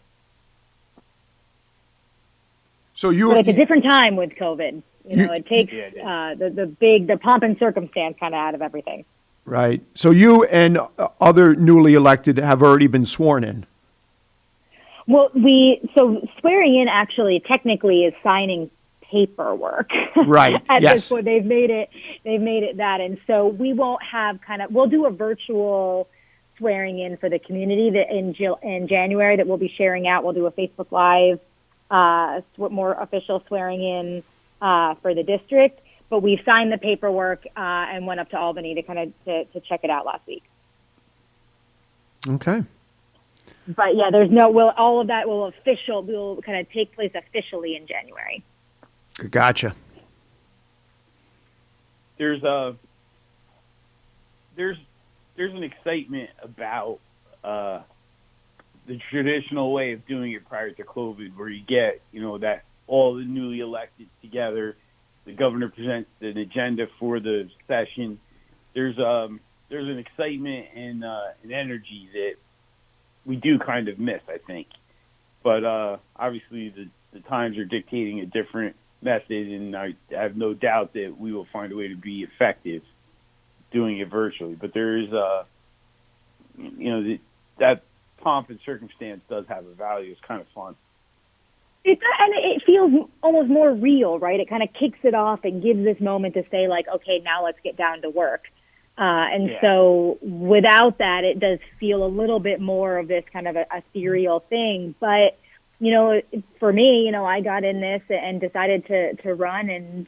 So but it's a different time with COVID. It takes the pomp and circumstance kind of out of everything. Right. So you and other newly elected have already been sworn in. Well, so swearing in actually technically is signing paperwork. Right. At Yes. this point, they've made it that, and so we won't have we'll do a virtual swearing in for the community that in January that we'll be sharing out. We'll do a Facebook Live, more official swearing in for the district. But we signed the paperwork and went up to Albany to check it out last week. Okay. But yeah, all of that will kind of take place officially in January. Gotcha. There's an excitement about the traditional way of doing it prior to COVID, where you get that all the newly elected together. The governor presents an agenda for the session. There's an excitement and an energy that we do kind of miss, I think. But obviously the times are dictating a different method, and I have no doubt that we will find a way to be effective doing it virtually. But there is, that pomp and circumstance does have a value. It's kind of fun. It feels almost more real, right? It kind of kicks it off and gives this moment to say, like, okay, now let's get down to work. So without that, it does feel a little bit more of this kind of a ethereal thing. But, for me, I got in this and decided to run and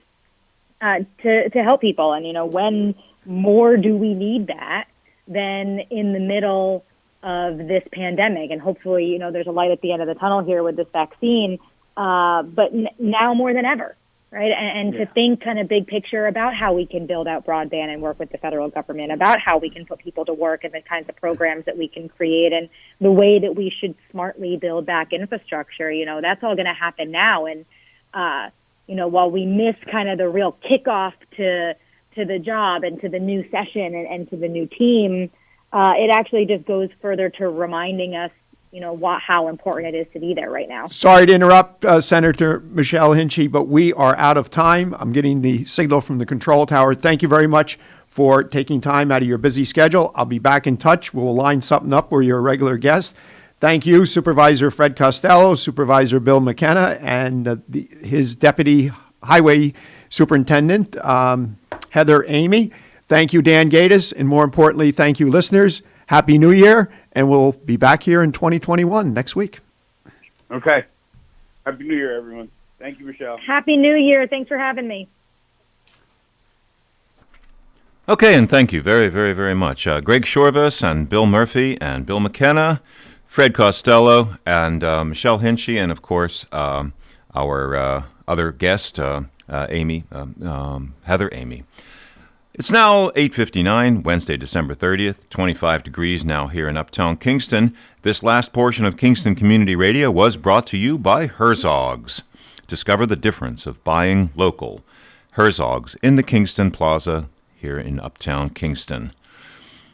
to help people. And, when more do we need that than in the middle of this pandemic? And hopefully, there's a light at the end of the tunnel here with this vaccine, but now more than ever, right? And to think kind of big picture about how we can build out broadband and work with the federal government, about how we can put people to work and the kinds of programs that we can create and the way that we should smartly build back infrastructure, that's all going to happen now. And, while we miss kind of the real kickoff to the job and to the new session and to the new team, it actually just goes further to reminding us, how important it is to be there right now. Sorry to interrupt, Senator Michelle Hinchey, but we are out of time. I'm getting the signal from the control tower. Thank you very much for taking time out of your busy schedule. I'll be back in touch. We'll line something up where you're a regular guest. Thank you, Supervisor Fred Costello, Supervisor Bill McKenna, and his Deputy Highway Superintendent, Heather Amy. Thank you, Dan Gatiss, and more importantly, thank you, listeners. Happy New Year, and we'll be back here in 2021 next week. Okay. Happy New Year, everyone. Thank you, Michelle. Happy New Year. Thanks for having me. Okay, and thank you very, very, very much. Greg Chorvas and Bill Murphy and Bill McKenna, Fred Costello and Michelle Hinchey, and of course our other guest, Amy, Heather Amy. It's now 8:59, Wednesday, December 30th, 25 degrees now here in Uptown Kingston. This last portion of Kingston Community Radio was brought to you by Herzog's. Discover the difference of buying local. Herzog's in the Kingston Plaza here in Uptown Kingston.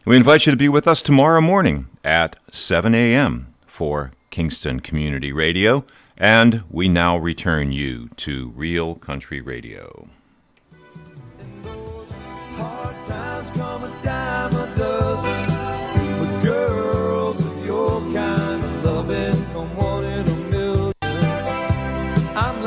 We invite you to be with us tomorrow morning at 7 a.m. for Kingston Community Radio, and we now return you to Real Country Radio. Hard times come a dime a dozen, but girls with your kind of loving come one in a million. I'm